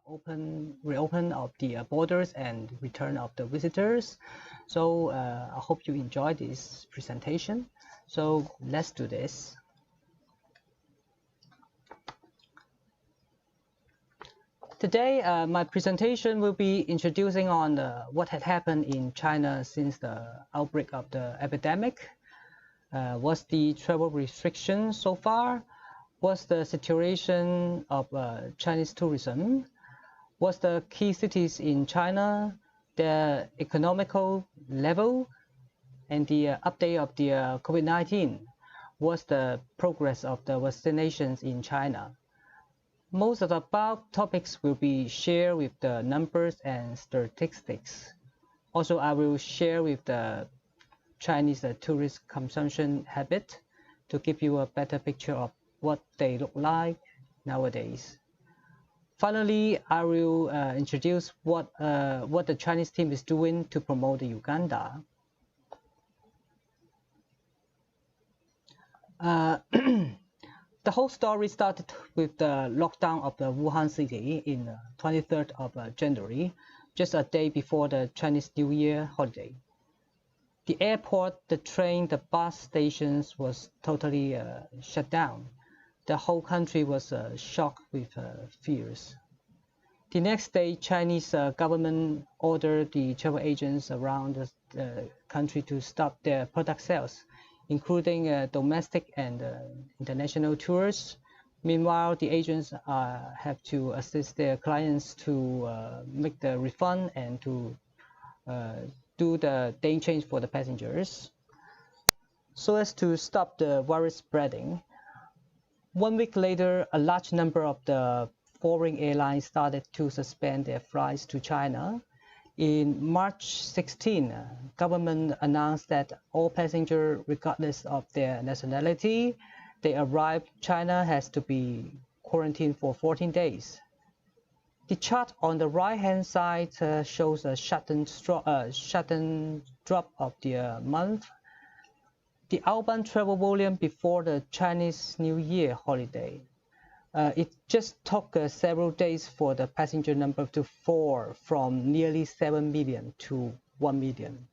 reopen of the borders and return of the visitors. So I hope you enjoy this presentation. So let's do this. Today, my presentation will be introducing on what had happened in China since the outbreak of the epidemic. What's the travel restrictions so far? What's the situation of Chinese tourism? What's the key cities in China, their economical level, and the update of the COVID-19? What's the progress of the vaccinations in China? Most of the above topics will be shared with the numbers and statistics. Also, I will share with the Chinese tourist consumption habit to give you a better picture of what they look like nowadays. Finally, I will introduce what the Chinese team is doing to promote the Uganda. The whole story started with the lockdown of the Wuhan city in 23rd of January, just a day before the Chinese New Year holiday. The airport, the train, the bus stations was totally shut down. The whole country was shocked with fears. The next day, Chinese government ordered the travel agents around the country to stop their product sales, including domestic and international tours. Meanwhile, the agents have to assist their clients to make the refund and to do the day change for the passengers, so as to stop the virus spreading. 1 week later, a large number of the foreign airlines started to suspend their flights to China. In March 16, government announced that all passengers, regardless of their nationality, they arrive China has to be quarantined for 14 days. The chart on the right-hand side shows a sudden drop of the month. The outbound travel volume before the Chinese New Year holiday. It just took several days for the passenger number to fall from nearly 7 million to 1 million.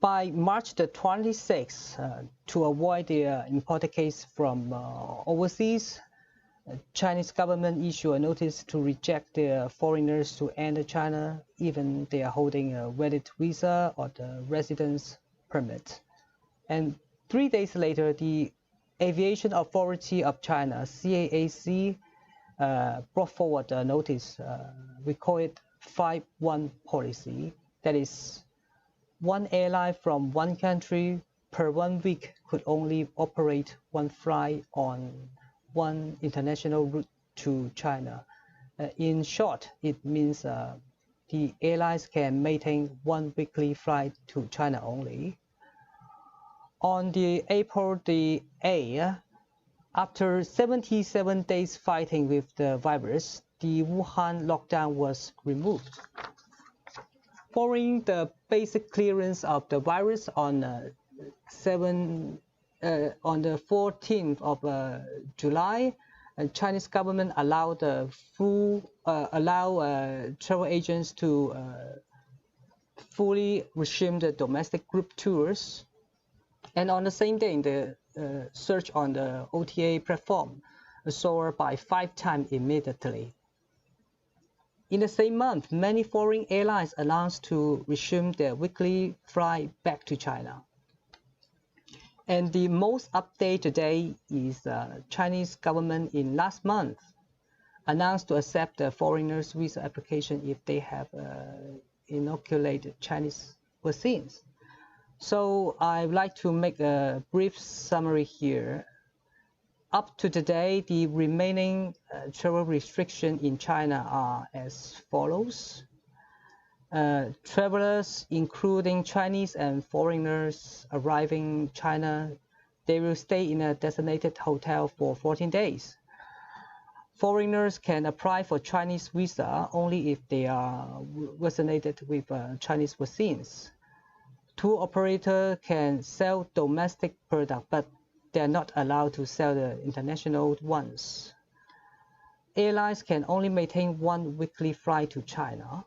By March the 26th, to avoid the imported case from overseas, Chinese government issued a notice to reject the foreigners to enter China, even they are holding a valid visa or the residence permit. And 3 days later, the Aviation Authority of China, CAAC, brought forward a notice. We call it 5-1 policy. That is, one airline from one country per 1 week could only operate one flight on one international route to China. In short, it means the airlines can maintain one weekly flight to China only. On the April the 8th, after 77 days fighting with the virus, the Wuhan lockdown was removed. Following the basic clearance of the virus on the 14th of July, Chinese government allowed travel agents to fully resume the domestic group tours. And on the same day, the search on the OTA platform soared by 5 times immediately. In the same month, many foreign airlines announced to resume their weekly flight back to China. And the most update today is the Chinese government in last month announced to accept the foreigners' visa application if they have inoculated Chinese vaccines. So I'd like to make a brief summary here. Up to today, the remaining travel restrictions in China are as follows. Travelers, including Chinese and foreigners arriving China, they will stay in a designated hotel for 14 days. Foreigners can apply for Chinese visa only if they are vaccinated with Chinese vaccines. Tour operators can sell domestic products, but they are not allowed to sell the international ones. airlines can only maintain one weekly flight to China.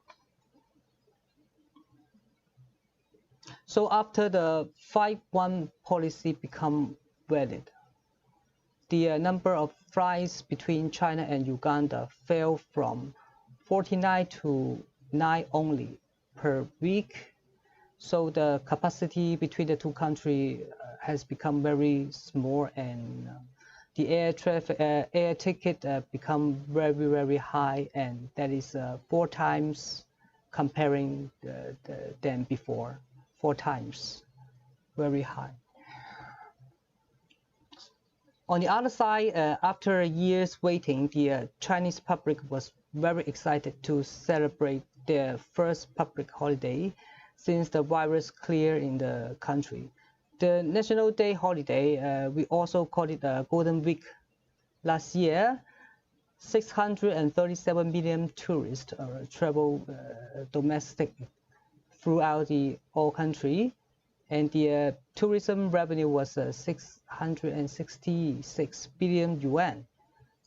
So after the 5-1 policy became valid, the number of flights between China and Uganda fell from 49 to 9 only per week. So the capacity between the two countries has become very small, and the air ticket become very high, and that is 4 times comparing than before. 4 times, very high. On the other side, after years waiting, the Chinese public was very excited to celebrate their first public holiday since the virus cleared in the country. The National Day holiday, we also call it the Golden Week. Last year, 637 million tourists travel domestic throughout the whole country, and the tourism revenue was 666 billion yuan.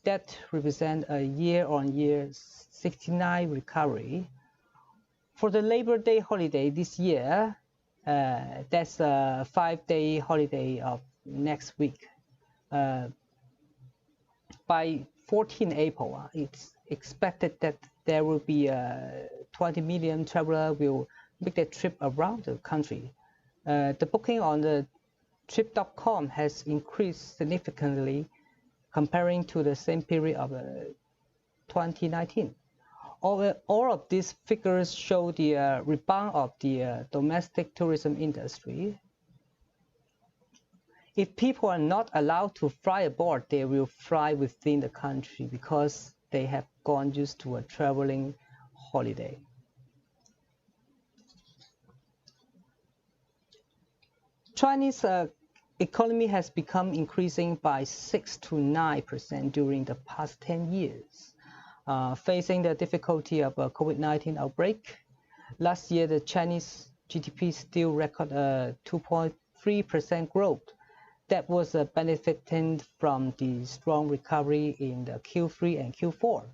That represents a year-on-year 69% recovery. For the Labor Day holiday this year, that's a 5-day holiday of next week. By 14 April, it's expected that there will be 20 million travelers will make their trip around the country. The booking on the trip.com has increased significantly comparing to the same period of 2019. All of these figures show the rebound of the domestic tourism industry. If people are not allowed to fly abroad, they will fly within the country because they have gone used to a traveling holiday. Chinese economy has become increasing by 6 to 9% during the past 10 years. Facing the difficulty of a COVID-19 outbreak, last year the Chinese GDP still recorded 2.3% growth. That was benefiting from the strong recovery in the Q3 and Q4.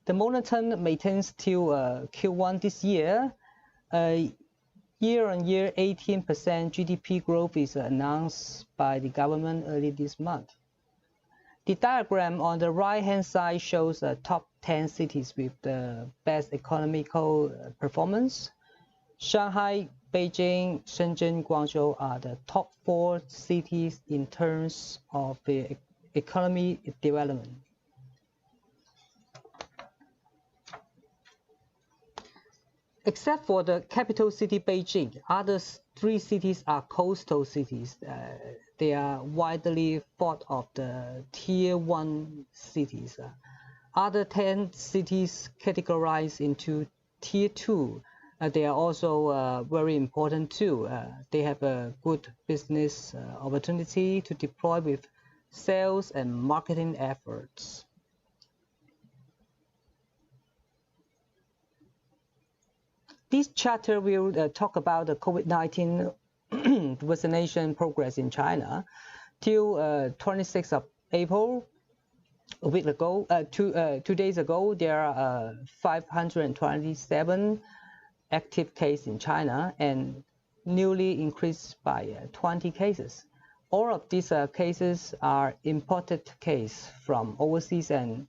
The momentum maintains till Q1 this year. Year-on-year 18% GDP growth is announced by the government early this month. The diagram on the right-hand side shows the top 10 cities with the best economical performance. Shanghai, Beijing, Shenzhen, Guangzhou are the top 4 cities in terms of the economy development. Except for the capital city Beijing, other 3 cities are coastal cities. They are widely thought of the Tier 1 cities. Other 10 cities categorized into Tier 2. They are also very important too. They have a good business opportunity to deploy with sales and marketing efforts. This chapter will talk about the COVID-19 vaccination progress in China. Till 26th of April, a week ago, 2 days ago, there are 527 active cases in China and newly increased by 20 cases. All of these cases are imported cases from overseas, and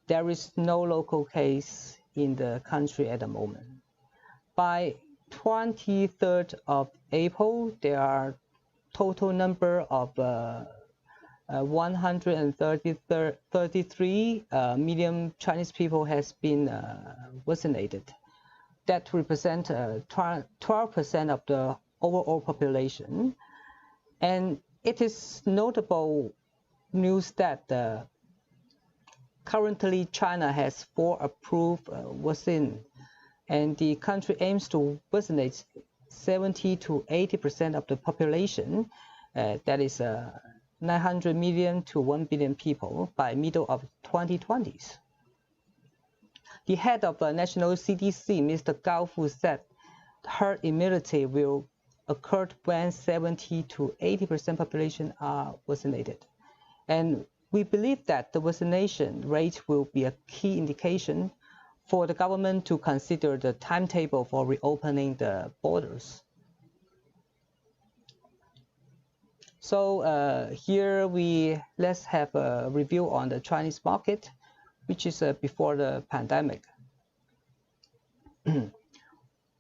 there is no local case in the country at the moment. By 23rd of April, there are total number of 133 million Chinese people has been vaccinated. That represents 12% of the overall population. And it is notable news that currently China has 4 approved vaccines, and the country aims to vaccinate 70 to 80% of the population, that is 900 million to 1 billion people by middle of 2020s. The head of the National CDC, Mr. Gao Fu, said herd immunity will occur when 70 to 80% population are vaccinated. And We believe that the vaccination rate will be a key indication for the government to consider the timetable for reopening the borders. So here let's have a review on the Chinese market, which is before the pandemic.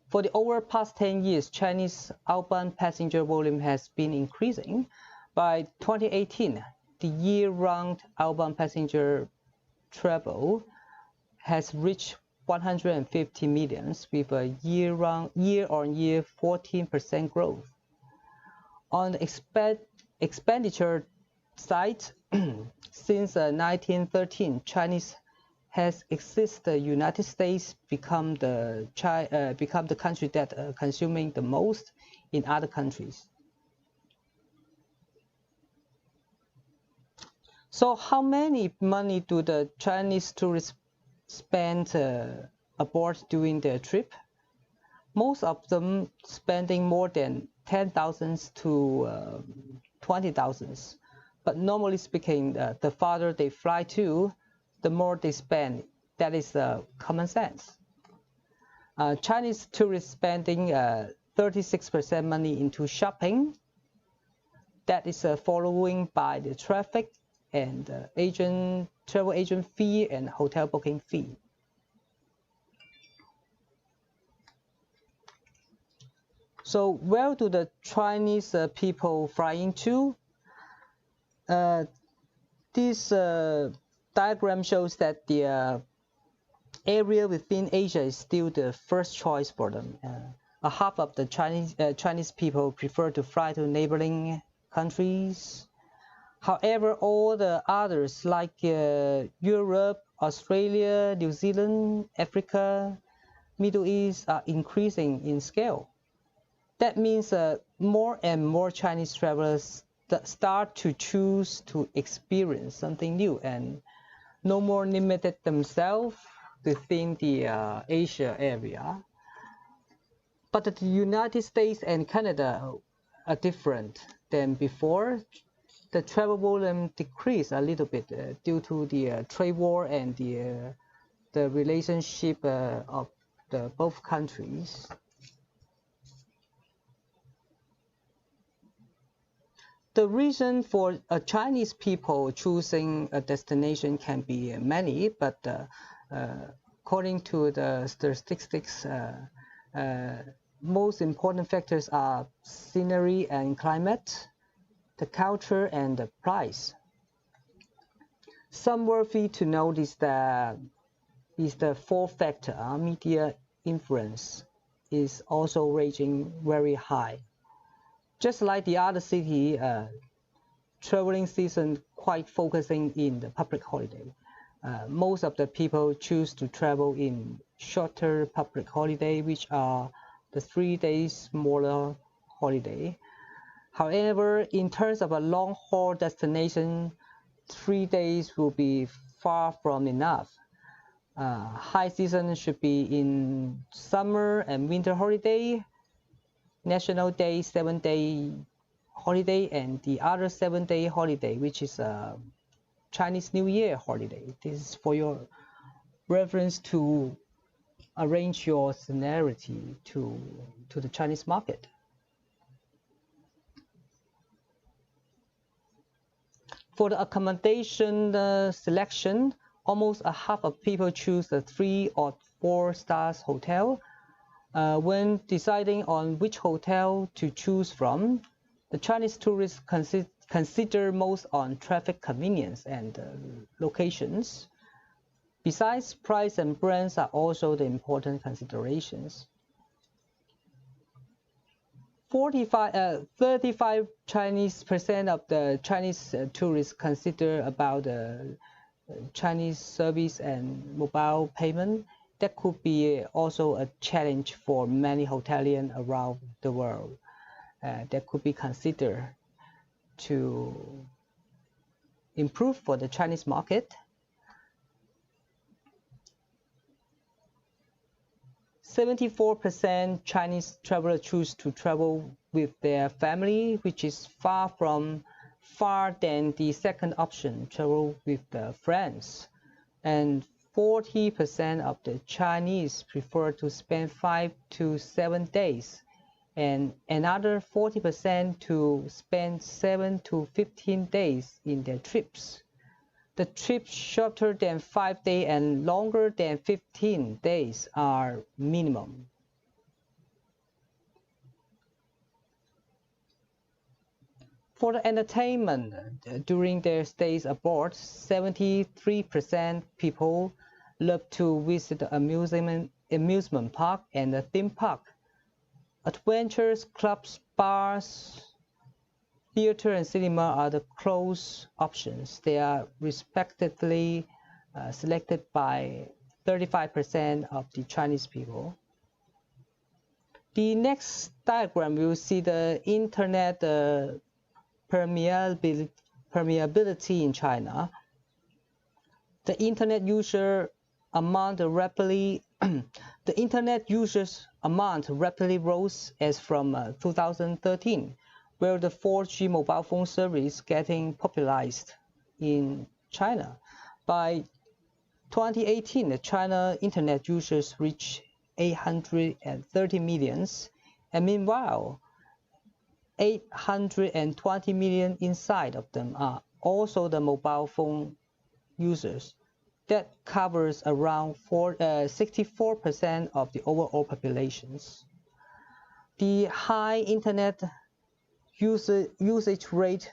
For the over past 10 years, Chinese outbound passenger volume has been increasing. By 2018, the year-round outbound passenger travel has reached 150 million with a year-on-year 14% growth. On the expenditure side, since 1913, Chinese has existed the United States become the country that consuming the most in other countries. So how many money do the Chinese tourists spend abroad during their trip? Most of them spending more than 10,000 to 20,000. But normally speaking, the farther they fly to, the more they spend. That is common sense. Chinese tourists spending 36% money into shopping. That is following by the traffic and travel agent fee and hotel booking fee. So where do the Chinese people fly into? This diagram shows that the area within Asia is still the first choice for them. Half of the Chinese people prefer to fly to neighboring countries. However, all the others like Europe, Australia, New Zealand, Africa, Middle East are increasing in scale. That means more and more Chinese travelers start to choose to experience something new and no more limited themselves within the Asia area. But the United States and Canada are different than before. The travel volume decreased a little bit due to the trade war and the relationship of both countries. The reason for Chinese people choosing a destination can be many, but according to the statistics, most important factors are scenery and climate, the culture, and the price. Some worthy to note is the fourth factor, media influence, is also raging very high. Just like the other city, traveling season quite focusing in the public holiday. Most of the people choose to travel in shorter public holiday, which are the 3 days smaller holiday. However, in terms of a long-haul destination, 3 days will be far from enough. High season should be in summer and winter holiday, National Day, 7-day holiday, and the other 7-day holiday, which is a Chinese New Year holiday. This is for your reference to arrange your scenario to the Chinese market. For the accommodation selection, almost a half of people choose a 3 or 4 stars hotel. When deciding on which hotel to choose from, the Chinese tourists consider most on traffic convenience and locations. Besides, price and brands are also the important considerations. 35% of the Chinese tourists consider about the Chinese service and mobile payment. That could be also a challenge for many hoteliers around the world. That could be considered to improve for the Chinese market. 74% Chinese travelers choose to travel with their family, which is far from far than the second option, travel with friends. And 40% of the Chinese prefer to spend 5 to 7 days, and another 40% to spend 7 to 15 days in their trips. The trips shorter than 5 days and longer than 15 days are minimum. For the entertainment, during their stays abroad, 73% people love to visit the amusement park and the theme park. Adventures, clubs, bars, theater, and cinema are the close options. They are respectively selected by 35% of the Chinese people. The next diagram, we will see the internet permeability in China. The internet user amount rapidly the internet users amount rapidly rose as from 2013, where the 4G mobile phone service getting popularized in China. By 2018, the China internet users reached 830 millions, and meanwhile, 820 million inside of them are also the mobile phone users. That covers around 64% of the overall populations. The high internet usage rate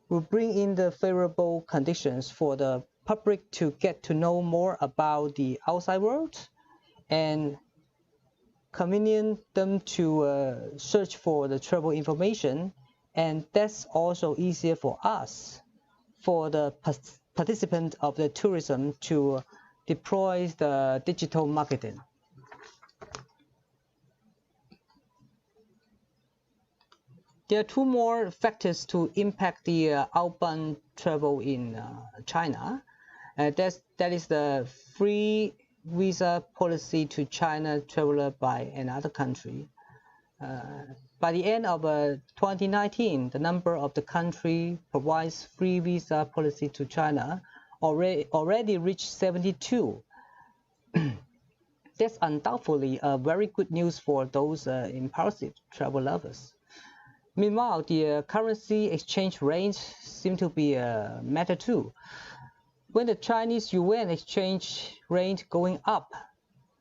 will bring in the favorable conditions for the public to get to know more about the outside world and convenient them to search for the travel information, and that's also easier for us, for the participant of the tourism, to deploy the digital marketing. There are two more factors to impact the outbound travel in China. That is the free visa policy to China traveler by another country. By the end of 2019, the number of the country provides free visa policy to China already reached 72. That's undoubtedly a very good news for those impulsive travel lovers. Meanwhile, the currency exchange rate seems to be a matter too. When the Chinese yuan exchange rate going up,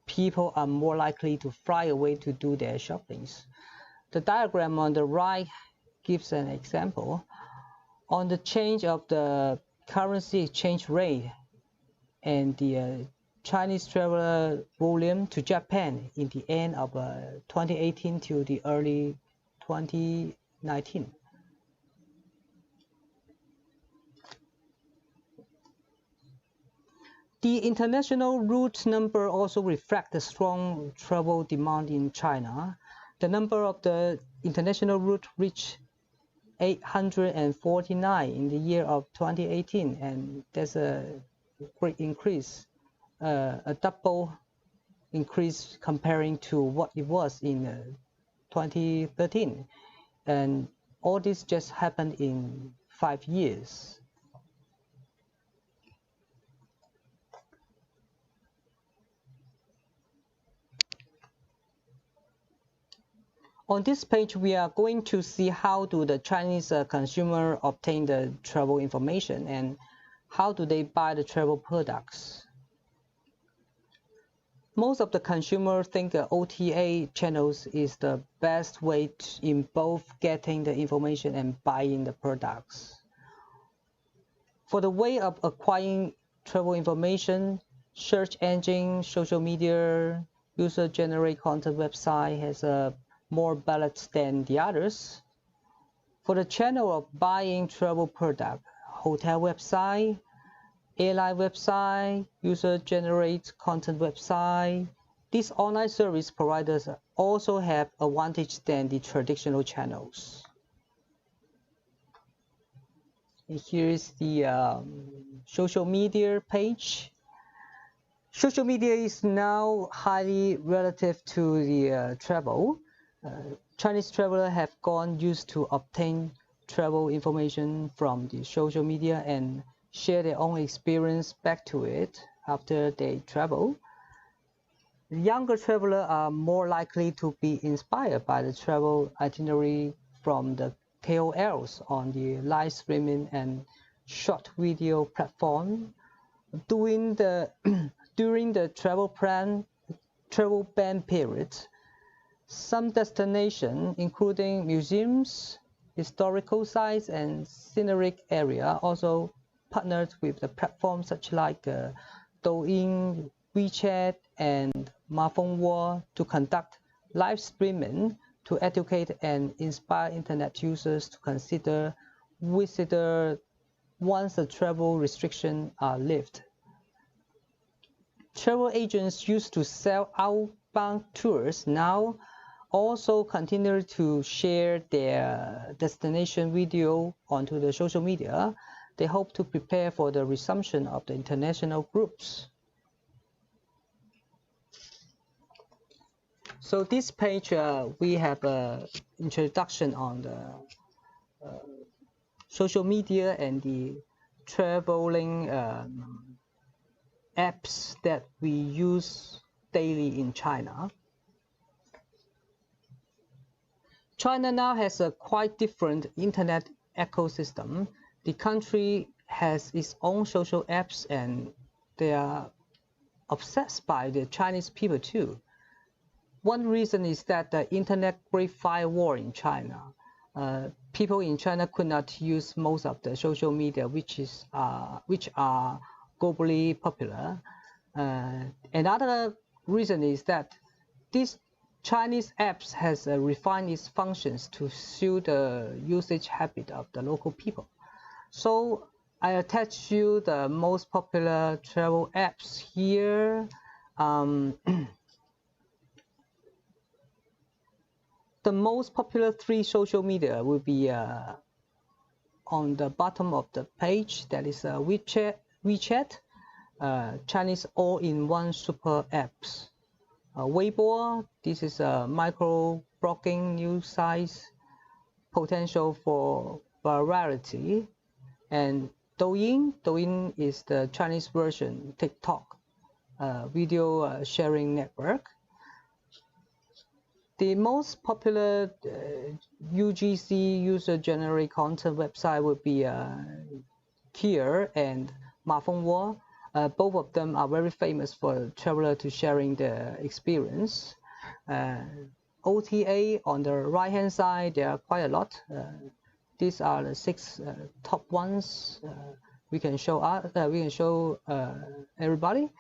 people are more likely to fly away to do their shoppings. The diagram on the right gives an example. On the change of the currency exchange rate and the Chinese traveler volume to Japan in the end of 2018 to the early 2019. The international route number also reflects the strong travel demand in China. The number of the international route reached 849 in the year of 2018, and that's a great increase, a double increase comparing to what it was in 2013. And all this just happened in 5 years. On this page, we are going to see how do the Chinese consumer obtain the travel information and how do they buy the travel products. Most of the consumers think the OTA channels is the best way in both getting the information and buying the products. For the way of acquiring travel information, search engine, social media, user-generated content website has a more balance than the others. For the channel of buying travel product, hotel website, airline website, user-generated content website, these online service providers also have advantage than the traditional channels. And here is the social media page. Social media is now highly relative to the travel. Chinese travelers have gone used to obtain travel information from the social media and share their own experience back to it after they travel. Younger travelers are more likely to be inspired by the travel itinerary from the KOLs on the live streaming and short video platform. During the travel ban period, some destinations, including museums, historical sites, and scenic area, also partnered with the platforms such like Douyin, WeChat, and Mafengwo to conduct live streaming to educate and inspire internet users to consider visitor once the travel restrictions are lifted. Travel agents used to sell outbound tours now also continue to share their destination video onto the social media. They hope to prepare for the resumption of the international groups. So this page, we have an introduction on the social media and the traveling apps that we use daily in China. China now has a quite different internet ecosystem. The country has its own social apps and they are obsessed by the Chinese people too. One reason is that the internet Great Firewall in China. People in China could not use most of the social media which are globally popular. Another reason is that these Chinese apps has refined its functions to suit the usage habit of the local people. So I attach you the most popular travel apps here. The most popular 3 social media will be on the bottom of the page. That is WeChat, Chinese all-in-one super apps. Weibo, this is a micro blogging news site, potential for variety. And Douyin is the Chinese version TikTok, video sharing network. The most popular UGC user-generated content website would be Kia and Mafengwo. Both of them are very famous for travelers to sharing their experience. OTA on the right-hand side, there are quite a lot. These are the 6 top ones we can show everybody.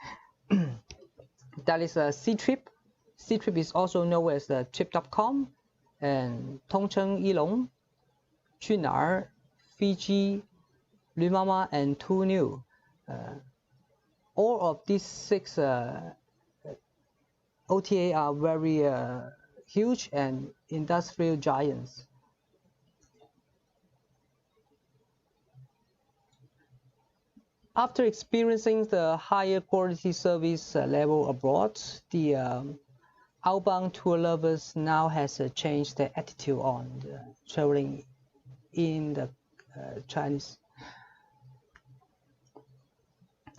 That is Ctrip. Ctrip is also known as Trip.com and Tongcheng Yilong, Qunar, Fiji, Lumama, and Tuniu. All of these 6 OTA are very huge and industrial giants. After experiencing the higher quality service level abroad, the outbound tour lovers now has changed their attitude on traveling in the Chinese.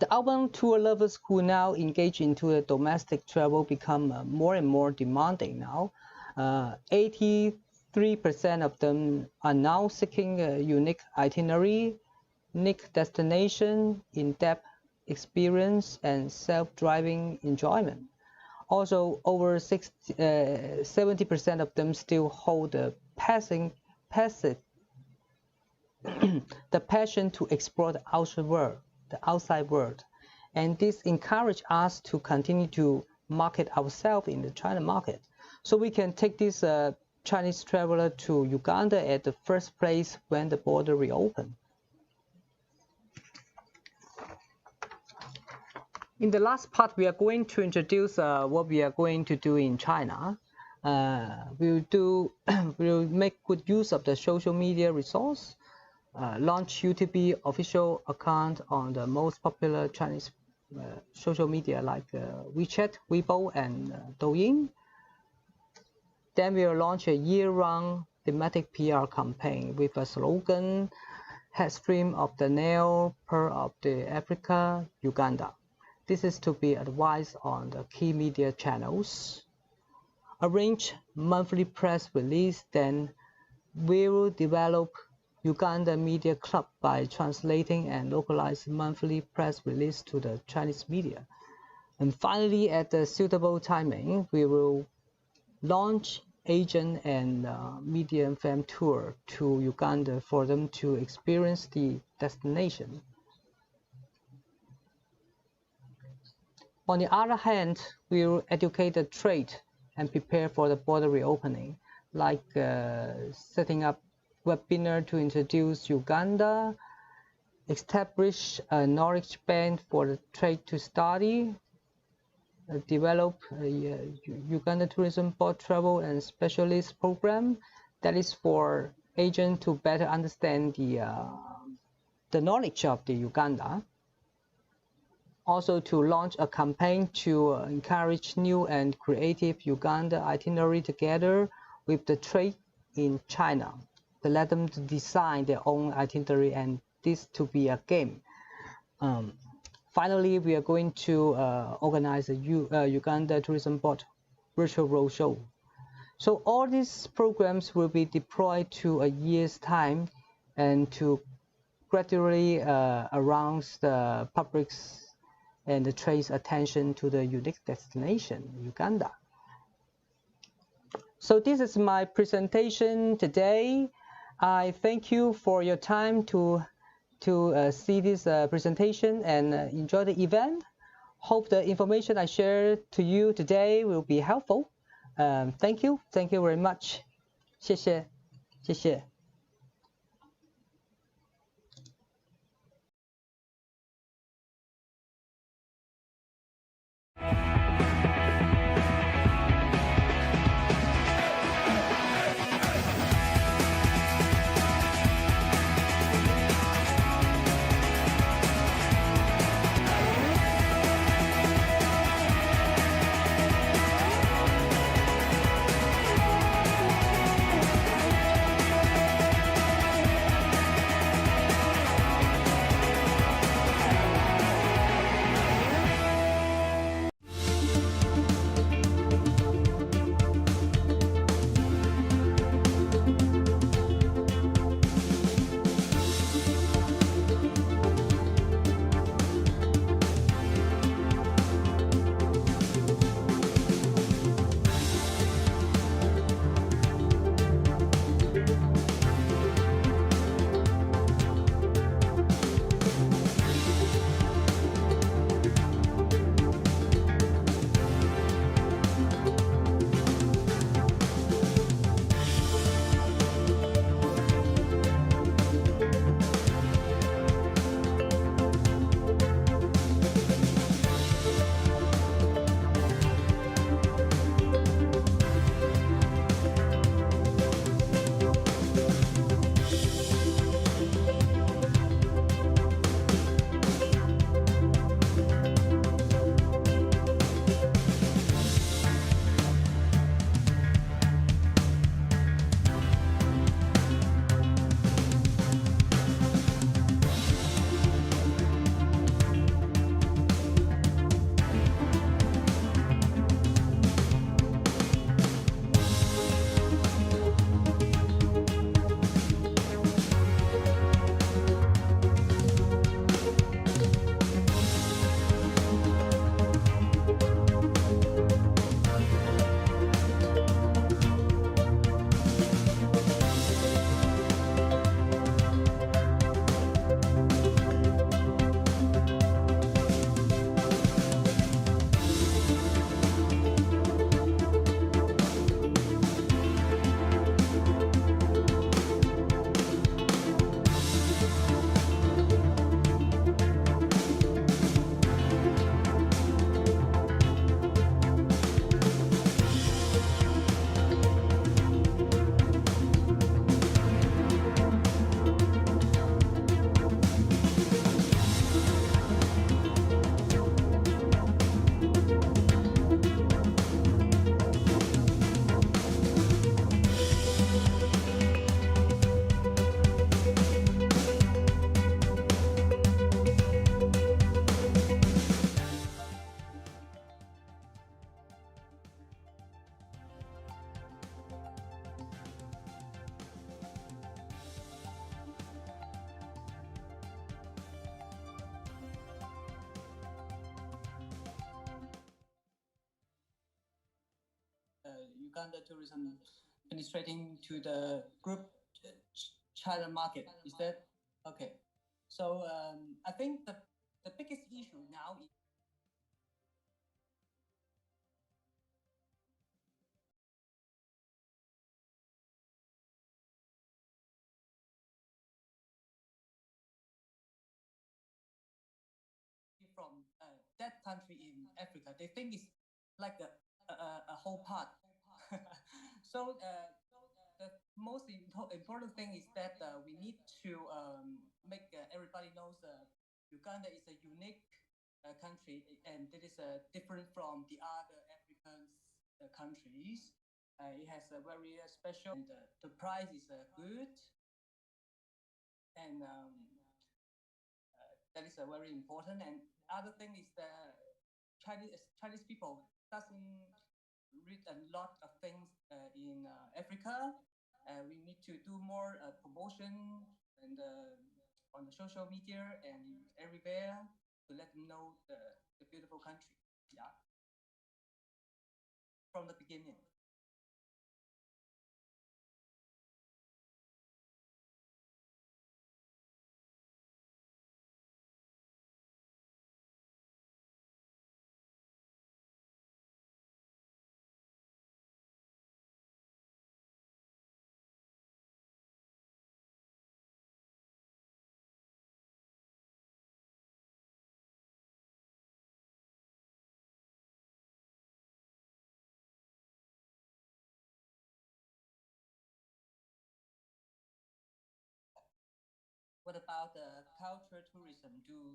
The outbound tour lovers who now engage into a domestic travel become more and more demanding now. 83% of them are now seeking a unique itinerary, unique destination, in-depth experience, and self-driving enjoyment. Also, over 70% of them still hold the passion to explore the outside world. And this encourages us to continue to market ourselves in the China market. So we can take this Chinese traveler to Uganda at the first place when the border reopens. In the last part, we are going to introduce what we are going to do in China. We'll make good use of the social media resource, launch UTB official account on the most popular Chinese social media like WeChat, Weibo, and Douyin. Then we'll launch a year-round thematic PR campaign with a slogan, Headstream of the Nile, Pearl of the Africa, Uganda. This is to be advised on the key media channels. Arrange monthly press release, then we will develop Uganda Media Club by translating and localize monthly press release to the Chinese media. And finally, at the suitable timing, we will launch Asian and medium fam tour to Uganda for them to experience the destination. On the other hand, we will educate the trade and prepare for the border reopening, like setting up webinar to introduce Uganda, establish a knowledge bank for the trade to study, develop a Uganda Tourism Board travel and specialist program that is for agents to better understand the knowledge of the Uganda. Also to launch a campaign to encourage new and creative Uganda itinerary together with the trade in China, to let them to design their own itinerary and this to be a game. Finally, we are going to organize a Uganda Tourism Board virtual roadshow. So all these programs will be deployed to a year's time and to gradually arouse the public's and the trade's attention to the unique destination, Uganda. So this is my presentation today. I thank you for your time to see this presentation and enjoy the event. Hope the information I shared to you today will be helpful. Thank you very much. 谢谢。Uganda tourism penetrating to the group China market. Is that okay? So I think the biggest issue now is from that country in Africa. They think it's like a whole part. So the most important thing is that we need to make everybody knows Uganda is a unique country and it is different from the other African countries. It has a very special and the price is good and that is very important. And other thing is that Chinese people doesn't read a lot of things in Africa. We need to do more promotion and on the social media and everywhere to let them know the beautiful country. Yeah, from the beginning. What about the cultural tourism? Do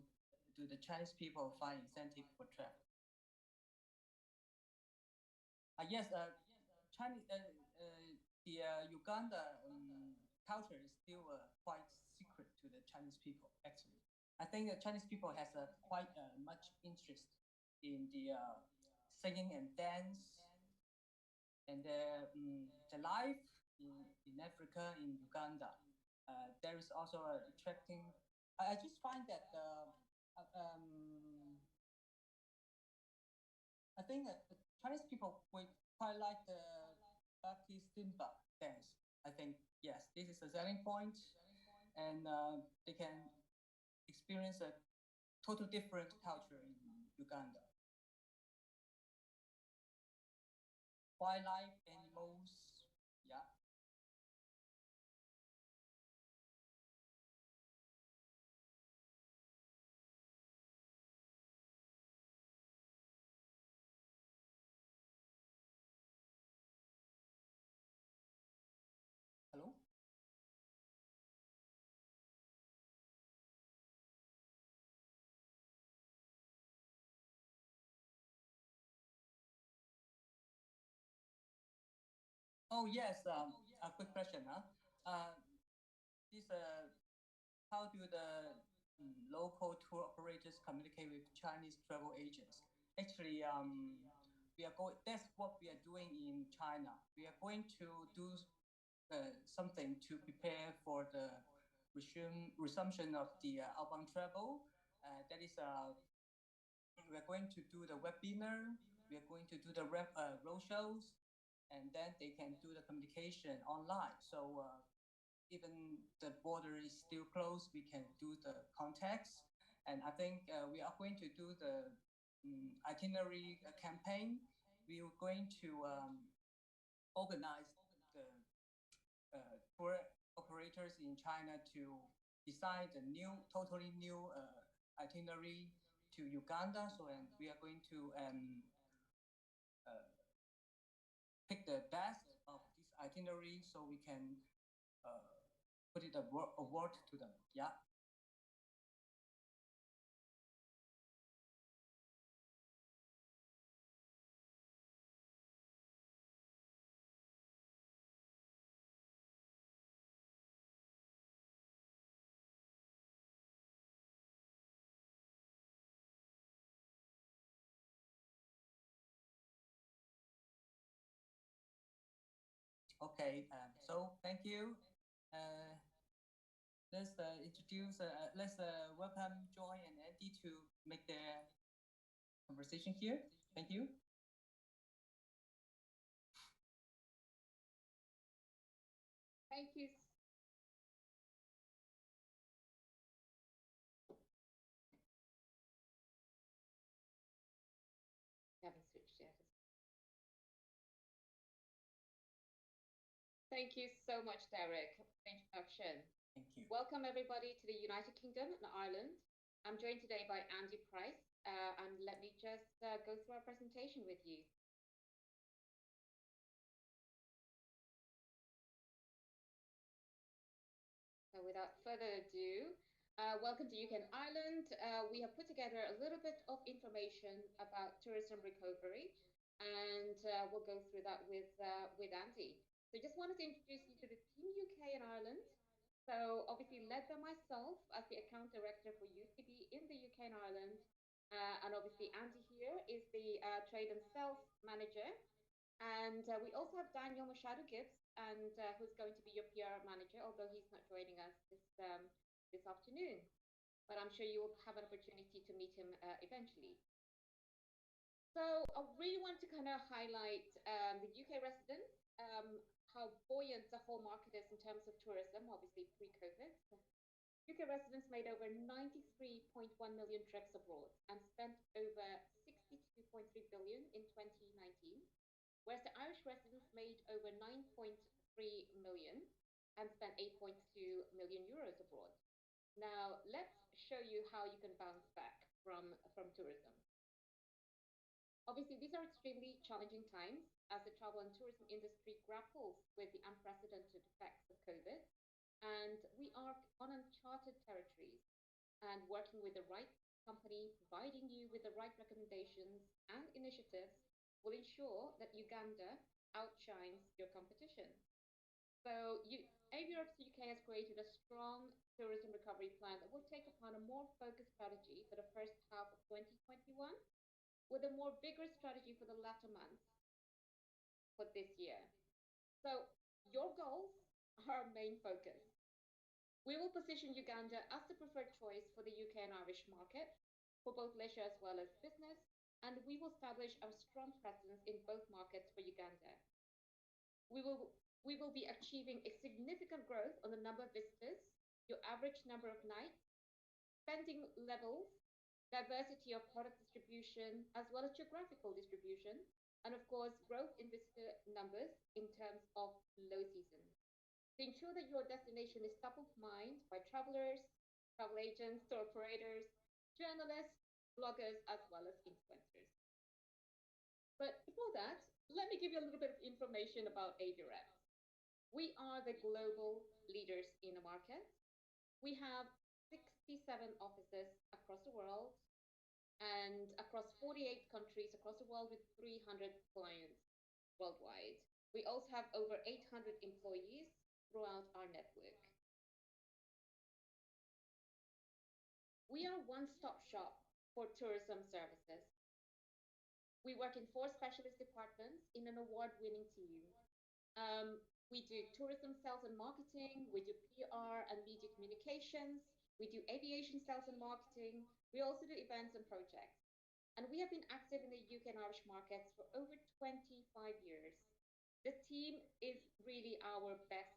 the Chinese people find incentive for travel? Yes, Chinese, the Uganda culture is still quite secret to the Chinese people. Actually, I think the Chinese people has quite much interest in the singing and dance and the life in Africa, in Uganda. There is also attracting. I just find that I think that the Chinese people would quite like the Bakistimba dance. I think yes, this is a selling point, and they can experience a total different culture in Uganda. Wildlife, animals, yeah. Hello. Oh yes, a quick question, huh? This how do the local tour operators communicate with Chinese travel agents? Actually, we are going. That's what we are doing in China. We are going to do something to prepare for the resumption of the outbound travel. That is, we are going to do the webinar. We are going to do the road shows, and then they can do the communication online. So even the border is still closed, we can do the contacts. And I think we are going to do the itinerary campaign. We are going to organize the tour operators in China to design the totally new itinerary to Uganda. So, and we are going to uh, pick the best of this itinerary so we can uh, put it a word to them. Yeah. Okay. So thank you. Uh, let's introduce. Let's welcome Joy and Andy to make their conversation here. Thank you. Thank you. Haven't switched yet. Thank you so much, Derek, for the introduction. Thank you. Welcome, everybody, to the United Kingdom and Ireland. I'm joined today by Andy Price, and let me just go through our presentation with you. So without further ado, welcome to UK and Ireland. We have put together a little bit of information about tourism recovery, and we'll go through that with Andy. So just wanted to introduce you to the team UK and Ireland. So obviously led by myself as the account director for UCB in the UK and Ireland. And obviously Andy here is the trade and sales manager. And we also have Daniel Machado Gibbs, and who's going to be your PR manager, although he's not joining us this afternoon. But I'm sure you will have an opportunity to meet him eventually. So I really want to kind of highlight the UK residents, how buoyant the whole market is in terms of tourism, obviously pre-COVID. UK residents made over 93.1 million trips abroad and spent over 62.3 billion in 2019. Whereas the Irish residents made over 9.3 million and spent 8.2 million euros abroad. Now, let's show you how you can bounce back from tourism. Obviously, these are extremely challenging times as the travel and tourism industry grapples with the unprecedented effects of COVID. And we are on uncharted territories and working with the right company, providing you with the right recommendations and initiatives will ensure that Uganda outshines your competition. So AVREX UK has created a strong tourism recovery plan that will take upon a more focused strategy for the first half of 2021 with a more vigorous strategy for the latter months for this year. So your goals are our main focus. We will position Uganda as the preferred choice for the UK and Irish market for both leisure as well as business, and we will establish a strong presence in both markets for Uganda. We will be achieving a significant growth on the number of visitors, your average number of nights, spending levels, diversity of product distribution, as well as geographical distribution, and of course, growth in visitor numbers in terms of low season. To ensure that your destination is top of mind by travelers, travel agents, tour operators, journalists, bloggers, as well as influencers. But before that, let me give you a little bit of information about AVREX. We are the global leaders in the market. We have 67 offices across the world and across 48 countries across the world with 300 clients worldwide. We also have over 800 employees throughout our network. We are a one-stop shop for tourism services. We work in 4 specialist departments in an award-winning team. We do tourism sales and marketing, we do PR and media communications, we do aviation sales and marketing, we also do events and projects. And we have been active in the UK and Irish markets for over 25 years. The team is really our best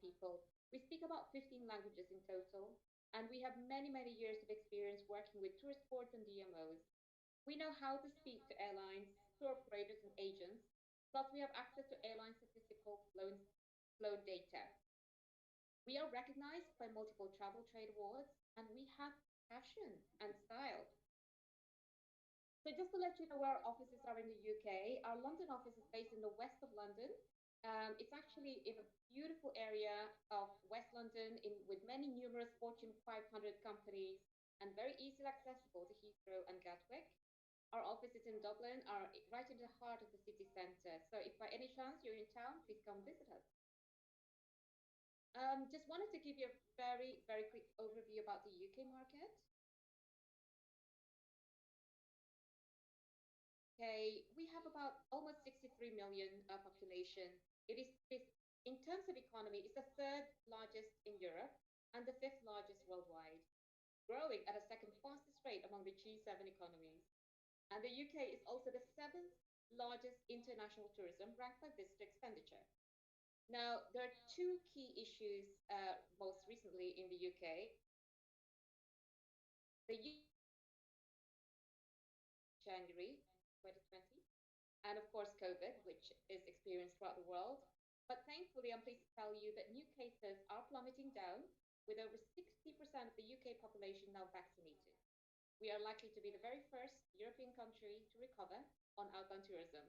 people. We speak about 15 languages in total, and we have many years of experience working with tourist boards and DMOs. We know how to speak to airlines, tour operators, and agents. Plus, we have access to airline statistical flow data. We are recognized by multiple travel trade awards, and we have passion and style. So just to let you know where our offices are in the UK, our London office is based in the west of London. It's actually in a beautiful area of West London with many numerous Fortune 500 companies and very easily accessible to Heathrow and Gatwick. Our offices in Dublin are right in the heart of the city centre. So if by any chance you're in town, please come visit us. Just wanted to give you a very quick overview about the UK market. Okay, we have about almost 63 million population. It is, in terms of economy, it's the 3rd largest in Europe and the 5th largest worldwide, growing at a second fastest rate among the G7 economies. And the UK is also the 7th largest international tourism ranked by visitor expenditure. Now, there are two key issues most recently in the UK. The January 2020, and of course COVID, which is experienced throughout the world. But thankfully, I'm pleased to tell you that new cases are plummeting down, with over 60% of the UK population now vaccinated. We are likely to be the very first European country to recover on outbound tourism.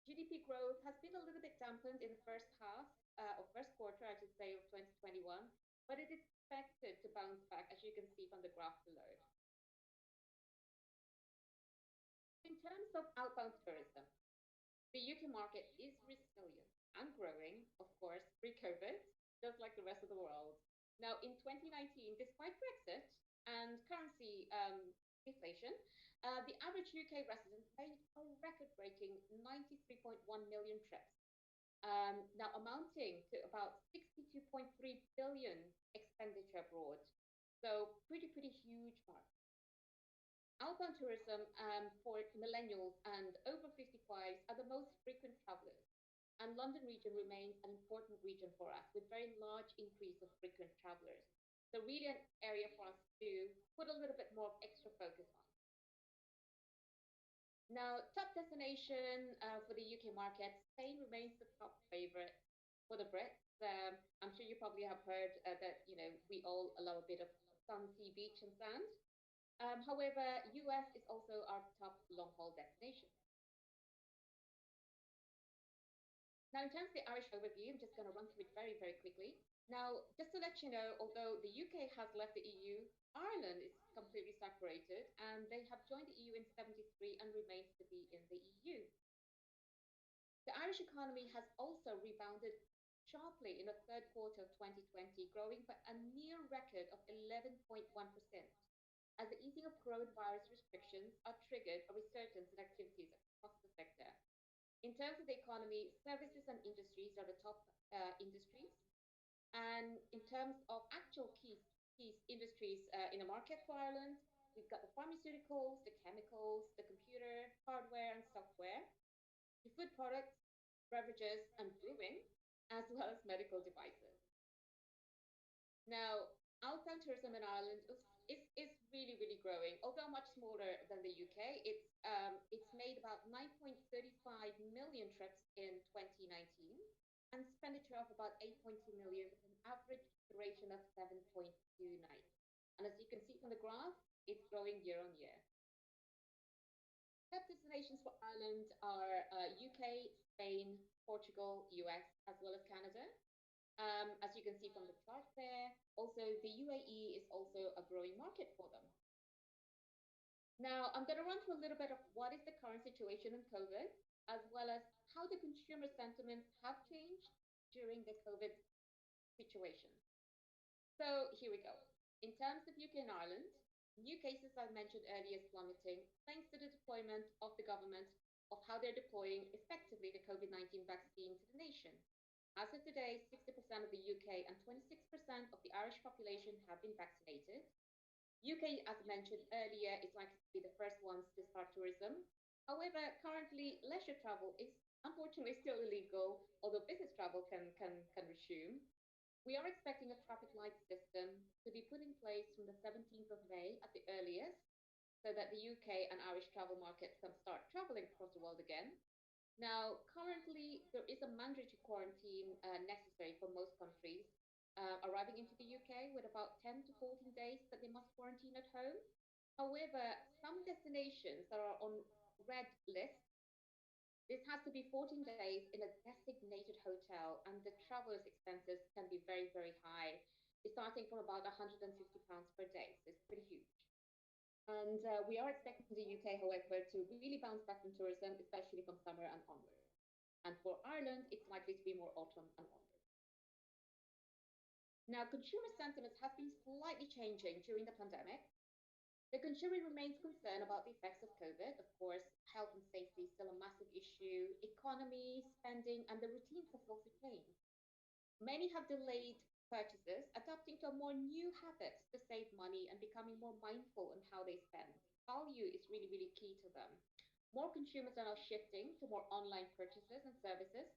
GDP growth has been a little bit dampened in the first half, or first quarter, I should say, of 2021, but it is expected to bounce back, as you can see from the graph below. In terms of outbound tourism, the UK market is resilient and growing, of course, pre-COVID, just like the rest of the world. Now, in 2019, despite Brexit and currency deflation, the average UK resident made a record-breaking 93.1 million trips, now amounting to about 62.3 billion expenditure abroad. So pretty huge market. Outbound tourism for millennials and over 55s are the most frequent travelers. And London region remains an important region for us with very large increase of frequent travelers. So really an area for us to put a little bit more extra focus on. Now, top destination for the UK market, Spain remains the top favorite for the Brits. I'm sure you probably have heard that, we all love a bit of sun, sea, beach and sand. However, US is also our top long-haul destination. Now, in terms of the Irish overview, I'm just going to run through it very quickly. Now, just to let you know, although the UK has left the EU, Ireland is completely separated, and they have joined the EU in 73 and remains to be in the EU. The Irish economy has also rebounded sharply in the third quarter of 2020, growing by a near record of 11.1%. As the easing of coronavirus restrictions are triggered a resurgence in activities across the sector. In terms of the economy, services and industries are the top industries. And in terms of actual key industries in the market for Ireland, we've got the pharmaceuticals, the chemicals, the computer, hardware and software, the food products, beverages and brewing, as well as medical devices. Now, outbound tourism in Ireland is really growing, although much smaller than the UK. It's made about 9.35 million trips in 2019 and expenditure of about 8.2 million with an average duration of 7.2 nights. And as you can see from the graph, it's growing year on year. Top destinations for Ireland are UK, Spain, Portugal, US, as well as Canada. As you can see from the chart there, also the UAE is also a growing market for them. Now, I'm going to run through a little bit of what is the current situation in COVID, as well as how the consumer sentiments have changed during the COVID situation. So here we go. In terms of UK and Ireland, new cases I mentioned earlier is plummeting thanks to the deployment of the government of how they're deploying effectively the COVID-19 vaccine to the nation. As of today, 60% of the UK and 26% of the Irish population have been vaccinated. UK, as mentioned earlier, is likely to be the first ones to start tourism. However, currently, leisure travel is unfortunately still illegal, although business travel can resume. We are expecting a traffic light system to be put in place from the 17th of May at the earliest, so that the UK and Irish travel markets can start traveling across the world again. Now, currently, there is a mandatory quarantine necessary for most countries arriving into the UK with about 10 to 14 days that they must quarantine at home. However, some destinations that are on red lists, this has to be 14 days in a designated hotel, and the traveler's expenses can be very high, starting from about £150 per day. So it's pretty huge. And we are expecting the UK, however, to really bounce back from tourism, especially from summer and onwards. And for Ireland, it's likely to be more autumn and onwards. Now, consumer sentiments have been slightly changing during the pandemic. The consumer remains concerned about the effects of COVID. Of course, health and safety is still a massive issue. Economy, spending, and the routines have also changed. Many have delayed purchases, adapting to more new habits to save money and becoming more mindful in how they spend. Value is really key to them. More consumers are now shifting to more online purchases and services.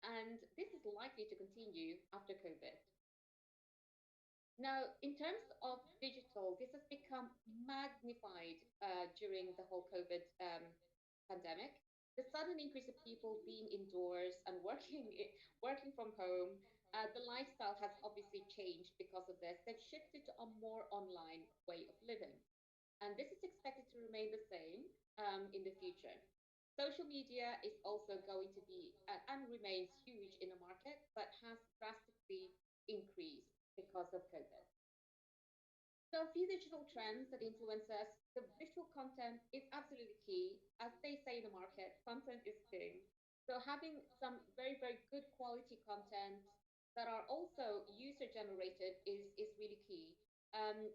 And this is likely to continue after COVID. Now, in terms of digital, this has become magnified during the whole COVID pandemic. The sudden increase of people being indoors and working from home, the lifestyle has obviously changed because of this. They've shifted to a more online way of living, and this is expected to remain the same in the future. Social media is also going to be and remains huge in the market, but has drastically increased because of COVID. So a few digital trends that influence us. The visual content is absolutely key. As they say in the market, content is king. So having some very, very good quality content that are also user generated is really key.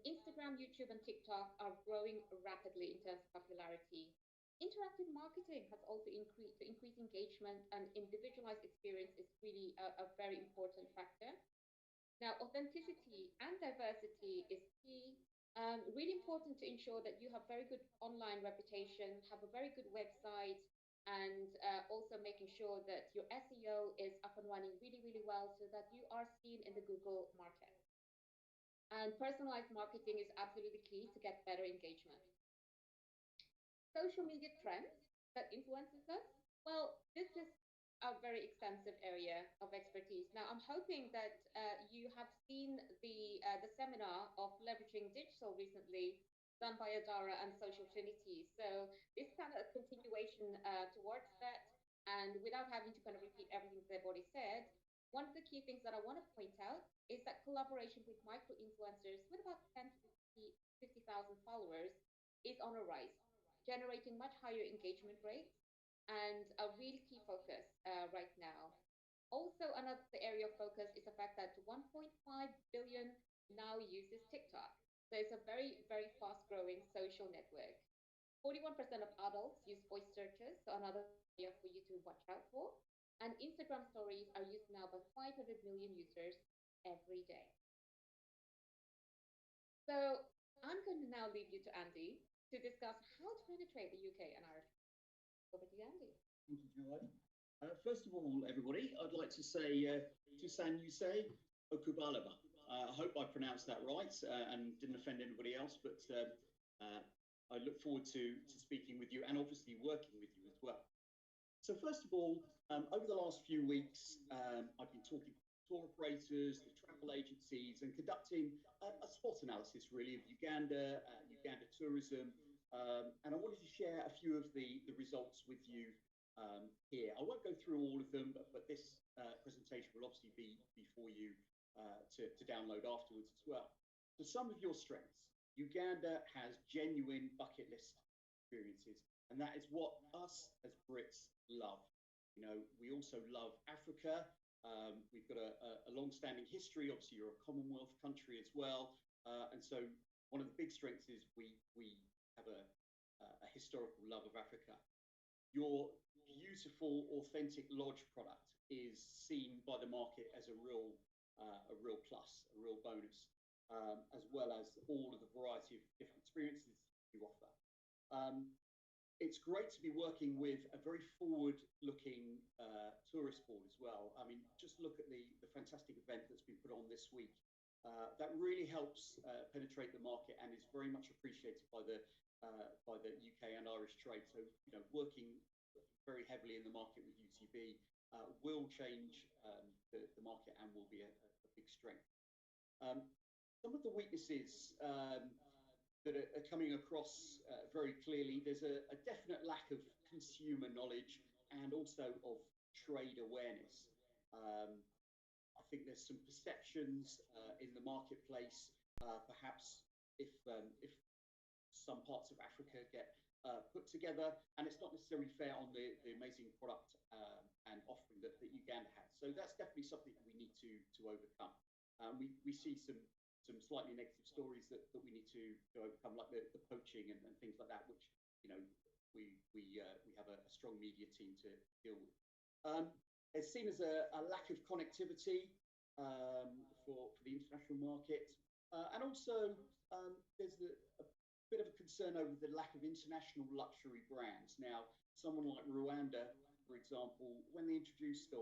Instagram, YouTube, and TikTok are growing rapidly in terms of popularity. Interactive marketing has also increased to increase engagement, and individualized experience is really a very important factor. Now, authenticity and diversity is key. Really important to ensure that you have very good online reputation, have a very good website, and also making sure that your SEO is up and running really, really well so that you are seen in the Google market. And personalized marketing is absolutely key to get better engagement. Social media trends that influences us. Well, this is a very extensive area of expertise. Now, I'm hoping that you have seen the seminar of leveraging digital recently done by Adara and Social Trinity. So this kind of a continuation towards that, and without having to kind of repeat everything they've already said, one of the key things that I want to point out is that collaboration with micro influencers with about 10 to 50,000 followers is on a rise, generating much higher engagement rates and a really key focus right now. Also, another area of focus is the fact that 1.5 billion now uses TikTok. So it's a very, very fast growing social network. 41% of adults use voice searches, so another area for you to watch out for. And Instagram stories are used now by 500 million users every day. So I'm going to now leave you to Andy to discuss how to penetrate the UK and Irish. Over to you, Andy. Thank you, Joy. First of all, everybody, I'd like to say Tusan Yusei Okubalaba. I hope I pronounced that right and didn't offend anybody else, but I look forward to speaking with you and obviously working with you as well. So first of all, over the last few weeks, I've been talking to tour operators, the travel agencies, and conducting a SWOT analysis really of Uganda, Uganda tourism, and I wanted to share a few of the results with you here. I won't go through all of them, but this presentation will obviously be for you to download afterwards as well. So some of your strengths. Uganda has genuine bucket list experiences, and that is what us as Brits love. You know, we also love Africa. We've got a long-standing history. Obviously, you're a Commonwealth country as well, and so one of the big strengths is we have a historical love of Africa. Your beautiful, authentic lodge product is seen by the market as a real plus, a real bonus, as well as all of the variety of different experiences you offer. It's great to be working with a very forward-looking tourist board as well. I mean, just look at the fantastic event that's been put on this week. That really helps penetrate the market and is very much appreciated by the UK and Irish trade. So, you know, working very heavily in the market with UTB will change the market and will be a big strength. Some of the weaknesses that are coming across very clearly, there's a definite lack of consumer knowledge and also of trade awareness. I think there's some perceptions in the marketplace, perhaps if some parts of Africa get put together, and it's not necessarily fair on the amazing product and offering that Uganda has. So that's definitely something that we need to overcome. We see some slightly negative stories that we need to overcome, like the poaching and things like that, which, you know, we have a strong media team to deal with. It's seen as a lack of connectivity for the international market, and also there's a bit of a concern over the lack of international luxury brands. Now, someone like Rwanda for example, when they introduced the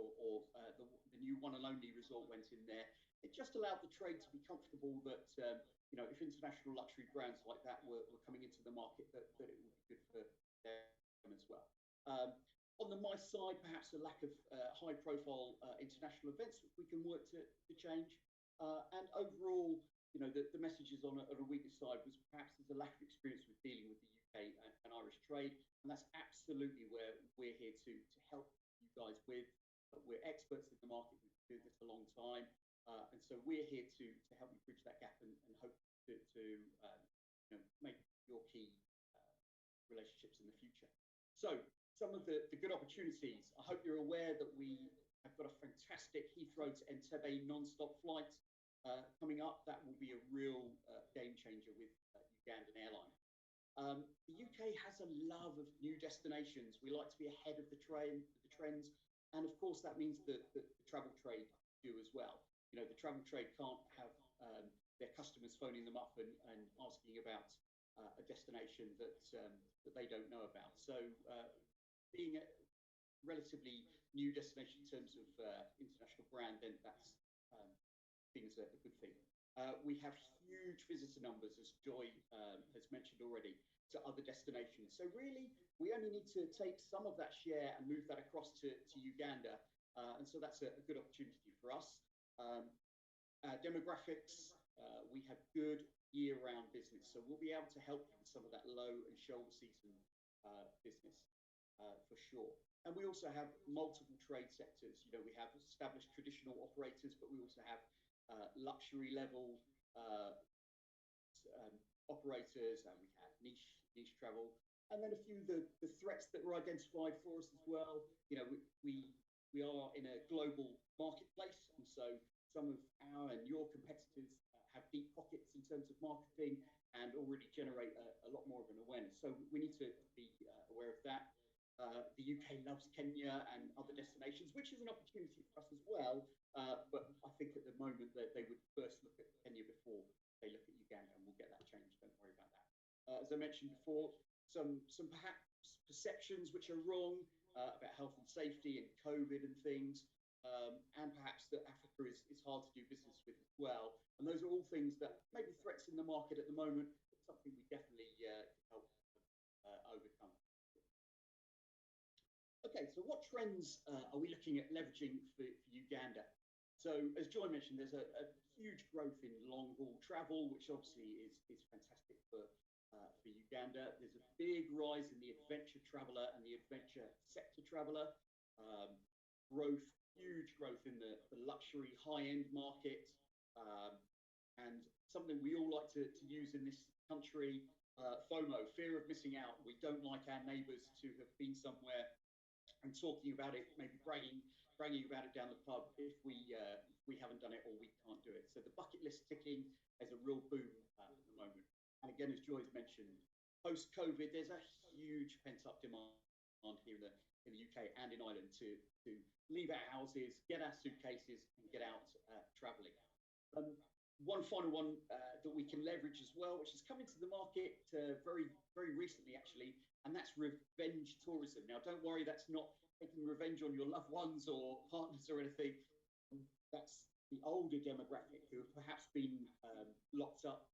new one and only resort went in there, it just allowed the trade to be comfortable that if international luxury brands like that were coming into the market, that it would be good for them as well. On the MICE side, perhaps a lack of high-profile international events which we can work to change. And overall, the messages on a weakness side was perhaps there's a lack of experience with dealing with the UK and Irish trade, and that's absolutely where we're here to help you guys with. We're experts in the market. We've been doing this a long time, and so we're here to help you bridge that gap and hope to make your key relationships in the future. So some of the good opportunities. I hope you're aware that we have got a fantastic Heathrow to Entebbe non-stop flight coming up. That will be a real game changer with Ugandan Airlines. The UK has a love of new destinations. We like to be ahead of the trends, and of course that means that the travel trade do as well. The travel trade can't have their customers phoning them up and asking about a destination that they don't know about. So being a relatively new destination in terms of international brand, then that's seen as a good thing. We have huge visitor numbers, as Joy has mentioned already, to other destinations. So really, we only need to take some of that share and move that across to Uganda. And so that's a good opportunity for us. Demographics, we have good year-round business. So we'll be able to help you with some of that low and shoulder season business for sure. And we also have multiple trade sectors. We have established traditional operators, but we also have luxury level operators, and we have niche travel. And then a few of the threats that were identified for us as well. We are in a global marketplace, and so some of our and your competitors have deep pockets in terms of marketing and already generate a lot more of an awareness. So we need to be aware of that. The UK loves Kenya and other destinations, which is an opportunity for us as well. But I think at the moment that they would first look at Kenya before they look at Uganda, and we'll get that changed. Don't worry about that. As I mentioned before, some perhaps perceptions which are wrong about health and safety and COVID and things, and perhaps that Africa is hard to do business with as well. And those are all things that may be threats in the market at the moment, but something we definitely can help overcome. Okay, so what trends are we looking at leveraging for Uganda? So as Joy mentioned, there's a huge growth in long-haul travel, which obviously is fantastic for Uganda. There's a big rise in the adventure traveller and the adventure sector traveller. Huge growth in the luxury high-end market, and something we all like to use in this country, FOMO, fear of missing out. We don't like our neighbours to have been somewhere and talking about it, maybe bragging about it down the pub if we haven't done it or we can't do it. So the bucket list ticking is a real boom at the moment. And again, as Joy's mentioned, post-COVID, there's a huge pent-up demand here in the UK and in Ireland to leave our houses, get our suitcases, and get out travelling. One final one that we can leverage as well, which has come into the market very, very recently, actually, and that's revenge tourism. Now, don't worry, that's not taking revenge on your loved ones or partners or anything. That's the older demographic who have perhaps been locked up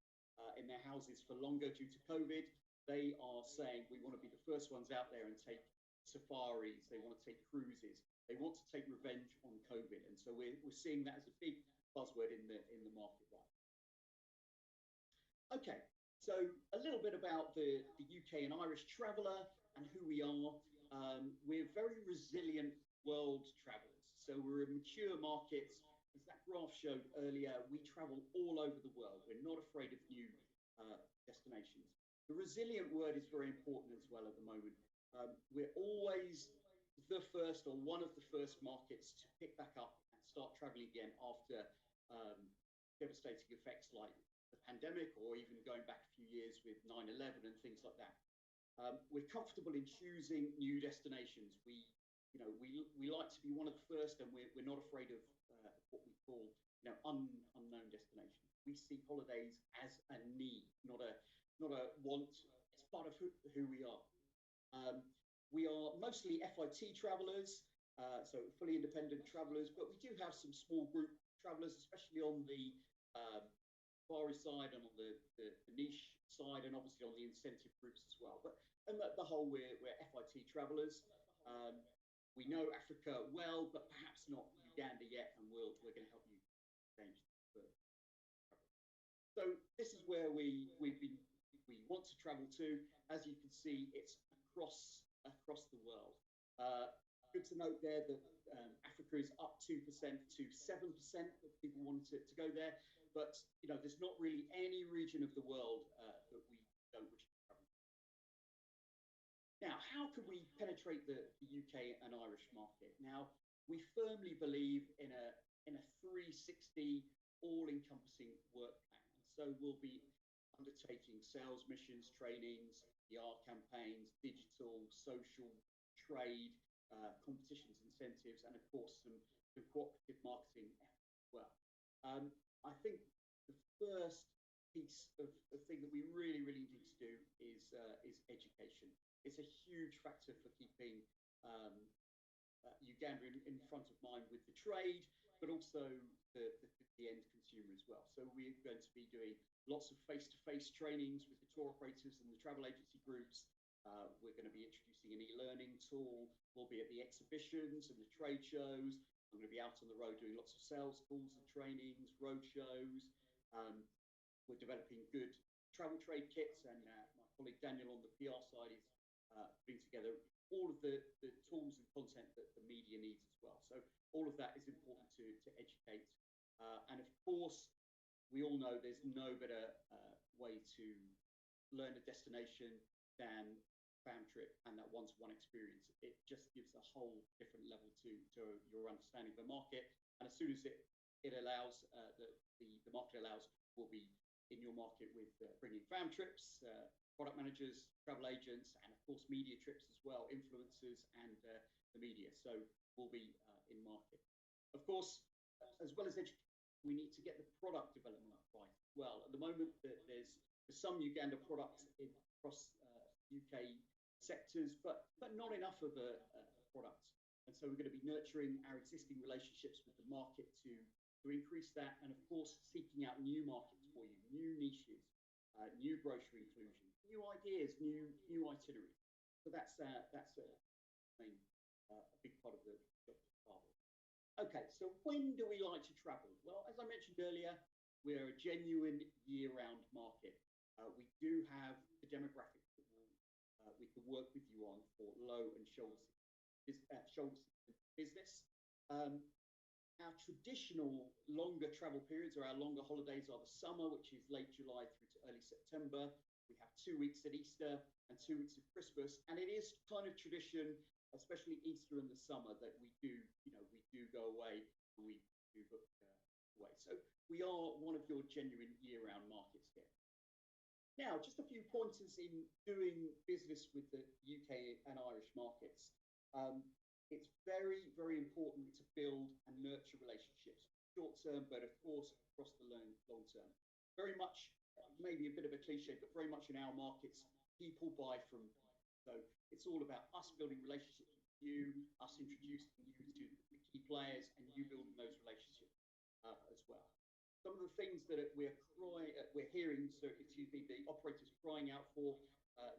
in their houses for longer due to COVID. They are saying, we want to be the first ones out there and take safaris. They want to take cruises. They want to take revenge on COVID. And so we're seeing that as a big buzzword in the market right. Okay, so a little bit about the UK and Irish traveller and who we are. We're very resilient world travellers. So we're a mature market. As that graph showed earlier, we travel all over the world. We're not afraid of new destinations. The resilient word is very important as well at the moment. We're always the first or one of the first markets to pick back up and start traveling again after devastating effects like the pandemic, or even going back a few years with 9/11 and things like that. We're comfortable in choosing new destinations. We like to be one of the first, and we're not afraid of what we call unknown destinations. We see holidays as a need, not a want. It's part of who we are. We are mostly FIT travellers, so fully independent travellers, but we do have some small group travellers, especially on the Safari side and on the niche side, and obviously on the incentive groups as well. But on the whole, we're FIT travellers. We know Africa well, but perhaps not Uganda yet, and we're going to help you change the So this is where we want to travel to. As you can see, it's across the world. Good to note there that Africa is up 2% to 7% of people wanting to go there. But there's not really any region of the world that we don't wish to travel to. Now, how can we penetrate the UK and Irish market? Now, we firmly believe in a 360 all-encompassing work plan. So we'll be undertaking sales missions, trainings, PR campaigns, digital, social, trade, competitions, incentives, and of course some cooperative marketing efforts as well. I think the first piece of thing that we really need to do is education. It's a huge factor for keeping Uganda in front of mind with the trade, but also the end consumer as well. So we're going to be doing lots of face-to-face trainings with the tour operators and the travel agency groups. We're going to be introducing an e-learning tool. We'll be at the exhibitions and the trade shows. I'm going to be out on the road doing lots of sales calls and trainings, road shows. We're developing good travel trade kits, and my colleague Daniel on the PR side is putting together all of the tools and content that the media needs as well. So all of that is important to educate. And of course, we all know there's no better way to learn a destination than FamTrip and that one-to-one experience. It just gives a whole different level to your understanding of the market. And as soon as it allows, the market allows, we'll be in your market with bringing FamTrips, product managers, travel agents, and of course media trips as well, influencers and the media. So we'll be in market. Of course, as well as education, we need to get the product development right as well. At the moment, there's some Uganda products across UK sectors, but not enough of a product. And so we're going to be nurturing our existing relationships with the market to increase that, and of course seeking out new markets for you, new niches, new brochure inclusion, new ideas, new itineraries. So that's a big part of the job to start with. Okay, so when do we like to travel? Well, as I mentioned earlier, we're a genuine year-round market. We do have the demographics that we can work with you on for low and shoulder business. Our traditional longer travel periods, or our longer holidays, are the summer, which is late July through to early September. We have 2 weeks at Easter and 2 weeks at Christmas, and it is kind of tradition, especially Easter in the summer, that we do go away and we do book away. So we are one of your genuine year-round markets here. Now, just a few pointers in doing business with the UK and Irish markets. It's very, very important to build and nurture relationships, short term, but of course across the long term. Very much, maybe a bit of a cliche, but very much in our markets, people buy from people. So it's all about us building relationships with you, us introducing you to the key players, and you building those relationships as well. Some of the things that we're hearing, so excuse me, the operators crying out for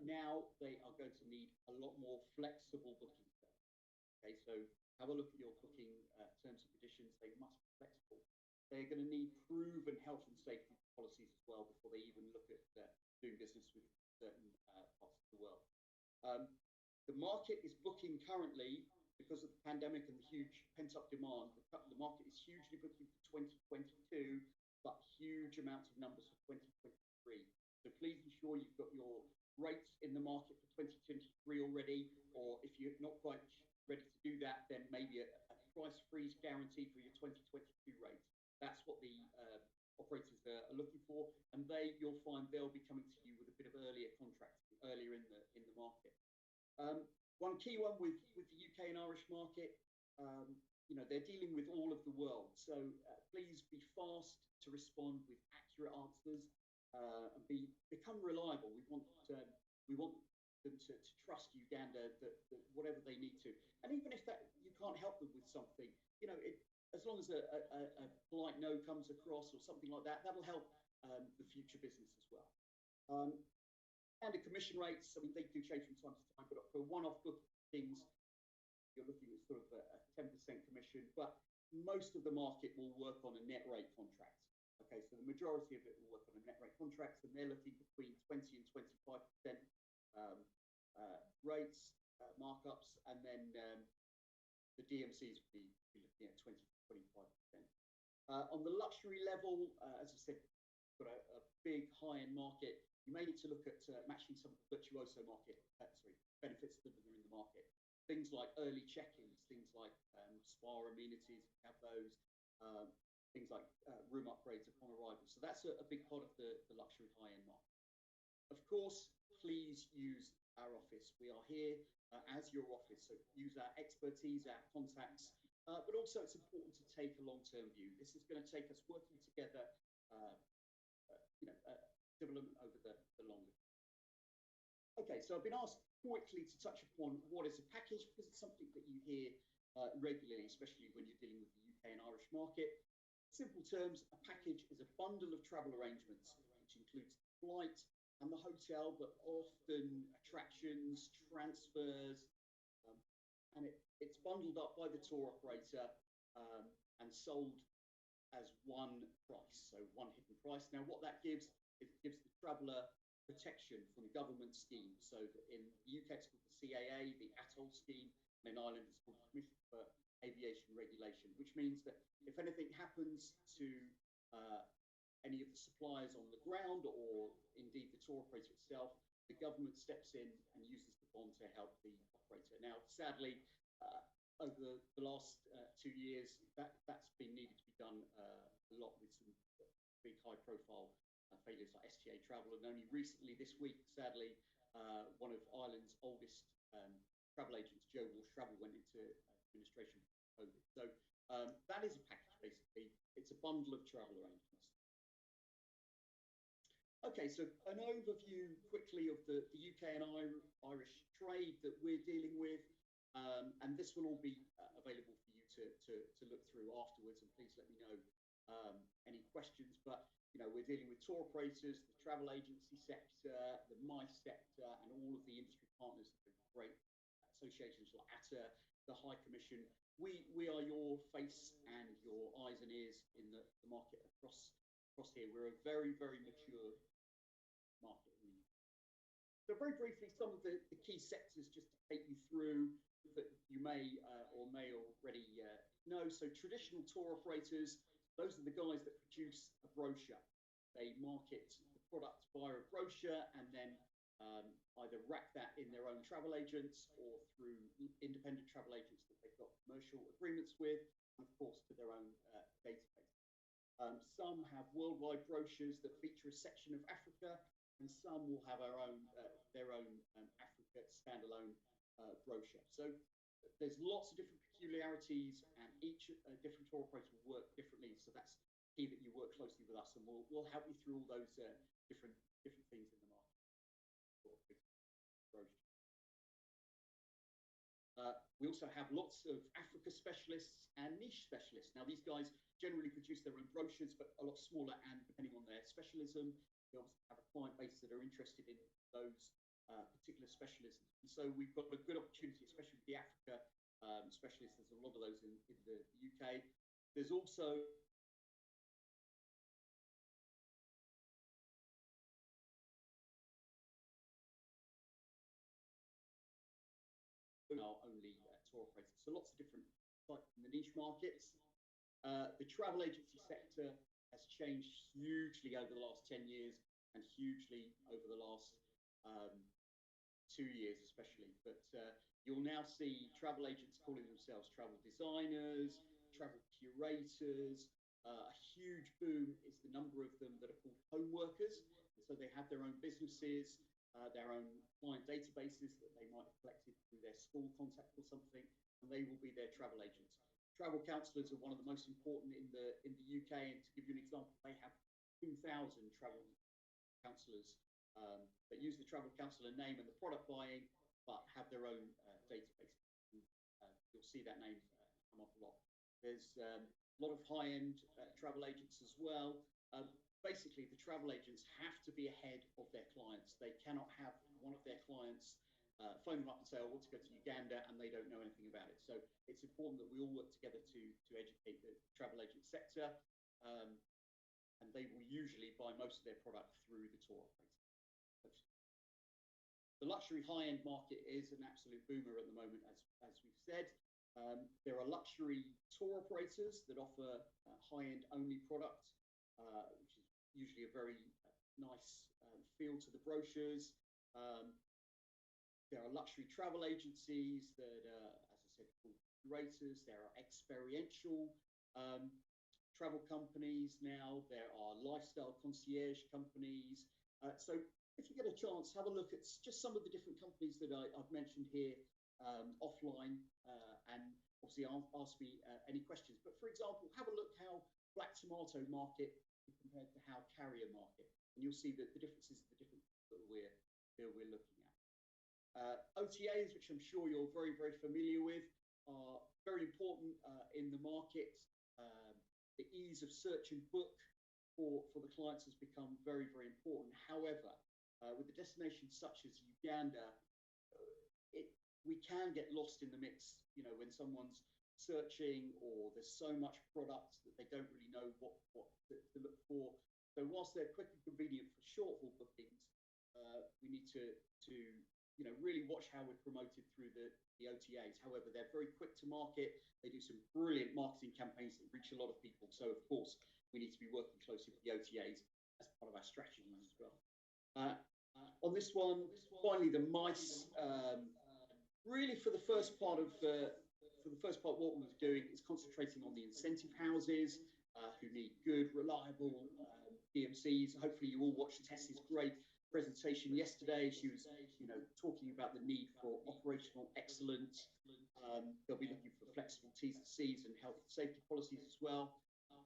now, they are going to need a lot more flexible booking. Okay, so have a look at your booking terms and conditions. They must be flexible. They're going to need proven health and safety policies as well before they even look at doing business with certain parts of the world. The market is booking currently, because of the pandemic and the huge pent-up demand. The market is hugely booking for 2022, but huge amounts of numbers for 2023. So please ensure you've got your rates in the market for 2023 already, or if you're not quite ready to do that, then maybe a price freeze guarantee for your 2022 rates. That's what the operators are looking for, and you'll find they'll be coming to you with a bit of earlier contracts, earlier in the market. One key one with the UK and Irish market, they're dealing with all of the world, so please be fast to respond with accurate answers and become reliable. We want them to trust Uganda that whatever they need to, and even if that you can't help them with something, you know, as long as a polite no comes across or something like that, that'll help the future business as well. And the commission rates, I mean, they do change from time to time, but for one-off bookings, you're looking at sort of a 10% commission, but most of the market will work on a net rate contract. Okay, so the majority of it will work on a net rate contract, and they're looking between 20 and 25% rates, markups, and then the DMCs would be looking at 20 to 25%. On the luxury level, as I said, got a big high-end market. You may need to look at matching some of the virtuoso market, benefits that are in the market. Things like early check-ins, things like spa amenities, have those, things like room upgrades upon arrival. So that's a big part of the luxury high-end market. Of course, please use our office. We are here as your office, so use our expertise, our contacts, but also it's important to take a long-term view. This is going to take us working together, development over the longer. Okay, so I've been asked quickly to touch upon what is a package, because it's something that you hear regularly, especially when you're dealing with the UK and Irish market. Simple terms, a package is a bundle of travel arrangements, which includes flight and the hotel, but often attractions, transfers, and it's bundled up by the tour operator and sold as one price, so one hidden price. Now, what that gives, it gives the traveller protection from government schemes. So in the UK, it's called the CAA, the ATOL scheme, and in Ireland, it's called the Commission for Aviation Regulation, which means that if anything happens to any of the suppliers on the ground, or indeed the tour operator itself, the government steps in and uses the bond to help the operator. Now, sadly, over the last 2 years, that's been needed to be done a lot with some big high-profile failures like STA Travel, and only recently this week, sadly, one of Ireland's oldest travel agents, Joe Walsh Travel, went into administration for COVID. So that is a package, basically. It's a bundle of travel arrangements. Okay, so an overview quickly of the UK and Irish trade that we're dealing with, and this will all be available for you to look through afterwards, and please let me know any questions. But we're dealing with tour operators, the travel agency sector, the MICE sector, and all of the industry partners, the great associations like ATA, the High Commission. We are your face and your eyes and ears in the market across here. We're a very, very mature market. So very briefly, some of the key sectors just to take you through that you may or may already know. So traditional tour operators, those are the guys that produce a brochure. They market the product via a brochure and then either rack that in their own travel agents or through independent travel agents that they've got commercial agreements with, and of course to their own database. Some have worldwide brochures that feature a section of Africa, and some will have their own Africa standalone brochure. So there's lots of different peculiarities, and each different tour operator will work differently. So that's key that you work closely with us, and we'll help you through all those different things in the market. We also have lots of Africa specialists and niche specialists. Now, these guys generally produce their own brochures, but a lot smaller, and depending on their specialism, they obviously have a client base that are interested in those particular specialisms. And so we've got a good opportunity, especially with the Africa specialists. There's a lot of those in the UK. There's also only tour operators. So lots of different types in the niche markets. The travel agency sector has changed hugely over the last 10 years and hugely over the last 2 years especially. But you'll now see travel agents calling themselves travel designers, travel curators. A huge boom is the number of them that are called home workers. And so they have their own businesses, their own client databases that they might have collected through their school contact or something, and they will be their travel agents. Travel counsellors are one of the most important in the UK, and to give you an example, they have 2,000 travel counsellors that use the Travel Counsellor name and the product buying, but have their own database. And, you'll see that name come up a lot. There's a lot of high-end travel agents as well. Basically, the travel agents have to be ahead of their clients. They cannot have one of their clients phone them up and say, I want to go to Uganda, and they don't know anything about it. So it's important that we all work together to educate the travel agent sector. And they will usually buy most of their product through the tour operator. The luxury high-end market is an absolute boomer at the moment, as we've said. There are luxury tour operators that offer high-end only product, which is usually a very nice feel to the brochures. There are luxury travel agencies that are, as I said, called curators. There are experiential travel companies now. There are lifestyle concierge companies. So if you get a chance, have a look at just some of the different companies that I've mentioned here offline, and obviously ask me any questions. But for example, have a look how Black Tomato market compared to how Carrier market, and you'll see that the differences are the different that we're looking at. OTAs, which I'm sure you're very, very familiar with, are very important in the market. The ease of search and book for the clients has become very, very important. However, with the destinations such as Uganda, we can get lost in the mix, you know, when someone's searching or there's so much product that they don't really know what to look for. So whilst they're quick and convenient for short haul bookings, we need to you know, really watch how we're promoted through the OTAs. However, they're very quick to market. They do some brilliant marketing campaigns that reach a lot of people. So of course, we need to be working closely with the OTAs as part of our strategy as well. On this one, finally, the MICE. Really, for the first part, what we were doing is concentrating on the incentive houses who need good, reliable DMCs. Hopefully, you all watched Tess's great presentation yesterday. She was, you know, talking about the need for operational excellence. They'll be looking for flexible T's and C's and health and safety policies as well.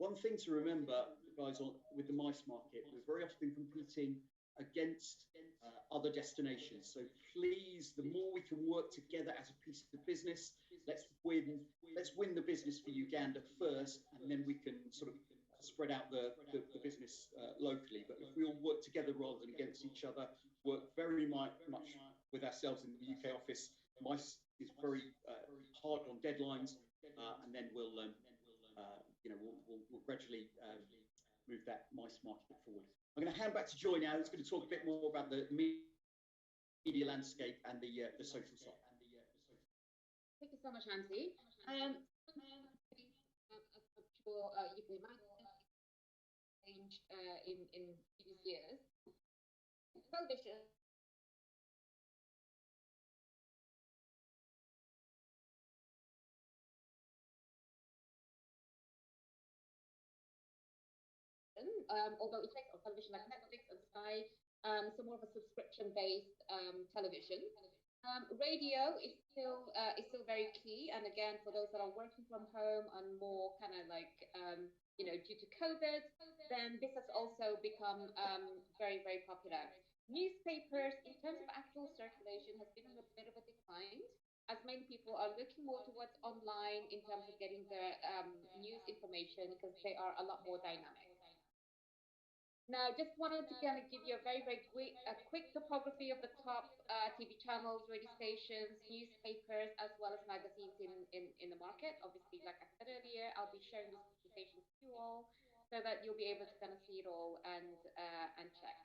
One thing to remember, guys, with the MICE market, we're very often competing against other destinations. So please, the more we can work together as a piece of business, let's win the business for Uganda first, and then we can sort of spread out the business locally. But if we all work together rather than against each other, work very much with ourselves in the UK office. MICE is very hard on deadlines, and then we'll gradually move that MICE market forward. I'm going to hand back to Joy now, who's going to talk a bit more about the media landscape and the social side. Thank you so much, Andy. I'm sure you can imagine change in previous years. Television although it takes on television like Netflix and Sky, so more of a subscription-based television. Radio is still very key, and again, for those that are working from home and more kind of like you know, due to COVID, then this has also become very, very popular. Newspapers, in terms of actual circulation, has been on a bit of a decline, as many people are looking more towards online in terms of getting their news information, because they are a lot more dynamic. Now, just wanted to kind of give you a very, very quick topography of the top TV channels, radio stations, newspapers, as well as magazines in the market. Obviously, like I said earlier, I'll be sharing this presentation with you all so that you'll be able to kind of see it all and check.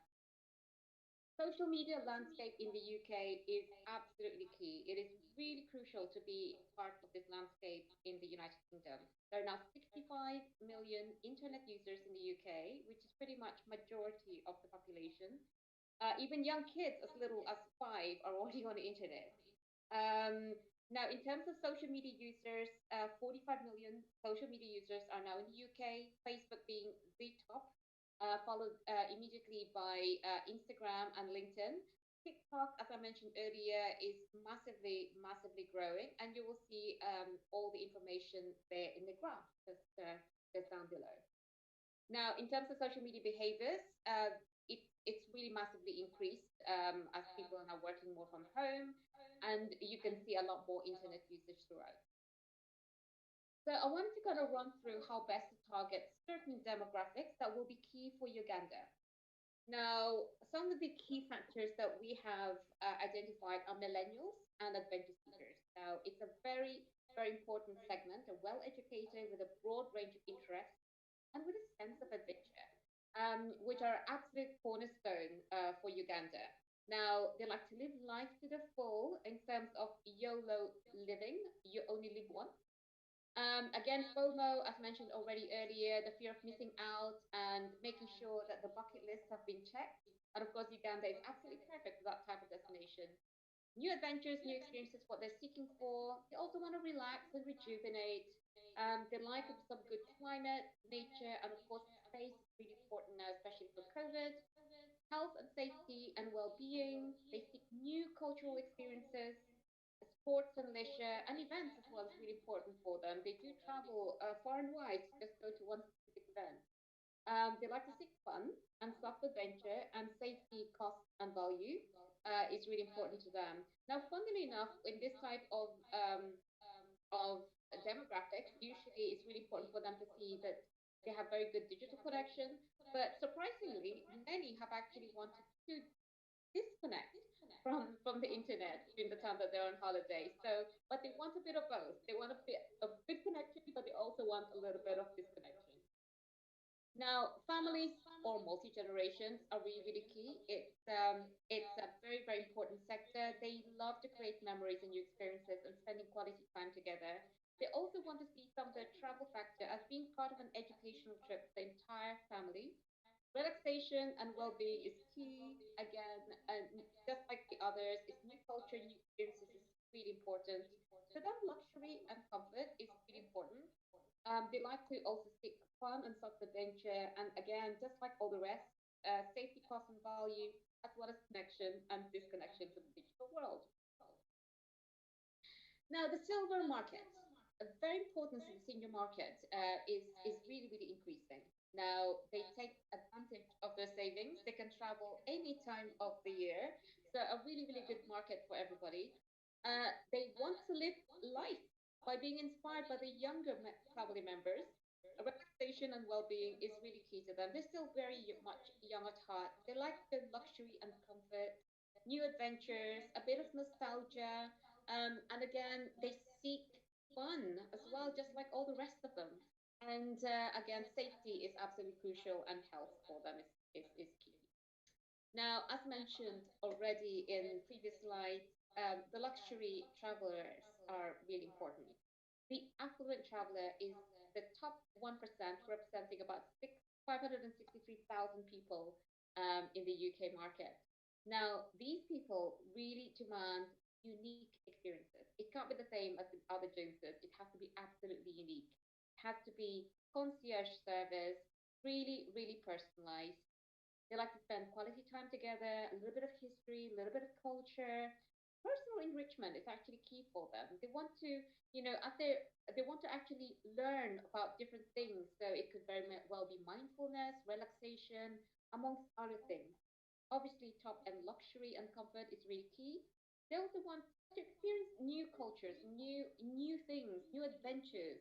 Social media landscape in the UK is absolutely key. It is really crucial to be part of this landscape in the United Kingdom. There are now 65 million internet users in the UK, which is pretty much majority of the population. Even young kids as little as 5 are already on the internet. Now, in terms of social media users, 45 million social media users are now in the UK, Facebook being the top, followed immediately by Instagram and LinkedIn. TikTok, as I mentioned earlier, is massively, massively growing, and you will see all the information there in the graph just down below. Now, in terms of social media behaviors, it's really really massively increased as people are now working more from home, and you can see a lot more internet usage throughout. So I wanted to kind of run through how best to target certain demographics that will be key for Uganda. Now, some of the key factors that we have identified are millennials and adventure seekers. Now, it's a very, very important segment, a well-educated with a broad range of interests and with a sense of adventure, which are absolute cornerstone for Uganda. Now, they like to live life to the full in terms of YOLO living. You only live once. Again, FOMO, as mentioned already earlier, the fear of missing out and making sure that the bucket lists have been checked. And of course, Uganda is absolutely perfect for that type of destination. New adventures, new experiences, what they're seeking for. They also want to relax and rejuvenate. They like some good climate, nature, and of course, space is really important now, especially for COVID. Health and safety and well-being. They seek new cultural experiences, sports and leisure, and events as well is really important for them. They do travel far and wide to just go to one specific event. They like to seek fun and self-adventure, and safety, cost, and value is really important to them. Now, funnily enough, in this type of demographics, usually it's really important for them to see that they have very good digital connection. But surprisingly, many have actually wanted to disconnect from the internet during the time that they're on holiday. So, but they want a bit of both. They want a bit of good connection, but they also want a little bit of disconnection. Now, families or multi-generations are really, really key. It's a very, very important sector. They love to create memories and new experiences and spending quality time together. They also want to see some of the travel factor as being part of an educational trip for the entire family. Relaxation and well-being is key. Again, and just like the others, it's new culture, new experiences is really important. So that luxury and comfort is really important. They like to also seek fun and self-adventure, and again, just like all the rest, safety, cost, and value, as well as connection and disconnection to the digital world. Now, the silver market, a very important senior market, is really, really increasing. Now, they take advantage of their savings. They can travel any time of the year. So, a really, really good market for everybody. They want to live life by being inspired by the younger family members. Relaxation and well-being is really key to them. They're still very much young at heart. They like the luxury and comfort, new adventures, a bit of nostalgia, and again, they seek fun as well, just like all the rest of them. And again, safety is absolutely crucial, and health for them is key. Now, as mentioned already in previous slides, the luxury travelers are really important. The affluent traveler is the top 1%, representing about 563,000 people in the UK market. Now, these people really demand unique experiences. It can't be the same as the other Joneses. It has to be absolutely unique. It has to be concierge service, really, really personalized. They like to spend quality time together, a little bit of history, a little bit of culture. Personal enrichment is actually key for them. They want to, they want to actually learn about different things. So it could very well be mindfulness, relaxation, amongst other things. Obviously, top end luxury and comfort is really key. They also want to experience new cultures, new things, new adventures.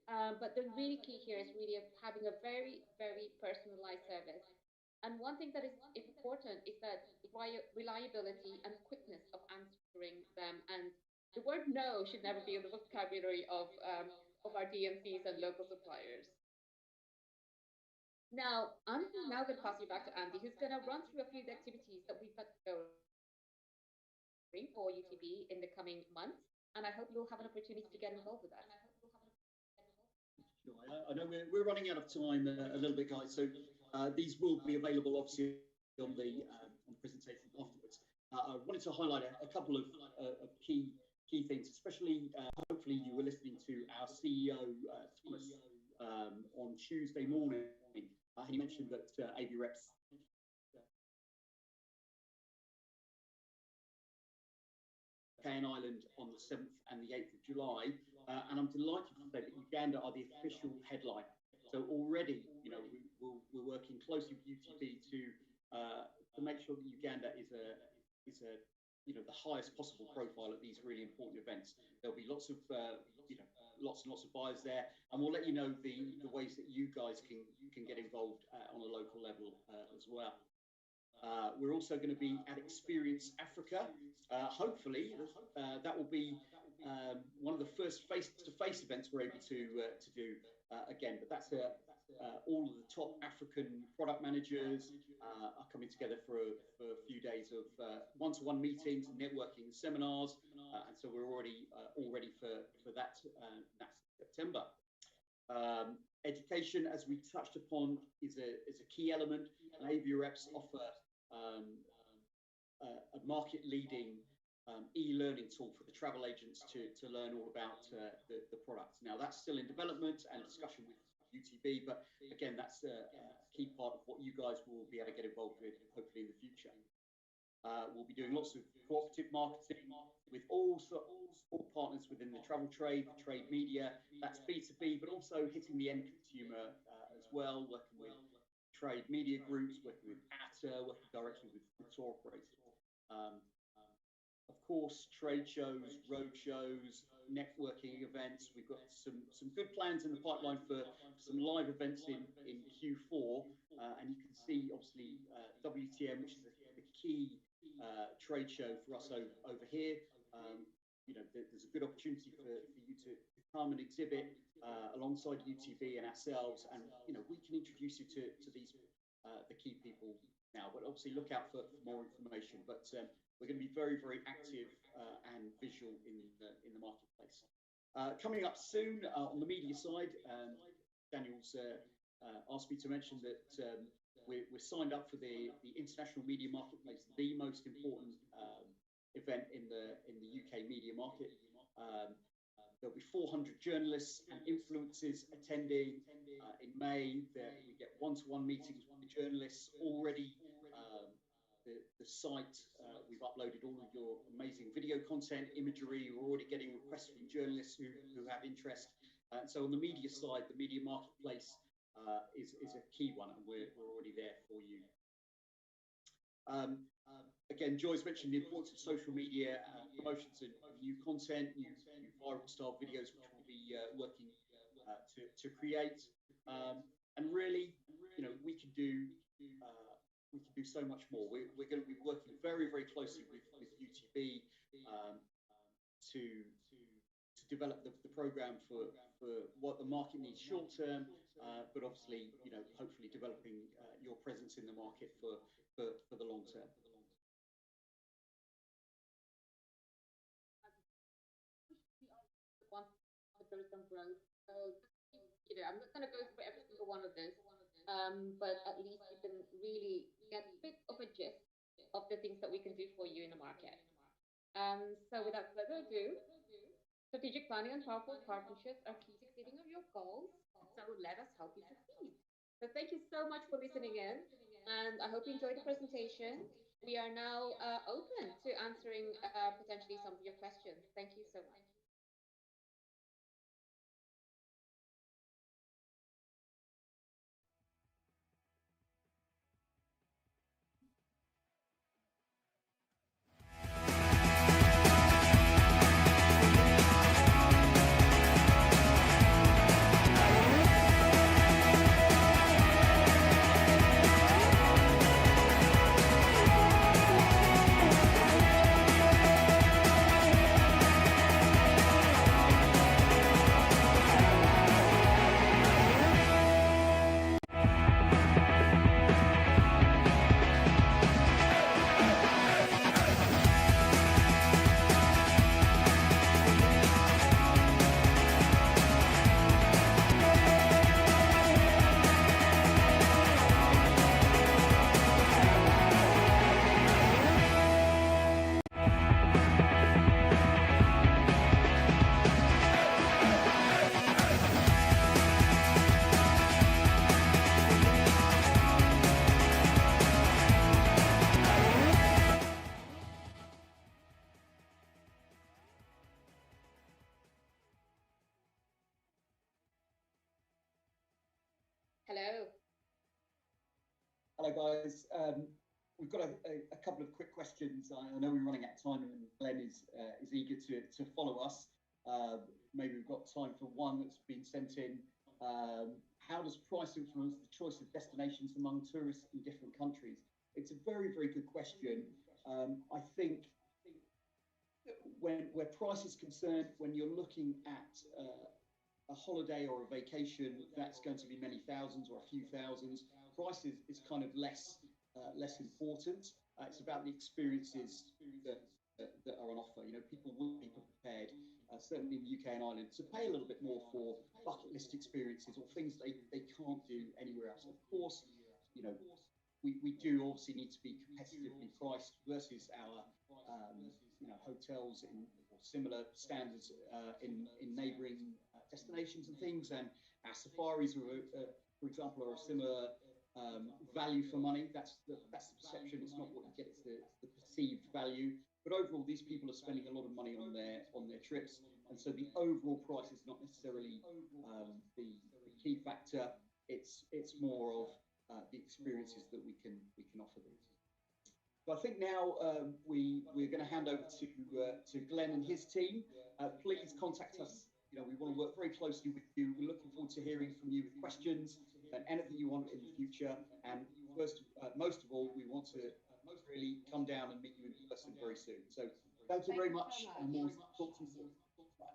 But the really key here is really having a very, very personalized service. And one thing that is important is that reliability and quickness of answering them. And the word no should never be in the vocabulary of our DMCs and local suppliers. Now, I'm now going to pass you back to Andy, who's going to run through a few of the activities that we've got going for UTB in the coming months. And I hope you'll have an opportunity to get involved with that. Sure. I know we're running out of time a little bit, guys. So these will be available, obviously, on the presentation afterwards. I wanted to highlight a couple of key things, especially hopefully you were listening to our CEO, Thomas, on Tuesday morning. He mentioned that AV Reps Cayman Island on the 7th and the 8th of July. And I'm delighted to say that Uganda are the official headline. So already, we're working closely with UTB to make sure that the highest possible profile at these really important events. There'll be lots of lots and lots of buyers there, and we'll let you know the ways that you guys can get involved on a local level as well. We're also going to be at Experience Africa. Hopefully, that will be one of the first face-to-face events we're able to do again. But that's all of the top African product managers are coming together for a few days of one-to-one meetings, networking, seminars, and so we're already all ready for that September. Education, as we touched upon, is a key element, and AVREPs offer a market-leading e-learning tool for the travel agents to learn all about the products. Now, that's still in development and discussion with UTB, but again, that's a key part of what you guys will be able to get involved with, hopefully in the future. We'll be doing lots of cooperative marketing with all partners within the travel trade, the trade media. That's B2B, but also hitting the end consumer as well, working with trade media groups, working with ATA, working directly with tour operators. Of course, trade shows, road shows, networking events. We've got some good plans in the pipeline for some live events in Q4, and you can see obviously WTM, which is the key trade show for us over here. There's a good opportunity for you to come and exhibit alongside UTB and ourselves, and we can introduce you to these the key people now. But obviously, look out for more information. But we're going to be very, very active and visual in the marketplace. Coming up soon on the media side, Daniel's asked me to mention that we're signed up for the International Media Marketplace, the most important event in the UK media market. There'll be 400 journalists and influencers attending in May. We get one-to-one meetings with the journalists already. The site, we've uploaded all of your amazing video content, imagery. We're already getting requests from journalists who have interest. And so on the media side, the media marketplace is a key one, and we're already there for you. Again, Joy's mentioned the importance of social media, promotions of new content, new viral style videos, which we'll be working to create. And really, we can do so much more. We're going to be working very, very closely with UTB to develop the program for what the market needs short term, but obviously, hopefully developing your presence in the market for the long term. The tourism growth. So, I'm not going to go through every single one of this, but at least you can really get a bit of a gist of the things that we can do for you in the market. So without further ado, strategic planning and powerful partnerships are key to exceeding of your goals. So let us help you succeed. So thank you so much for listening in, and I hope you enjoyed the presentation. We are now open to answering potentially some of your questions. Thank you so much. Hello. Hello, guys. we've got a couple of quick questions. I know we're running out of time, and Glenn is eager to follow us. Maybe we've got time for one that's been sent in. How does price influence the choice of destinations among tourists in different countries? It's a very, very good question. I think where price is concerned, when you're looking at a holiday or a vacation, that's going to be many thousands or a few thousands. Price is kind of less important. It's about the experiences that are on offer. You know, people will be prepared, certainly in the UK and Ireland, to pay a little bit more for bucket list experiences or things they can't do anywhere else. Of course, you know, we do obviously need to be competitively priced versus our hotels or similar standards in neighbouring destinations and things, and our safaris for example, are a similar value for money. That's the perception. It's not what you get, it's the perceived value. But overall, these people are spending a lot of money on their trips, and so the overall price is not necessarily the key factor. It's more of the experiences that we can offer them. So I think now we're going to hand over to Glenn and his team. Please contact us. You know, we want to work very closely with you. We're looking forward to hearing from you with questions and anything you want in the future. And most of all, we want to really come down and meet you in person very soon. So thank you very much, and we'll talk to you soon. Bye.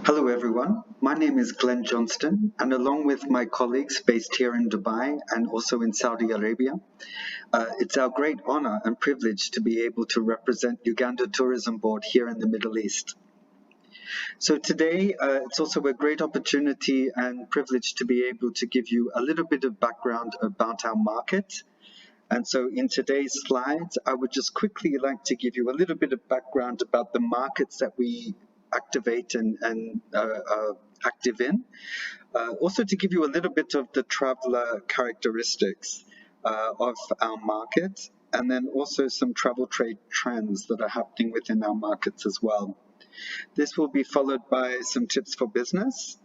Hello everyone, my name is Glenn Johnston, and along with my colleagues based here in Dubai and also in Saudi Arabia, it's our great honor and privilege to be able to represent Uganda Tourism Board here in the Middle East. So today, it's also a great opportunity and privilege to be able to give you a little bit of background about our market. And so in today's slides, I would just quickly like to give you a little bit of background about the markets that we activate and active in. Also to give you a little bit of the traveler characteristics of our market, and then also some travel trade trends that are happening within our markets as well. This will be followed by some tips for business,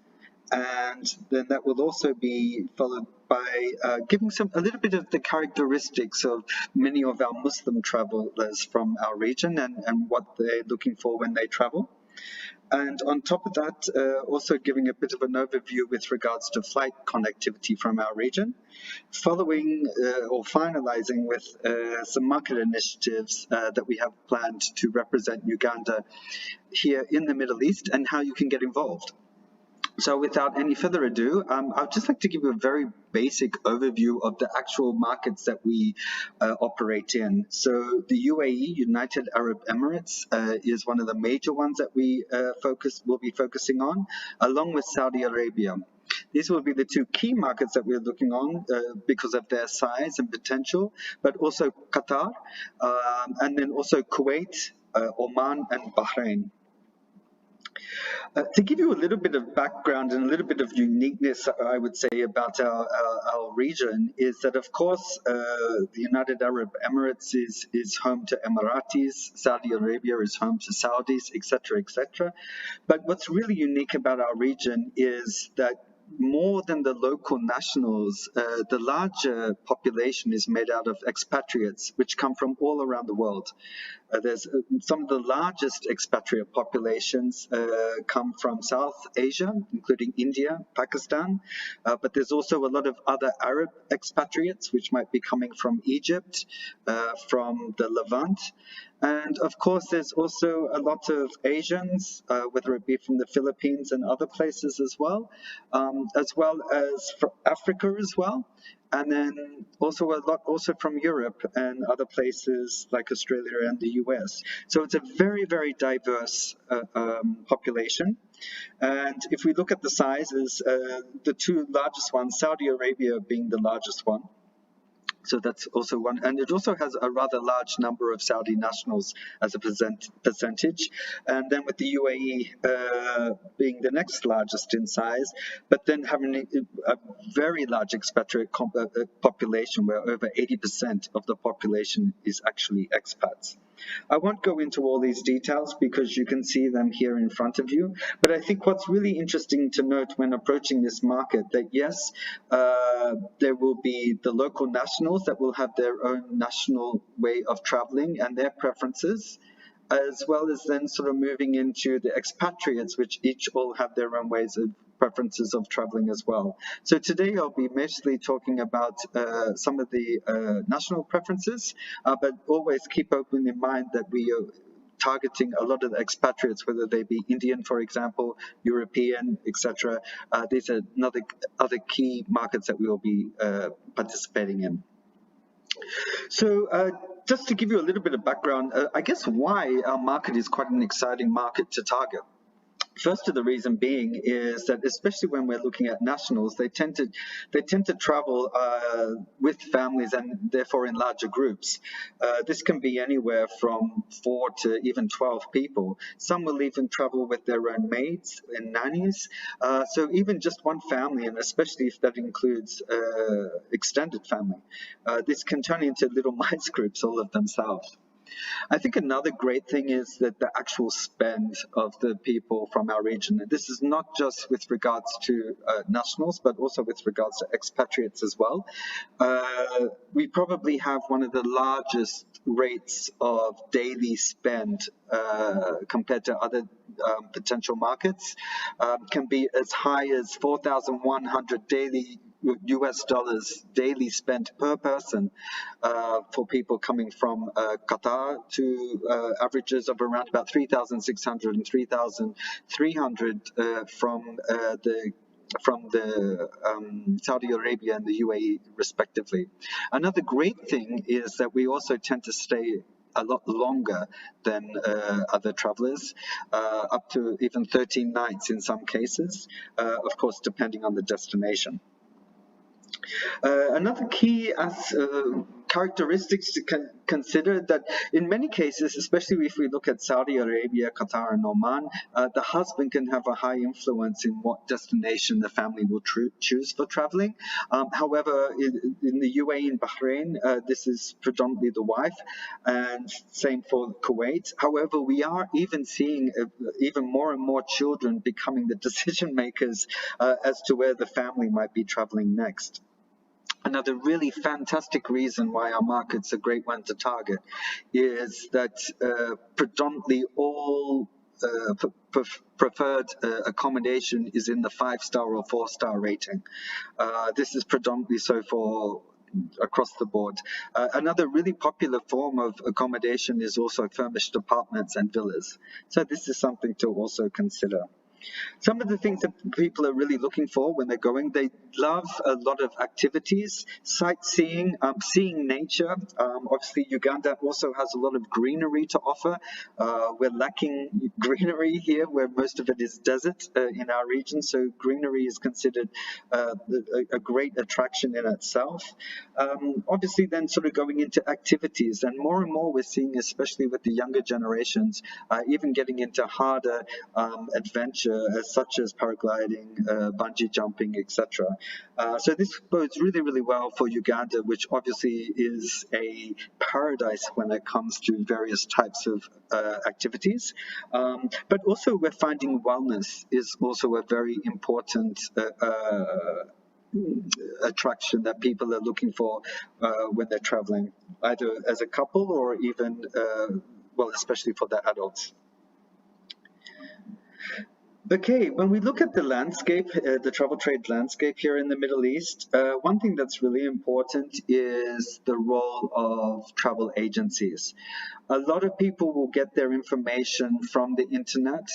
and then that will also be followed by giving a little bit of the characteristics of many of our Muslim travelers from our region and what they're looking for when they travel. And on top of that, also giving a bit of an overview with regards to flight connectivity from our region, following or finalizing with some market initiatives that we have planned to represent Uganda here in the Middle East and how you can get involved. So without any further ado, I'd just like to give you a very basic overview of the actual markets that we operate in. So the UAE, United Arab Emirates, is one of the major ones that we will be focusing on, along with Saudi Arabia. These will be the two key markets that we're looking on because of their size and potential, but also Qatar, and then also Kuwait, Oman, and Bahrain. To give you a little bit of background and a little bit of uniqueness, I would say, about our region is that, of course, the United Arab Emirates is home to Emiratis, Saudi Arabia is home to Saudis, etc., etc. But what's really unique about our region is that more than the local nationals, the larger population is made out of expatriates, which come from all around the world. There's some of the largest expatriate populations come from South Asia, including India, Pakistan, but there's also a lot of other Arab expatriates, which might be coming from Egypt, from the Levant, And of course, there's also a lot of Asians, whether it be from the Philippines and other places as well as from Africa as well. And then also a lot also from Europe and other places like Australia and the US. So it's a very, very diverse population. And if we look at the sizes, the two largest ones, Saudi Arabia being the largest one, so that's also one, and it also has a rather large number of Saudi nationals as a percentage, and then with the UAE being the next largest in size, but then having a very large expatriate population where over 80% of the population is actually expats. I won't go into all these details because you can see them here in front of you, but I think what's really interesting to note when approaching this market that yes, there will be the local nationals that will have their own national way of traveling and their preferences, as well as then sort of moving into the expatriates, which each all have their own ways of preferences of traveling as well. So today I'll be mostly talking about some of the national preferences, but always keep open in mind that we are targeting a lot of the expatriates, whether they be Indian, for example, European, etc. These are other key markets that we will be participating in. So just to give you a little bit of background, I guess why our market is quite an exciting market to target. First of the reason being is that especially when we're looking at nationals, they tend to travel with families and therefore in larger groups. This can be anywhere from 4 to even 12 people. Some will even travel with their own maids and nannies. So even just one family, and especially if that includes extended family, this can turn into little mice groups all of themselves. I think another great thing is that the actual spend of the people from our region, and this is not just with regards to nationals, but also with regards to expatriates as well. We probably have one of the largest rates of daily spend compared to other potential markets. Can be as high as 4,100 daily US dollars daily spent per person for people coming from Qatar to averages of around about 3,600 and 3,300 from the Saudi Arabia and the UAE respectively. Another great thing is that we also tend to stay a lot longer than other travelers, up to even 13 nights in some cases, of course, depending on the destination. Another key characteristics to consider that in many cases, especially if we look at Saudi Arabia, Qatar and Oman, the husband can have a high influence in what destination the family will choose for traveling. However, in the UAE and Bahrain, this is predominantly the wife, and same for Kuwait. However, we are even seeing even more and more children becoming the decision makers as to where the family might be traveling next. Another really fantastic reason why our market's a great one to target is that predominantly all preferred accommodation is in the 5-star or 4-star rating. This is predominantly so for across the board. Another really popular form of accommodation is also furnished apartments and villas. So this is something to also consider. Some of the things that people are really looking for when they're going, they love a lot of activities, sightseeing, seeing nature. Obviously, Uganda also has a lot of greenery to offer. We're lacking greenery here, where most of it is desert in our region, so greenery is considered a great attraction in itself. Obviously, then sort of going into activities, and more we're seeing, especially with the younger generations, even getting into harder adventure such as paragliding, bungee jumping, etc. So this bodes really, really well for Uganda, which obviously is a paradise when it comes to various types of activities. But also we're finding wellness is also a very important attraction that people are looking for when they're traveling, either as a couple or even, well, especially for the adults. Okay, when we look at the landscape, the travel trade landscape here in the Middle East, one thing that's really important is the role of travel agencies. A lot of people will get their information from the internet.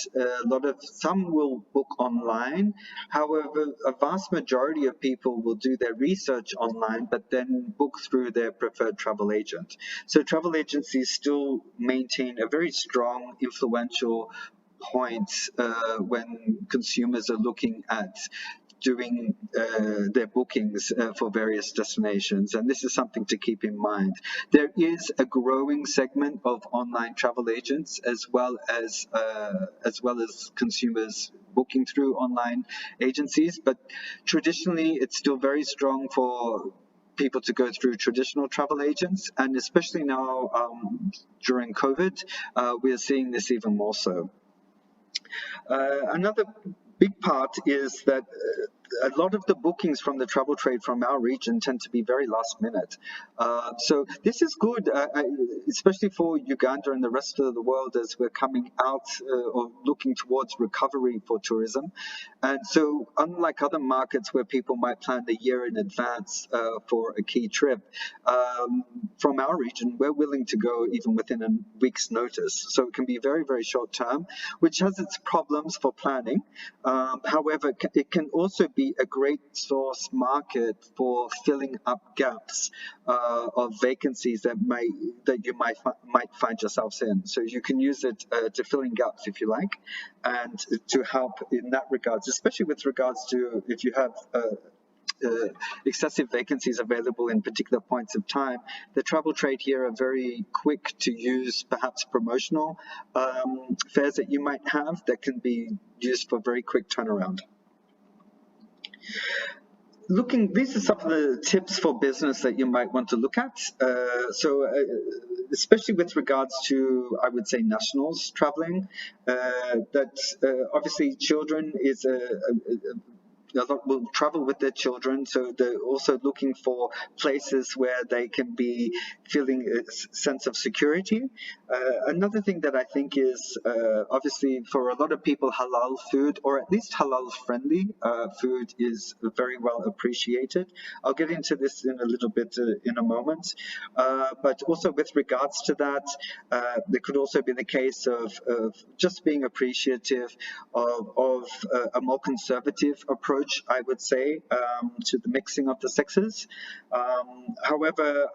Some will book online. However, a vast majority of people will do their research online, but then book through their preferred travel agent. So travel agencies still maintain a very strong, influential points when consumers are looking at doing their bookings for various destinations, and this is something to keep in mind. There is a growing segment of online travel agents, as well as consumers booking through online agencies, but traditionally it's still very strong for people to go through traditional travel agents, and especially now during COVID, we are seeing this even more so. Another big part is that a lot of the bookings from the travel trade from our region tend to be very last minute. So this is good, especially for Uganda and the rest of the world as we're coming out or looking towards recovery for tourism. And so unlike other markets where people might plan a year in advance for a key trip, from our region, we're willing to go even within a week's notice. So it can be very, very short term, which has its problems for planning. However, it can also be a great source market for filling up gaps of vacancies that you might find yourselves in. So you can use it to fill in gaps if you like, and to help in that regards, especially with regards to if you have excessive vacancies available in particular points of time. The travel trade here are very quick to use perhaps promotional fares that you might have that can be used for very quick turnaround. These are some of the tips for business that you might want to look at. Especially with regards to, I would say, nationals traveling, obviously children is a lot will travel with their children, so they're also looking for places where they can be feeling a sense of security. Another thing that I think is obviously for a lot of people, halal food, or at least halal friendly food, is very well appreciated. I'll get into this in a little bit in a moment. But also with regards to that, there could also be the case of just being appreciative of a more conservative approach, I would say, to the mixing of the sexes. However,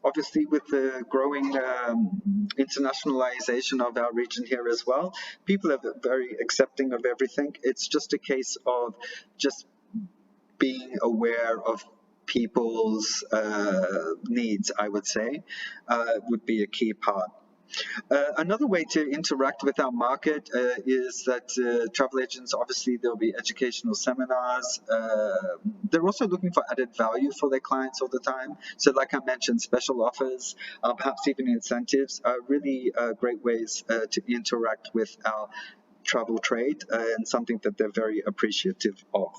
obviously with the growing internationalization of our region here as well, people are very accepting of everything. It's just a case of just being aware of people's needs, I would say, would be a key part. Another way to interact with our market is that travel agents, obviously, there'll be educational seminars. They're also looking for added value for their clients all the time. So like I mentioned, special offers, perhaps even incentives are really great ways to interact with our travel trade and something that they're very appreciative of.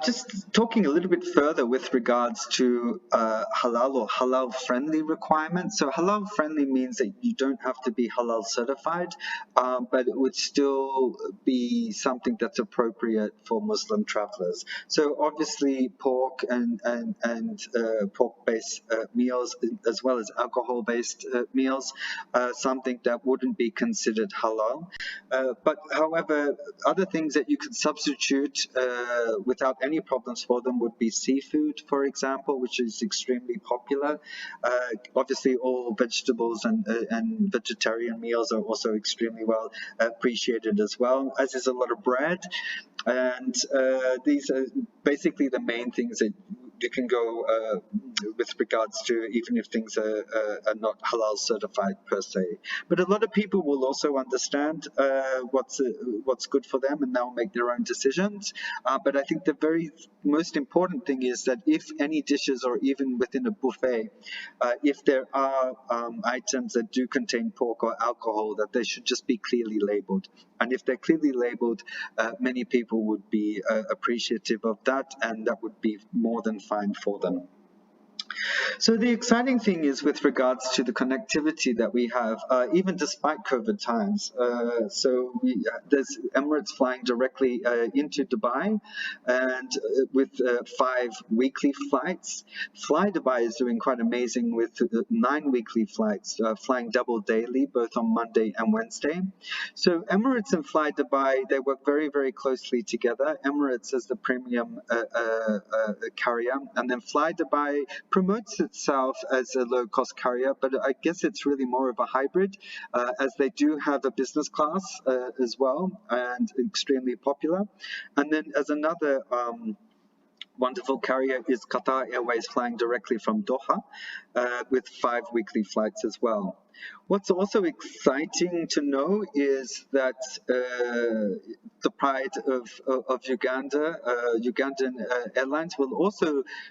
Just talking a little bit further with regards to halal or halal-friendly requirements. So halal-friendly means that you don't have to be halal certified, but it would still be something that's appropriate for Muslim travelers. So obviously pork and pork-based meals, as well as alcohol-based meals, something that wouldn't be considered halal. But however, other things that you could substitute without any problems for them would be seafood, for example, which is extremely popular. Obviously, all vegetables and vegetarian meals are also extremely well appreciated as well, as is a lot of bread. And these are basically the main things that you can go with regards to, even if things are not halal certified per se. But a lot of people will also understand what's good for them, and they'll make their own decisions. But I think the very most important thing is that if any dishes, or even within a buffet, if there are items that do contain pork or alcohol, that they should just be clearly labeled. And if they're clearly labeled, many people would be appreciative of that, and that would be more than fine for them. So the exciting thing is with regards to the connectivity that we have, even despite COVID times. There's Emirates flying directly into Dubai, and with 5 weekly flights. Fly Dubai is doing quite amazing with 9 weekly flights, flying double daily, both on Monday and Wednesday. So Emirates and Fly Dubai, they work very, very closely together. Emirates as the premium carrier, and then Fly Dubai promotes itself as a low-cost carrier, but I guess it's really more of a hybrid, as they do have a business class as well, and extremely popular. And then as another wonderful carrier is Qatar Airways flying directly from Doha with 5 weekly flights as well. What's also exciting to know is that the pride of Uganda, Ugandan Airlines,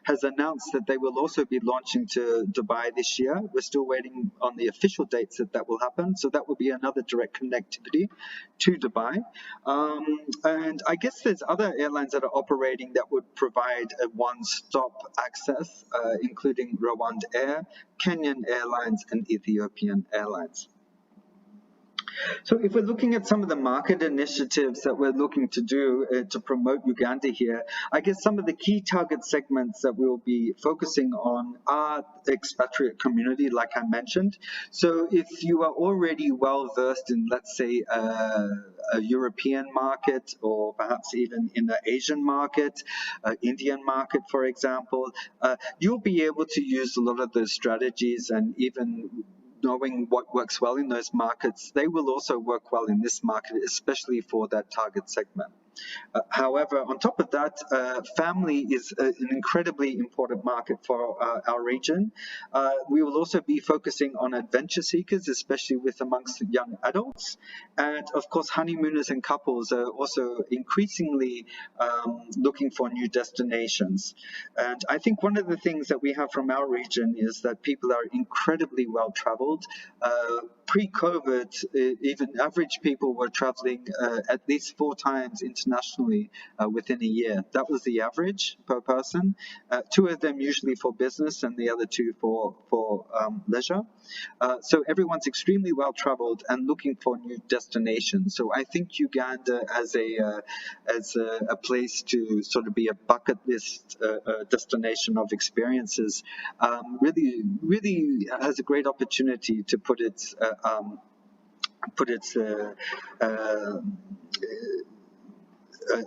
has announced that they will also be launching to Dubai this year. We're still waiting on the official dates that will happen, so that will be another direct connectivity to Dubai. And I guess there's other airlines that are operating that would provide a one-stop access, including Rwanda Air, Kenyan Airlines, and Ethiopian Airlines. So if we're looking at some of the market initiatives that we're looking to do to promote Uganda here, I guess some of the key target segments that we'll be focusing on are the expatriate community, like I mentioned. So if you are already well versed in, let's say, a European market, or perhaps even in the Asian market, Indian market, for example, you'll be able to use a lot of those strategies, and even knowing what works well in those markets, they will also work well in this market, especially for that target segment. However, on top of that, family is an incredibly important market for our region. We will also be focusing on adventure seekers, especially with amongst young adults. And of course, honeymooners and couples are also increasingly looking for new destinations. And I think one of the things that we have from our region is that people are incredibly well traveled. Pre-COVID, even average people were traveling at least 4 times internationally within a year. That was the average per person. 2 of them usually for business, and the other 2 for leisure. So everyone's extremely well traveled and looking for new destinations. So I think Uganda as a place to sort of be a bucket list destination of experiences really has a great opportunity to put its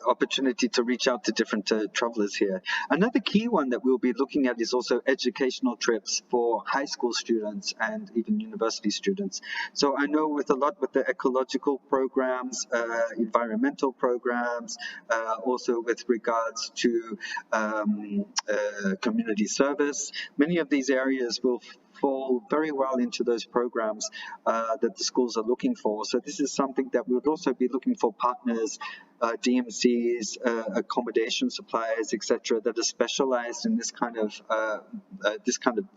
opportunity to reach out to different travelers here. Another key one that we'll be looking at is also educational trips for high school students and even university students. So I know with the ecological programs, environmental programs, also with regards to community service, many of these areas will fall very well into those programs that the schools are looking for. So this is something that we would also be looking for partners, DMCs, accommodation suppliers, etc., that are specialized in this kind of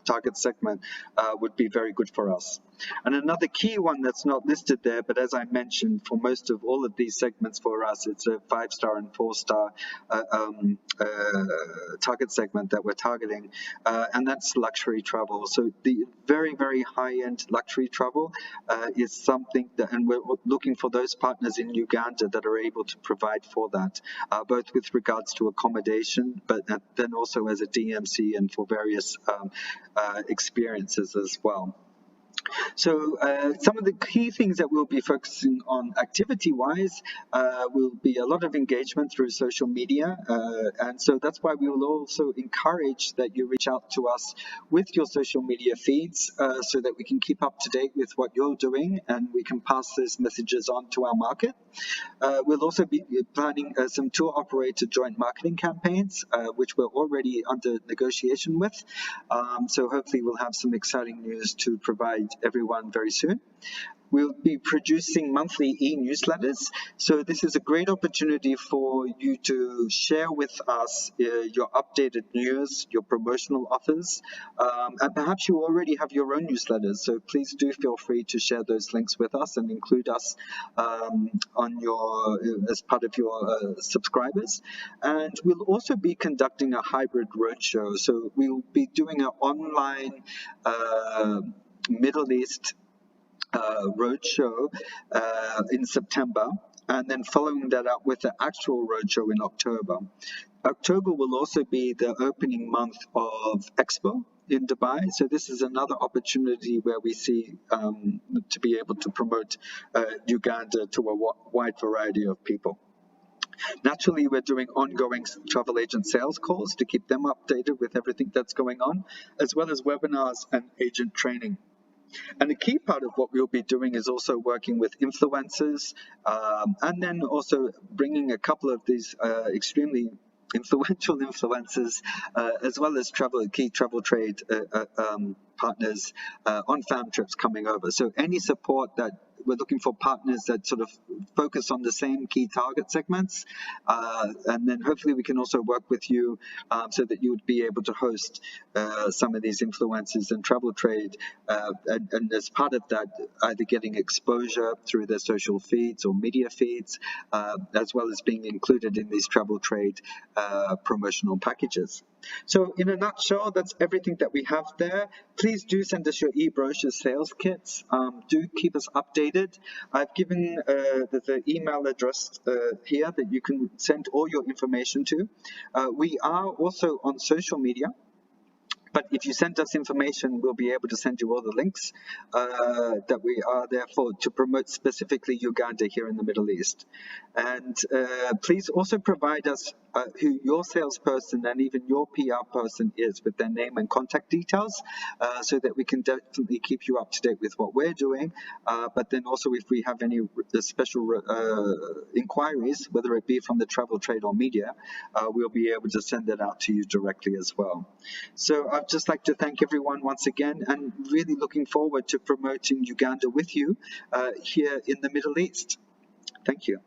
target segment would be very good for us. And another key one that's not listed there, but as I mentioned, for most of all of these segments for us, it's a 5-star and 4-star target segment that we're targeting, and that's luxury travel. So the very, very high-end luxury travel is something that, and we're looking for those partners in Uganda that are able to provide for that, both with regards to accommodation, but then also as a DMC and for various experiences as well. So some of the key things that we'll be focusing on activity-wise will be a lot of engagement through social media. And so that's why we will also encourage that you reach out to us with your social media feeds so that we can keep up to date with what you're doing and we can pass those messages on to our market. We'll also be planning some tour operator joint marketing campaigns, which we're already under negotiation with. So hopefully we'll have some exciting news to provide everyone very soon. we'll be producing monthly e-newsletters. So this is a great opportunity for you to share with us your updated news, your promotional offers, and perhaps you already have your own newsletters. So please do feel free to share those links with us and include us on your as part of your subscribers. And we'll also be conducting a hybrid roadshow. So we'll be doing an online Middle East roadshow in September, and then following that up with the actual roadshow in October. October will also be the opening month of Expo in Dubai, so this is another opportunity where we see to be able to promote Uganda to a wide variety of people. Naturally, we're doing ongoing travel agent sales calls to keep them updated with everything that's going on, as well as webinars and agent training. And a key part of what we'll be doing is also working with influencers, and then also bringing a couple of these extremely influential influencers, as well as key travel trade partners on fam trips coming over. So any support that we're looking for partners that sort of focus on the same key target segments, and then hopefully we can also work with you so that you would be able to host some of these influencers and travel trade, and as part of that, either getting exposure through their social feeds or media feeds, as well as being included in these travel trade promotional packages. So in a nutshell, that's everything that we have there. Please do send us your e-brochure sales kits. Do keep us updated. I've given the email address here that you can send all your information to. We are also on social media. But if you send us information, we'll be able to send you all the links that we are there for to promote specifically Uganda here in the Middle East. And please also provide us who your salesperson and even your PR person is with their name and contact details, so that we can definitely keep you up to date with what we're doing. But then also if we have any special inquiries, whether it be from the travel trade or media, we'll be able to send that out to you directly as well. So I'd just like to thank everyone once again, and really looking forward to promoting Uganda with you here in the Middle East. Thank you.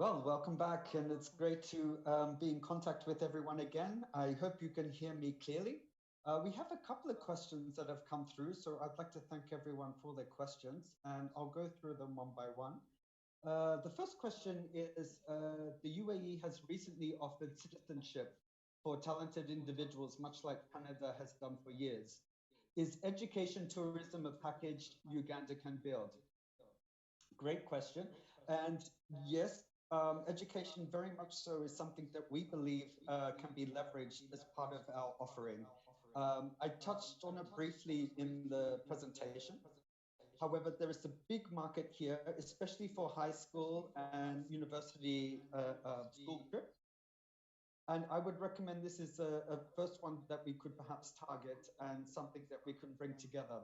Well, welcome back, and it's great to be in contact with everyone again. I hope you can hear me clearly. We have a couple of questions that have come through, so I'd like to thank everyone for their questions, and I'll go through them one by one. The first question is, the UAE has recently offered citizenship for talented individuals, much like Canada has done for years. Is education tourism a package Uganda can build? Great question. And yes, education very much so is something that we believe can be leveraged as part of our offering. I touched on it briefly in the presentation. However, there is a big market here, especially for high school and university school trip. And I would recommend this is a first one that we could perhaps target and something that we can bring together.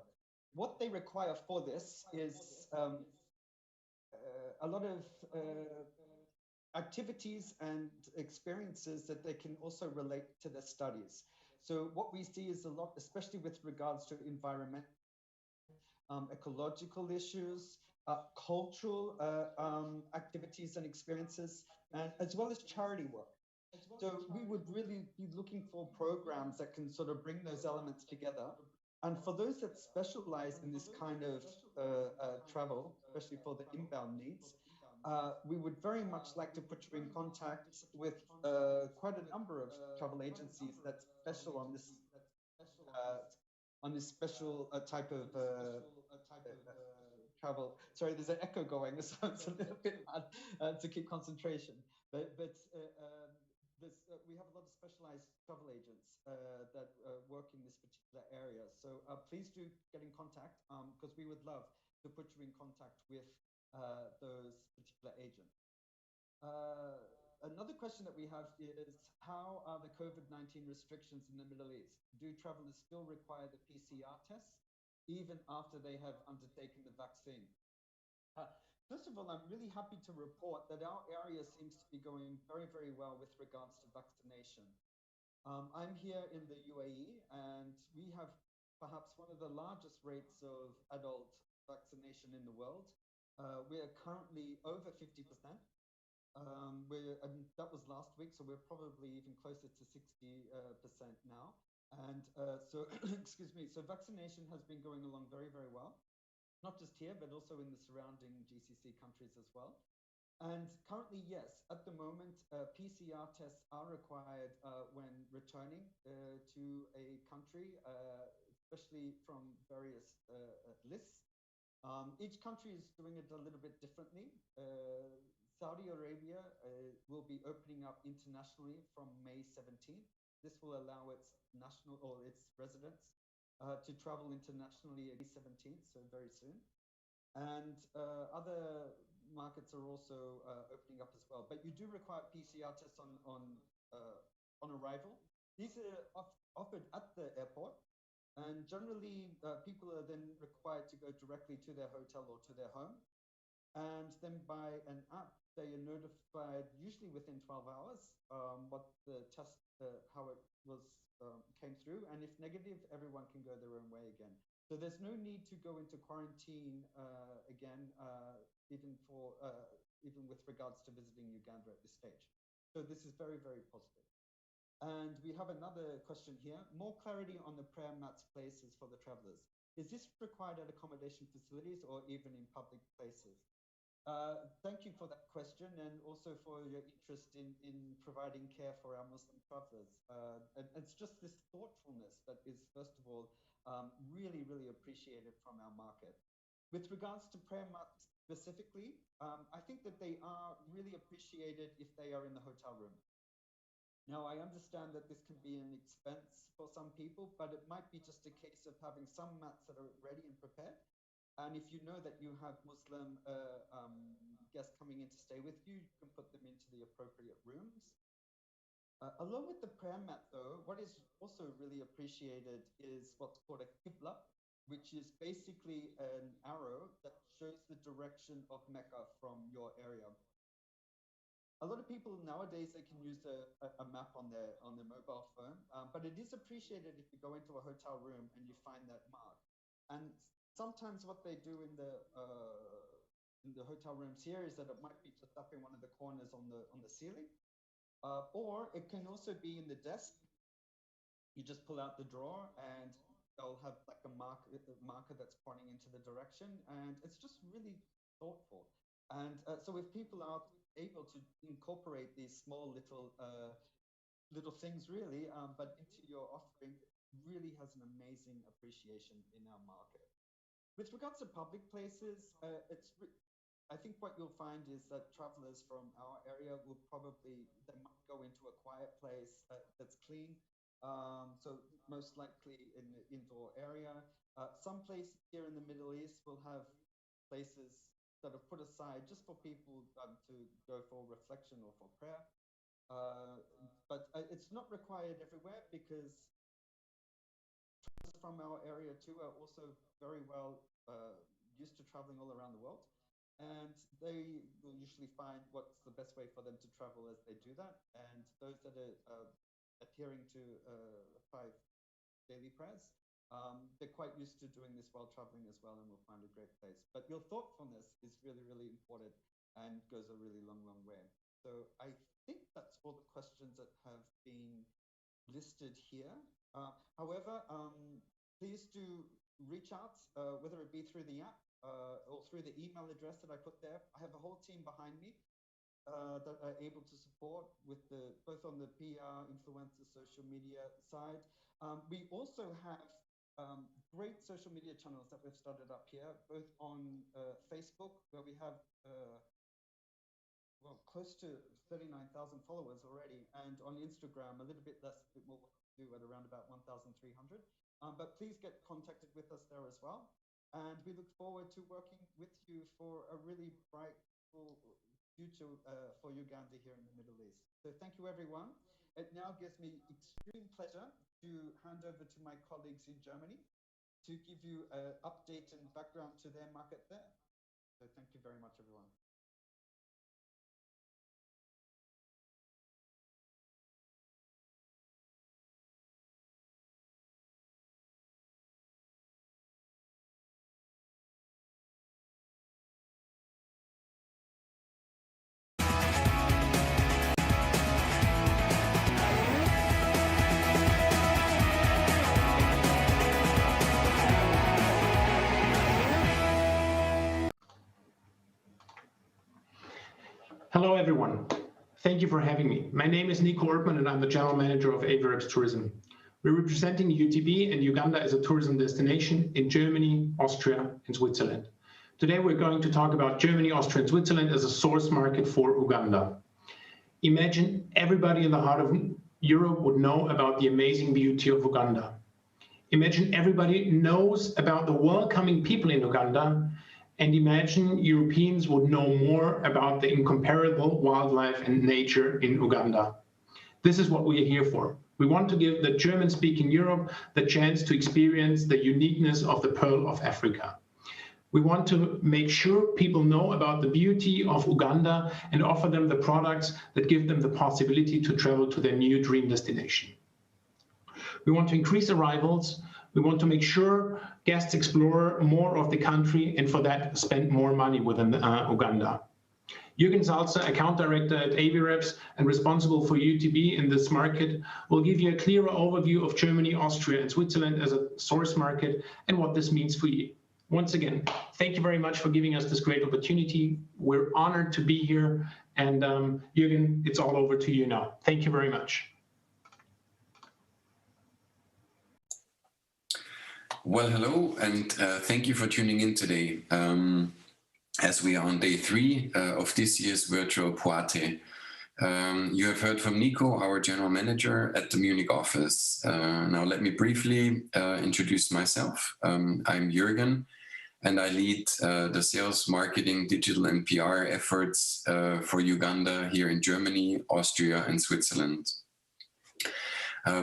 What they require for this is a lot of activities and experiences that they can also relate to their studies. So what we see is a lot, especially with regards to environment, ecological issues, cultural activities and experiences, and as well as charity work. So we would really be looking for programs that can sort of bring those elements together. And for those that specialize in this kind of travel, especially for the inbound needs, we would very much like to put you in contact with quite a number of travel agencies that special on this special type of travel. Sorry, there's an echo going, so it's a little bit hard to keep concentration. But we have a lot of specialized travel agents that work in this particular area. So please do get in contact because we would love to put you in contact with those particular agents. Another question that we have is, how are the COVID-19 restrictions in the Middle East? Do travelers still require the PCR test even after they have undertaken the vaccine? First of all, I'm really happy to report that our area seems to be going very, very well with regards to vaccination. I'm here in the UAE, and we have perhaps one of the largest rates of adult vaccination in the world. We are currently over 50%. That was last week, so we're probably even closer to 60% now. And so, excuse me, so vaccination has been going along very, very well, not just here, but also in the surrounding GCC countries as well. And currently, yes, at the moment, PCR tests are required when returning to a country, especially from various lists. Each country is doing it a little bit differently. Saudi Arabia will be opening up internationally from May 17th. This will allow its national or its residents to travel internationally May 17th, so very soon. And other markets are also opening up as well. But you do require PCR tests on arrival. These are offered at the airport. And generally, people are then required to go directly to their hotel or to their home. And then by an app, they are notified, usually within 12 hours, what the test, how it came through. And if negative, everyone can go their own way again. So there's no need to go into quarantine again, even with regards to visiting Uganda at this stage. So this is very, very positive. And we have another question here. More clarity on the prayer mats places for the travelers. Is this required at accommodation facilities or even in public places? Thank you for that question, and also for your interest in providing care for our Muslim travelers. And it's just this thoughtfulness that is, first of all, really, really appreciated from our market. With regards to prayer mats specifically, I think that they are really appreciated if they are in the hotel room. Now, I understand that this can be an expense for some people, but it might be just a case of having some mats that are ready and prepared. And if you know that you have Muslim guests coming in to stay with you, you can put them into the appropriate rooms. Along with the prayer mat, though, what is also really appreciated is what's called a qibla, which is basically an arrow that shows the direction of Mecca from your area. A lot of people nowadays, they can use a map on their mobile phone, but it is appreciated if you go into a hotel room and you find that mark. And sometimes what they do in the in the hotel rooms here is that it might be just up in one of the corners on the ceiling, or it can also be in the desk. You just pull out the drawer and they'll have like a marker that's pointing into the direction, and it's just really thoughtful. And so if people are able to incorporate these small little things really, but into your offering, really has an amazing appreciation in our market. With regards to public places, I think what you'll find is that travelers from our area will they might go into a quiet place that's clean. So most likely in the indoor area. Some places here in the Middle East will have places that are put aside just for people to go for reflection or for prayer. But it's not required everywhere, because travelers from our area too are also very well used to traveling all around the world. And they will usually find what's the best way for them to travel as they do that. And those that are adhering to 5 daily prayers, they're quite used to doing this while traveling as well, and will find a great place. But your thoughtfulness is really, really important and goes a really long, long way. So I think that's all the questions that have been listed here. However, please do reach out, whether it be through the app or through the email address that I put there. I have a whole team behind me that are able to support with both on the PR, influencer, social media side. We also have great social media channels that we've started up here, both on Facebook, where we have close to 39,000 followers already, and on Instagram a little bit less, a bit more to do at around about 1,300. But please get contacted with us there as well, and we look forward to working with you for a really bright future for Uganda here in the Middle East. So thank you, everyone. It now gives me extreme pleasure to hand over to my colleagues in Germany to give you an update and background to their market there. So thank you very much, everyone. Hello, everyone. Thank you for having me. My name is Nico Ortmann, and I'm the General Manager of Avirex Tourism. We're representing UTB and Uganda as a tourism destination in Germany, Austria, and Switzerland. Today, we're going to talk about Germany, Austria, and Switzerland as a source market for Uganda. Imagine everybody in the heart of Europe would know about the amazing beauty of Uganda. Imagine everybody knows about the welcoming people in Uganda, and imagine Europeans would know more about the incomparable wildlife and nature in Uganda. This is what we are here for. We want to give the German-speaking Europe the chance to experience the uniqueness of the Pearl of Africa. We want to make sure people know about the beauty of Uganda and offer them the products that give them the possibility to travel to their new dream destination. We want to increase arrivals. We want to make sure guests explore more of the country, and for that spend more money within Uganda. Jürgen Salzer, account director at Avirex and responsible for UTB in this market, will give you a clearer overview of Germany, Austria, and Switzerland as a source market and what this means for you. Once again, thank you very much for giving us this great opportunity. We're honored to be here, and Jürgen, it's all over to you now. Thank you very much. Well, hello, and thank you for tuning in today. As we are on day 3 of this year's virtual Puate. You have heard from Nico, our general manager at the Munich office. Now let me briefly introduce myself. I'm Jürgen, and I lead the sales, marketing, digital, and PR efforts for Uganda here in Germany, Austria, and Switzerland.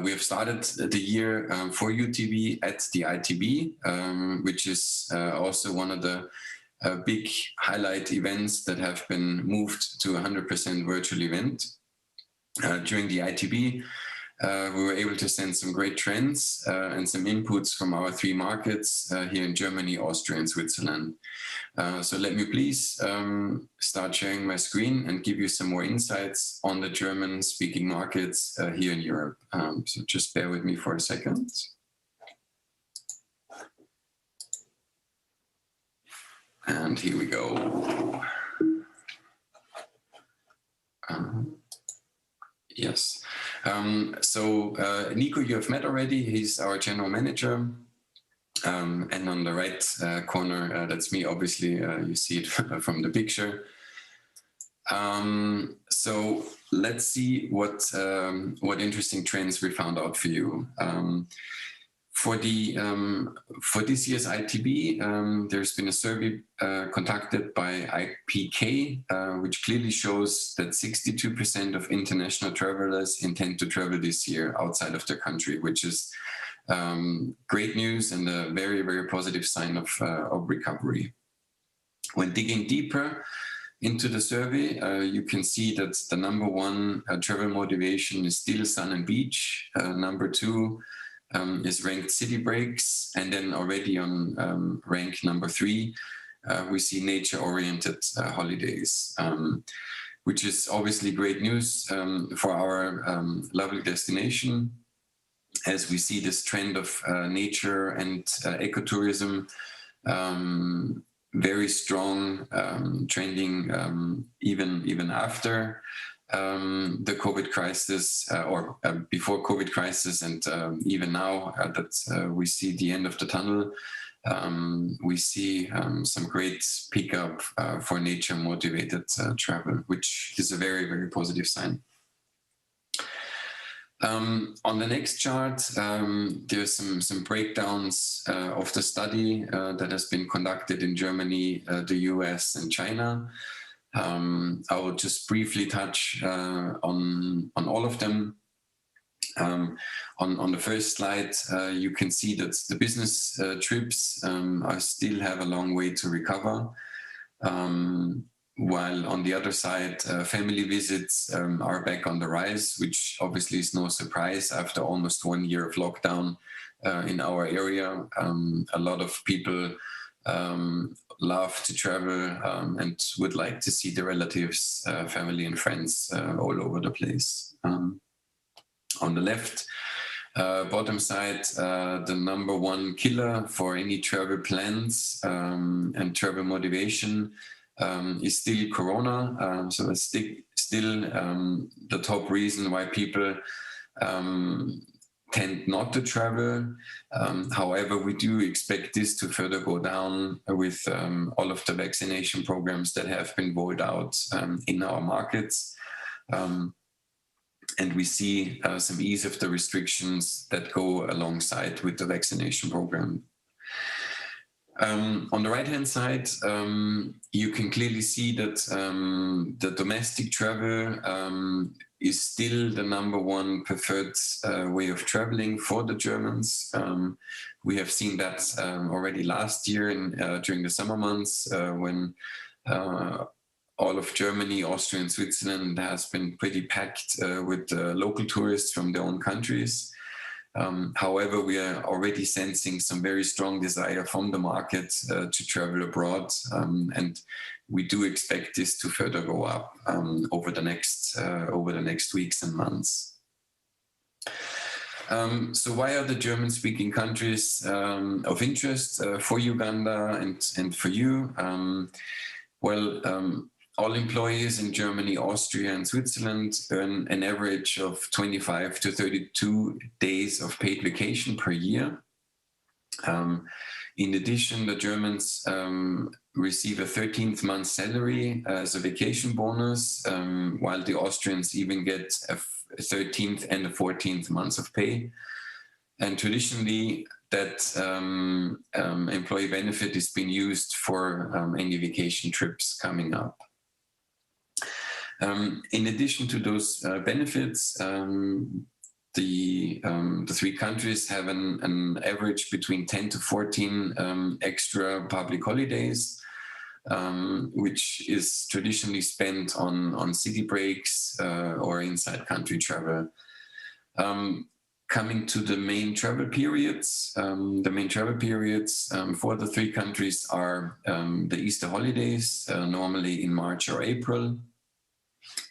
We have started the year for UTB at the ITB, which is also one of the big highlight events that have been moved to 100% virtual event. During the ITB, we were able to send some great trends and some inputs from our 3 markets here in Germany, Austria, and Switzerland. So let me please start sharing my screen and give you some more insights on the German-speaking markets here in Europe. So just bear with me for a second. And here we go. Yes. So Nico, you have met already. He's our general manager. And on the right corner, that's me, obviously, you see it from the picture. So let's see what interesting trends we found out for you. For this year's ITB, there's been a survey conducted by IPK, which clearly shows that 62% of international travelers intend to travel this year outside of their country, which is great news and a very, very positive sign of recovery. When digging deeper into the survey, you can see that the number 1 travel motivation is still sun and beach. Number 2 is ranked city breaks, and then already on rank number 3, we see nature-oriented holidays, which is obviously great news for our lovely destination, as we see this trend of nature and ecotourism very strong, trending even after the COVID crisis, or before COVID crisis, and even now that we see the end of the tunnel, we see some great pickup for nature-motivated travel, which is a very, very positive sign. On the next chart, there's some breakdowns of the study that has been conducted in Germany, the US, and China. I will just briefly touch on all of them. On the first slide, you can see that the business trips still have a long way to recover. While on the other side, family visits are back on the rise, which obviously is no surprise after almost 1 year of lockdown in our area. A lot of people love to travel and would like to see their relatives, family and friends all over the place. On the left bottom side, the number 1 killer for any travel plans and travel motivation is still Corona. So it's still the top reason why people tend not to travel. However, we do expect this to further go down with all of the vaccination programs that have been rolled out in our markets. And we see some ease of the restrictions that go alongside with the vaccination program. On the right-hand side, you can clearly see that the domestic travel is still the number 1 preferred way of traveling for the Germans. We have seen that already last year during the summer months when all of Germany, Austria, and Switzerland has been pretty packed with local tourists from their own countries. However, we are already sensing some very strong desire from the market to travel abroad, and we do expect this to further go up over the next weeks and months. So why are the German-speaking countries of interest for Uganda and for you? All employees in Germany, Austria, and Switzerland earn an average of 25 to 32 days of paid vacation per year. In addition, the Germans receive a 13th month salary as a vacation bonus, while the Austrians even get a 13th and a 14th months of pay. And traditionally, that employee benefit is being used for any vacation trips coming up. In addition to those benefits, the 3 countries have an average between 10 to 14 extra public holidays, which is traditionally spent on city breaks or inside country travel. Coming to the main travel periods, the main travel periods for the 3 countries are the Easter holidays, normally in March or April.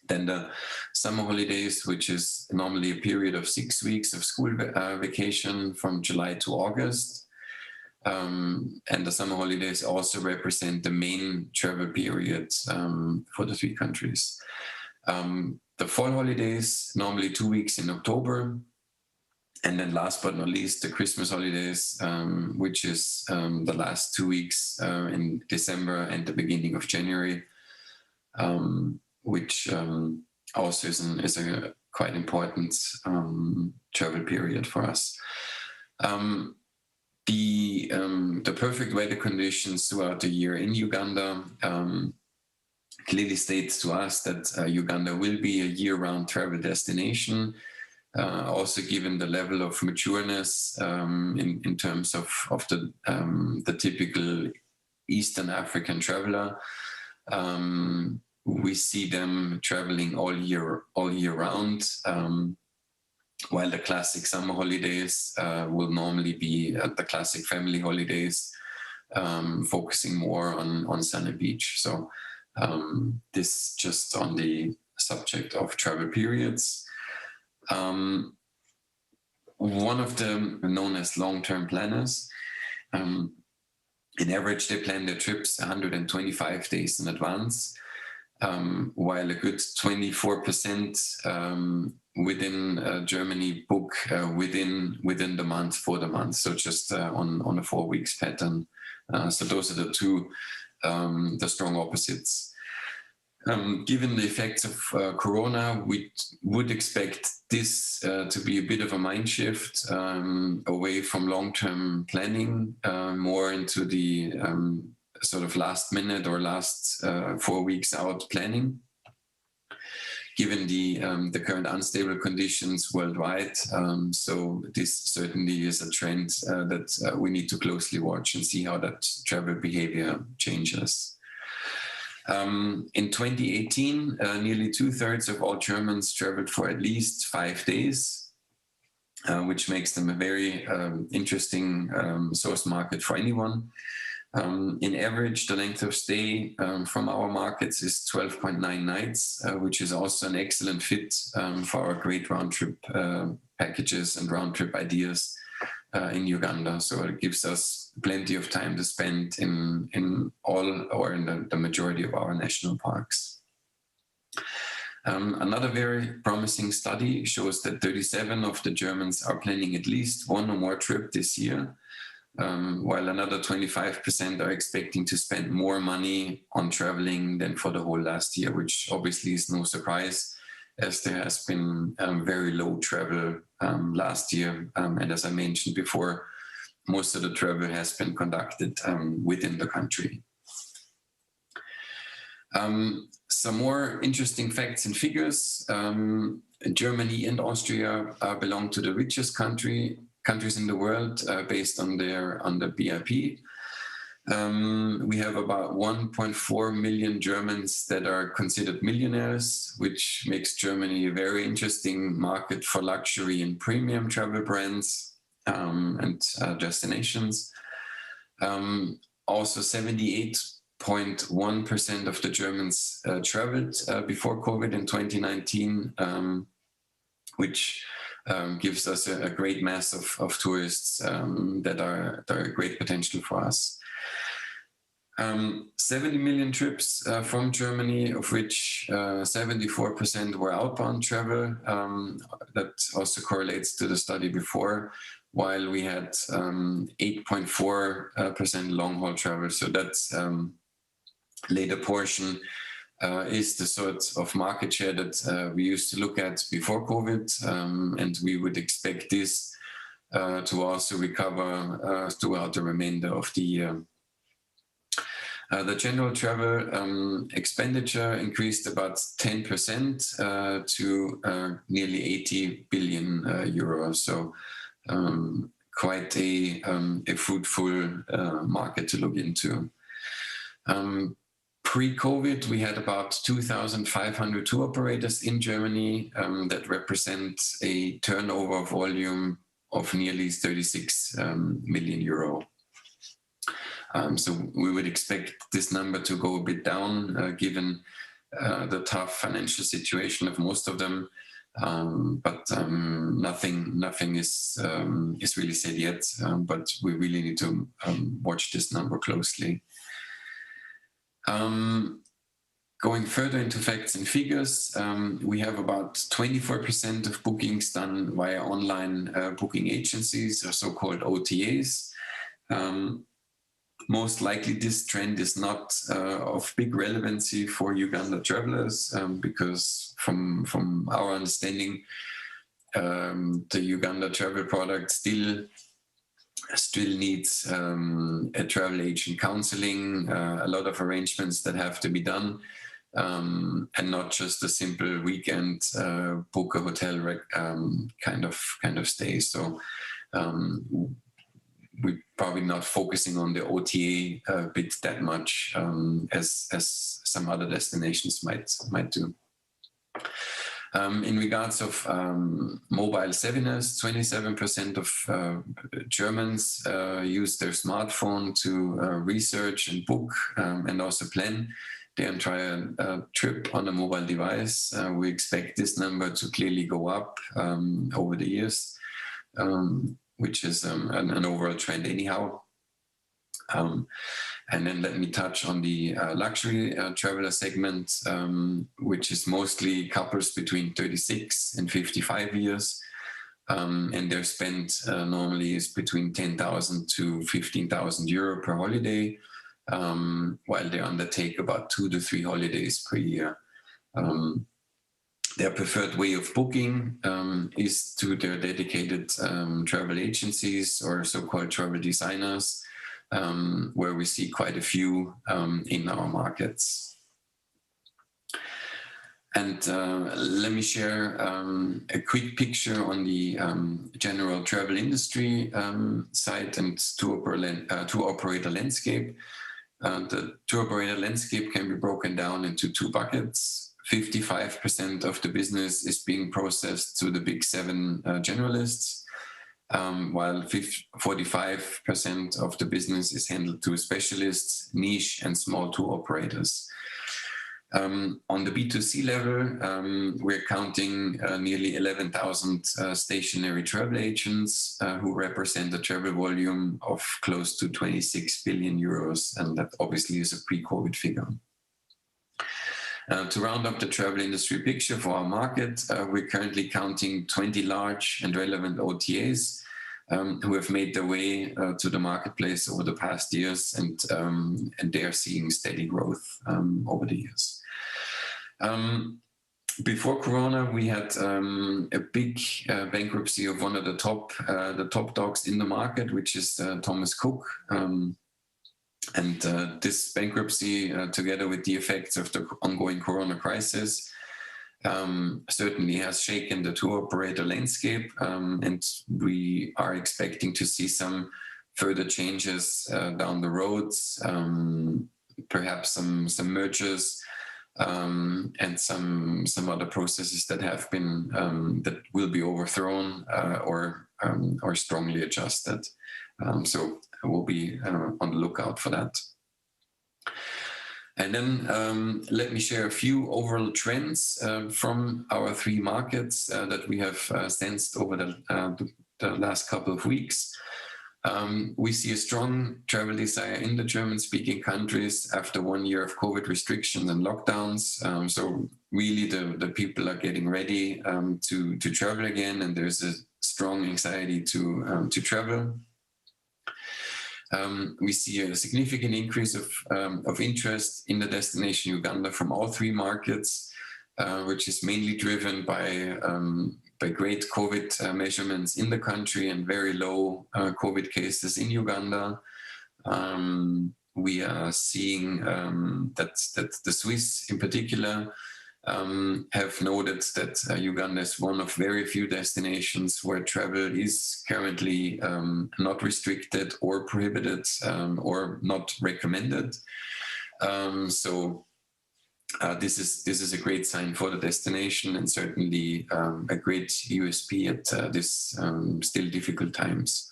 Then the summer holidays, which is normally a period of 6 weeks of school vacation from July to August. And the summer holidays also represent the main travel period for the 3 countries. The fall holidays, normally 2 weeks in October. And then last but not least, the Christmas holidays, which is the last 2 weeks in December and the beginning of January, which also is a quite important travel period for us. The perfect weather conditions throughout the year in Uganda clearly states to us that Uganda will be a year-round travel destination. Also given the level of matureness in terms of the typical Eastern African traveler, we see them traveling all year round, while the classic summer holidays will normally be the classic family holidays, focusing more on sun and beach. So this just on the subject of travel periods. One of them known as long-term planners, in average they plan their trips 125 days in advance, while a good 24% within Germany book within the month for the month, so just on a 4 weeks pattern. So those are the two the strong opposites. Given the effects of Corona, we would expect this to be a bit of a mind shift away from long-term planning, more into the sort of last minute or last 4 weeks out planning. Given the current unstable conditions worldwide, so this certainly is a trend that we need to closely watch and see how that travel behavior changes. In 2018, nearly 2/3 of all Germans traveled for at least 5 days, which makes them a very interesting source market for anyone. In average, the length of stay from our markets is 12.9 nights, which is also an excellent fit for our great round-trip packages and round-trip ideas in Uganda. So it gives us plenty of time to spend in all or in the majority of our national parks. Another very promising study shows that 37% of the Germans are planning at least one or more trip this year, while another 25% are expecting to spend more money on traveling than for the whole last year, which obviously is no surprise, as there has been very low travel last year. And as I mentioned before, most of the travel has been conducted within the country. Some more interesting facts and figures. Germany and Austria belong to the richest countries in the world based on the BIP. We have about 1.4 million Germans that are considered millionaires, which makes Germany a very interesting market for luxury and premium travel brands and destinations. Also, 78.1% of the Germans traveled before COVID in 2019, which gives us a great mass of tourists that are a great potential for us. 70 million trips from Germany, of which 74% were outbound travel. That also correlates to the study before, while we had 8.4% long-haul travel. So that's later portion is the sort of market share that we used to look at before COVID, and we would expect this to also recover throughout the remainder of the year. The general travel expenditure increased about 10% to nearly 80 billion euros. So quite a fruitful market to look into. Pre-COVID, we had about 2,500 tour operators in Germany that represent a turnover volume of nearly 36 million euro. So we would expect this number to go a bit down given the tough financial situation of most of them. But nothing is really said yet, but we really need to watch this number closely. Going further into facts and figures, we have about 24% of bookings done via online booking agencies, or so-called OTAs. Most likely this trend is not of big relevancy for Uganda travelers because from our understanding, the Uganda travel product still needs a travel agent counseling, a lot of arrangements that have to be done, and not just a simple weekend book a hotel kind of stay. So we're probably not focusing on the OTA bit that much as some other destinations might do. In regards of mobile savviness, 27% of Germans use their smartphone to research and book and also plan their entire trip on a mobile device. We expect this number to clearly go up over the years, which is an overall trend anyhow. And then let me touch on the luxury traveler segment, which is mostly couples between 36 and 55 years. And their spend normally is between 10,000 to 15,000 euro per holiday, while they undertake about 2 to 3 holidays per year. Their preferred way of booking is to their dedicated travel agencies or so-called travel designers, where we see quite a few in our markets. And let me share a quick picture on the general travel industry side and tour operator landscape. The tour operator landscape can be broken down into 2 buckets. 55% of the business is being processed through the big 7 generalists, while 45% of the business is handled through specialists, niche and small tour operators. On the B2C level, we're counting nearly 11,000 stationary travel agents who represent a travel volume of close to 26 billion euros, and that obviously is a pre-COVID figure. To round up the travel industry picture for our market, we're currently counting 20 large and relevant OTAs who have made their way to the marketplace over the past years, and they are seeing steady growth over the years. Before Corona, we had a big bankruptcy of one of the top dogs in the market, which is Thomas Cook. And this bankruptcy, together with the effects of the ongoing Corona crisis, certainly has shaken the tour operator landscape, and we are expecting to see some further changes down the road, perhaps some mergers and some other processes that have been that will be overthrown or strongly adjusted. So we'll be on the lookout for that. And then let me share a few overall trends from our 3 markets that we have sensed over the last couple of weeks. We see a strong travel desire in the German-speaking countries after 1 year of COVID restrictions and lockdowns. So really the people are getting ready to travel again, and there's a strong anxiety to travel. We see a significant increase of interest in the destination Uganda from all 3 markets, which is mainly driven by great COVID measurements in the country and very low COVID cases in Uganda. We are seeing that the Swiss in particular have noted that Uganda is one of very few destinations where travel is currently not restricted or prohibited or not recommended. So this is a great sign for the destination, and certainly a great USP at this still difficult times.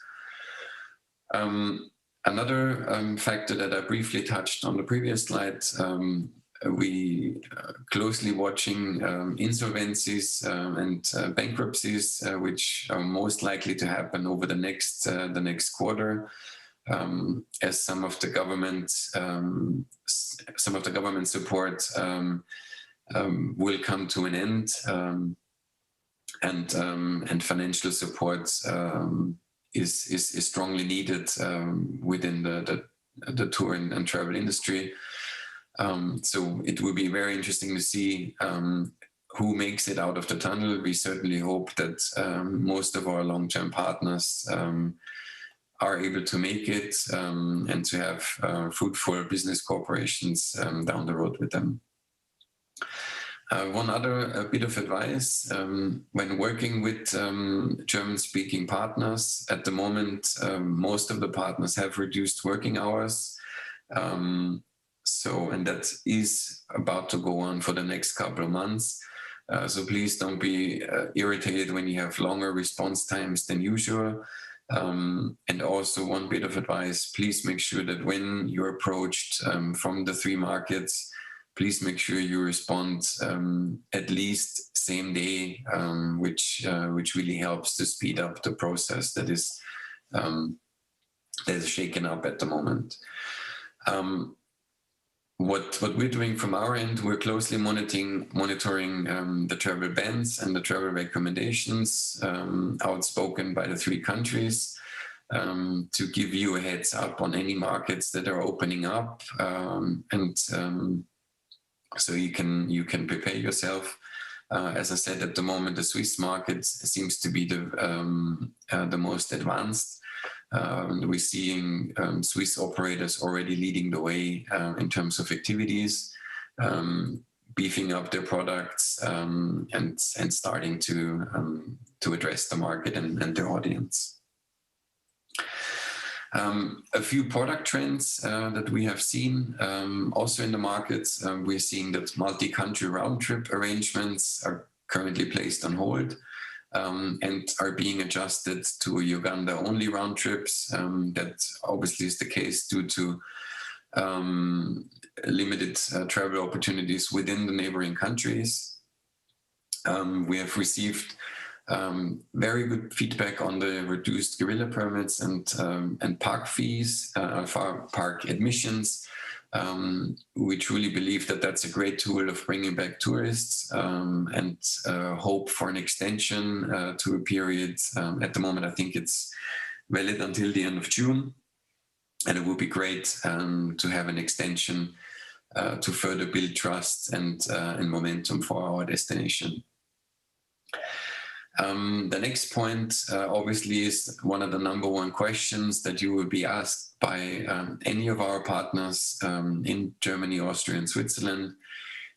Another factor that I briefly touched on the previous slide, we closely watching insolvencies and bankruptcies, which are most likely to happen over the next quarter, as some of the government support will come to an end, and financial support is strongly needed within the tour and travel industry. So it will be very interesting to see who makes it out of the tunnel. We certainly hope that most of our long-term partners are able to make it and to have fruitful business corporations down the road with them. One other bit of advice, when working with German-speaking partners, at the moment, most of the partners have reduced working hours. And that is about to go on for the next couple of months. So please don't be irritated when you have longer response times than usual. And also one bit of advice, please make sure that when you're approached from the 3 markets, please make sure you respond at least same day, which really helps to speed up the process that is shaken up at the moment. What we're doing from our end, we're closely monitoring the travel bans and the travel recommendations outspoken by the 3 countries, to give you a heads up on any markets that are opening up, and so you can prepare yourself. As I said, at the moment, the Swiss market seems to be the most advanced. We're seeing Swiss operators already leading the way in terms of activities, beefing up their products, and starting to address the market and their audience. A few product trends that we have seen also in the markets. We're seeing that multi-country round-trip arrangements are currently placed on hold, and are being adjusted to Uganda-only round trips. That obviously is the case due to limited travel opportunities within the neighboring countries. We have received very good feedback on the reduced guerrilla permits and park fees for park admissions. We truly believe that that's a great tool of bringing back tourists, and hope for an extension to a period. At the moment, I think it's valid until the end of June, and it would be great to have an extension to further build trust and momentum for our destination. The next point, obviously, is one of the #1 questions that you will be asked by any of our partners in Germany, Austria, and Switzerland.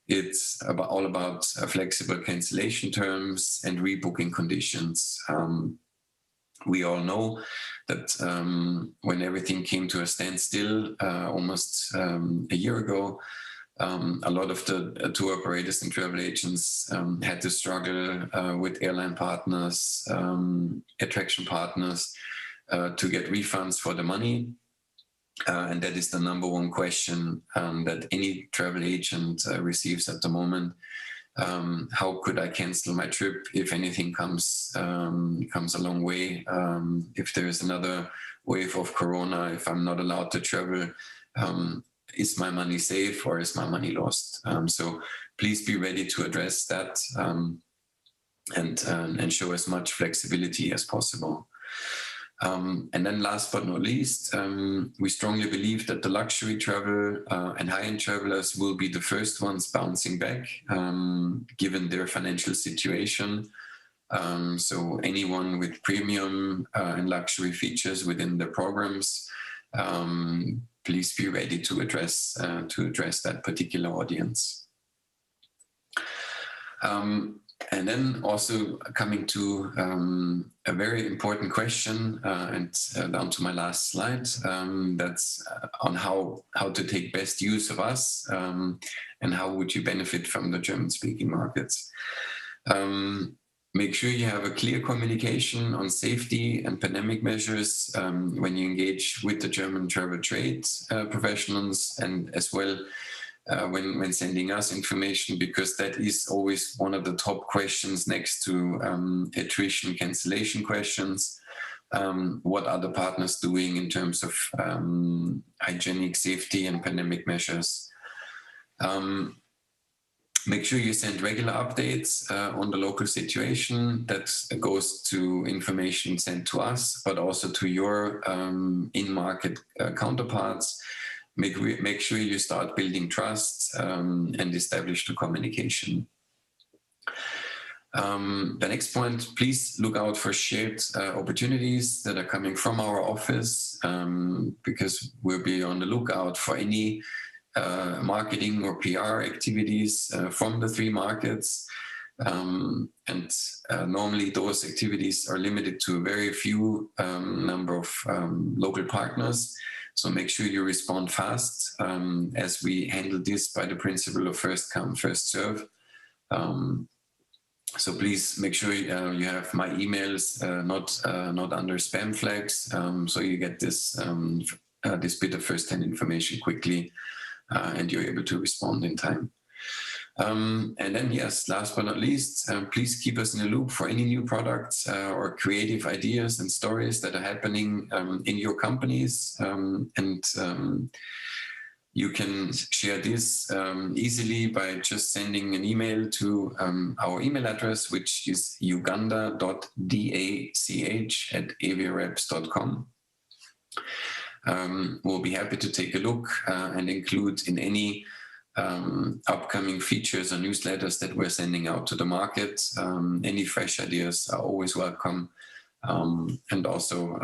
It's all about flexible cancellation terms and rebooking conditions. We all know that when everything came to a standstill almost a year ago, a lot of the tour operators and travel agents had to struggle with airline partners, attraction partners, to get refunds for the money. And that is the #1 question that any travel agent receives at the moment. How could I cancel my trip if anything comes a long way? If there is another wave of Corona, if I'm not allowed to travel, is my money safe or is my money lost? So please be ready to address that and show as much flexibility as possible. And then last but not least, we strongly believe that the luxury travel and high-end travelers will be the first ones bouncing back, given their financial situation. So anyone with premium and luxury features within their programs, please be ready to address that particular audience. And then also coming to a very important question, and down to my last slide, that's on how to take best use of us, and how would you benefit from the German-speaking markets. Make sure you have a clear communication on safety and pandemic measures when you engage with the German travel trade professionals, and as well when sending us information, because that is always one of the top questions next to attrition cancellation questions. What are the partners doing in terms of hygienic safety and pandemic measures? Make sure you send regular updates on the local situation. That goes to information sent to us, but also to your in-market counterparts. Make sure you start building trust and establish the communication. The next point, please look out for shared opportunities that are coming from our office, because we'll be on the lookout for any marketing or PR activities from the 3 markets. Normally those activities are limited to a very few number of local partners. So make sure you respond fast, as we handle this by the principle of first come, first serve. So please make sure you have my emails not under spam flags, so you get this this bit of first-hand information quickly, and you're able to respond in time. And then, yes, last but not least, please keep us in the loop for any new products or creative ideas and stories that are happening in your companies. You can share this easily by just sending an email to our email address, which is uganda.dach@aviareps.com. We'll be happy to take a look and include in any upcoming features or newsletters that we're sending out to the market. Any fresh ideas are always welcome. And also,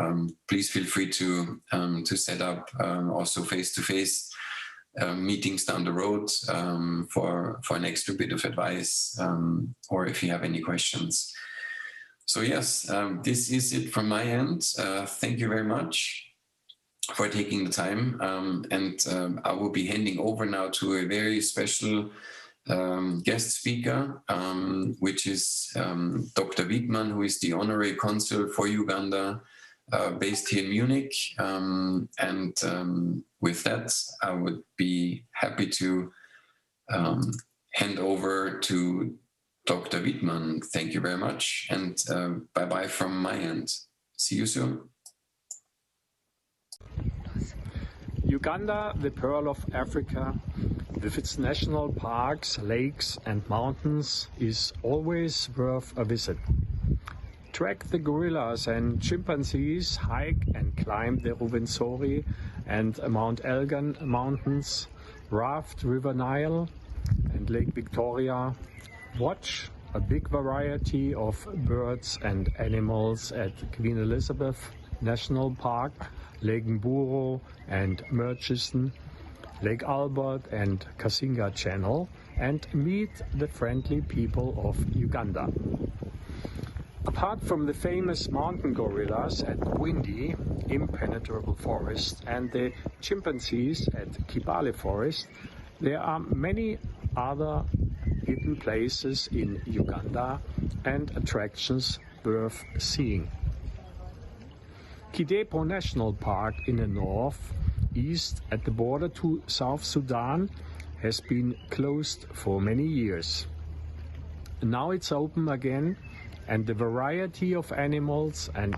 please feel free to set up also face-to-face meetings down the road for an extra bit of advice, or if you have any questions. So yes, this is it from my end. Thank you very much for taking the time, and I will be handing over now to a very special guest speaker, which is Dr. Wiedmann, who is the honorary consul for Uganda, based here in Munich. With that, I would be happy to hand over to Dr. Wiedmann. Thank you very much, and bye-bye from my end. See you soon. Uganda, the Pearl of Africa, with its national parks, lakes and mountains, is always worth a visit. Track the gorillas and chimpanzees, hike and climb the Rwenzori and Mount Elgon mountains, raft River Nile and Lake Victoria, watch a big variety of birds and animals at Queen Elizabeth National Park, Lake Mburo and Murchison, Lake Albert and Kasinga Channel, and meet the friendly people of Uganda. Apart from the famous mountain gorillas at Bwindi, Impenetrable Forest, and the chimpanzees at Kibale Forest, there are many other hidden places in Uganda and attractions worth seeing. Kidepo National Park in the north, east at the border to South Sudan, has been closed for many years. Now it's open again, and the variety of animals and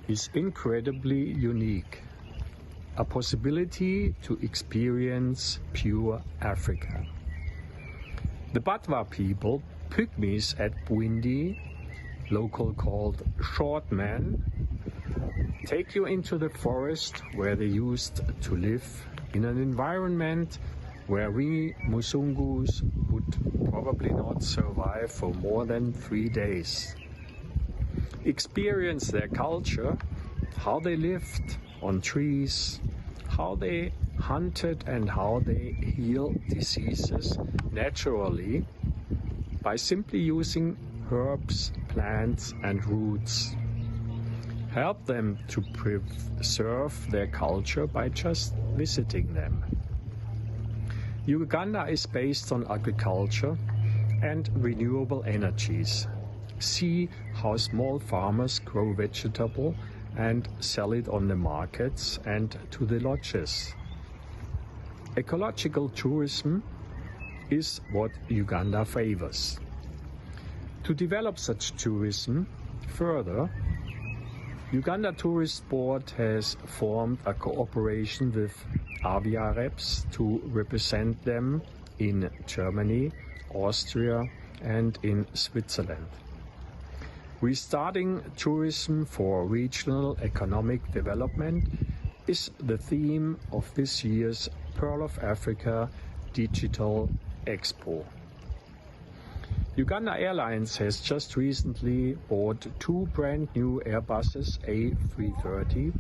is incredibly unique. A possibility to experience pure Africa. The Batwa people, pygmies at Bwindi, local called short men, take you into the forest where they used to live in an environment where we Musungus would probably not survive for more than 3 days. Experience their culture, how they lived on trees, how they hunted and how they heal diseases naturally, by simply using herbs, plants and roots. Help them to preserve their culture by just visiting them. Uganda is based on agriculture and renewable energies. See how small farmers grow vegetable and sell it on the markets and to the lodges. Ecological tourism is what Uganda favors. To develop such tourism further, Uganda Tourist Board has formed a cooperation with Avia Reps to represent them in Germany, Austria and in Switzerland. Restarting tourism for regional economic development is the theme of this year's Pearl of Africa Digital Expo. Uganda Airlines has just recently bought 2 brand new Airbuses A330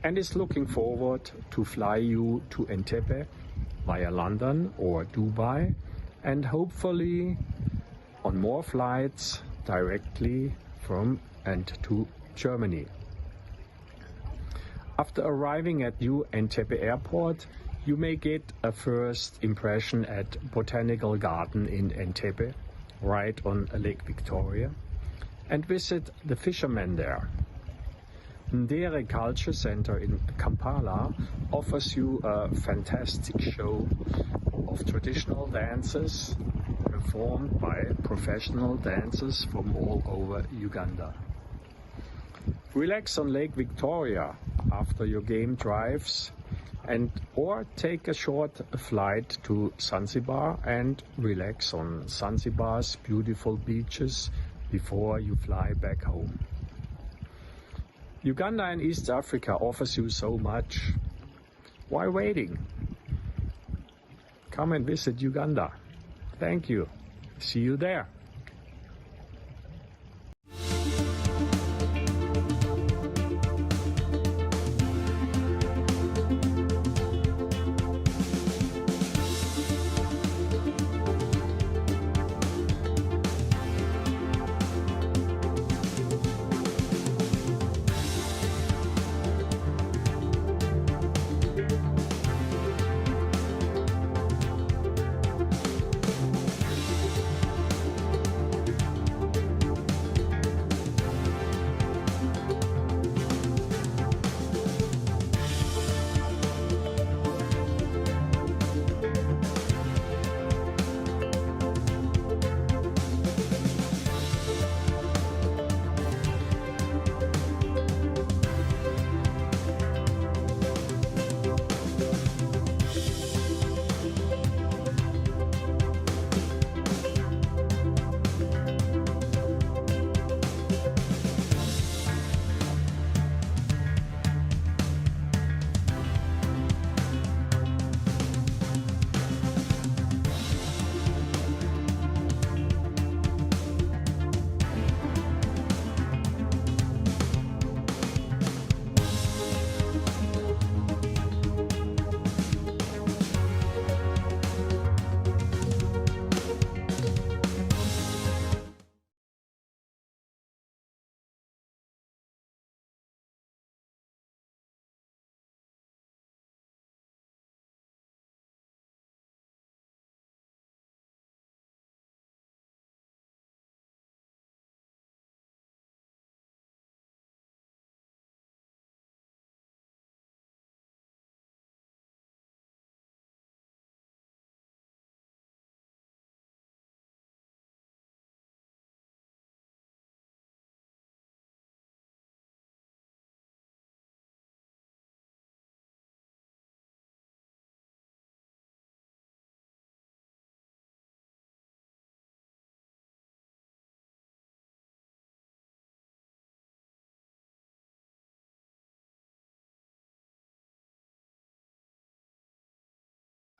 and is looking forward to fly you to Entebbe via London or Dubai and hopefully on more flights directly from and to Germany. After arriving at new Entebbe Airport, you may get a first impression at Botanical Garden in Entebbe, right on Lake Victoria, and visit the fishermen there. Ndere Culture Center in Kampala offers you a fantastic show of traditional dances performed by professional dancers from all over Uganda. Relax on Lake Victoria after your game drives or take a short flight to Zanzibar and relax on Zanzibar's beautiful beaches before you fly back home. Uganda and East Africa offers you so much. Why waiting? Come and visit Uganda. Thank you. See you there.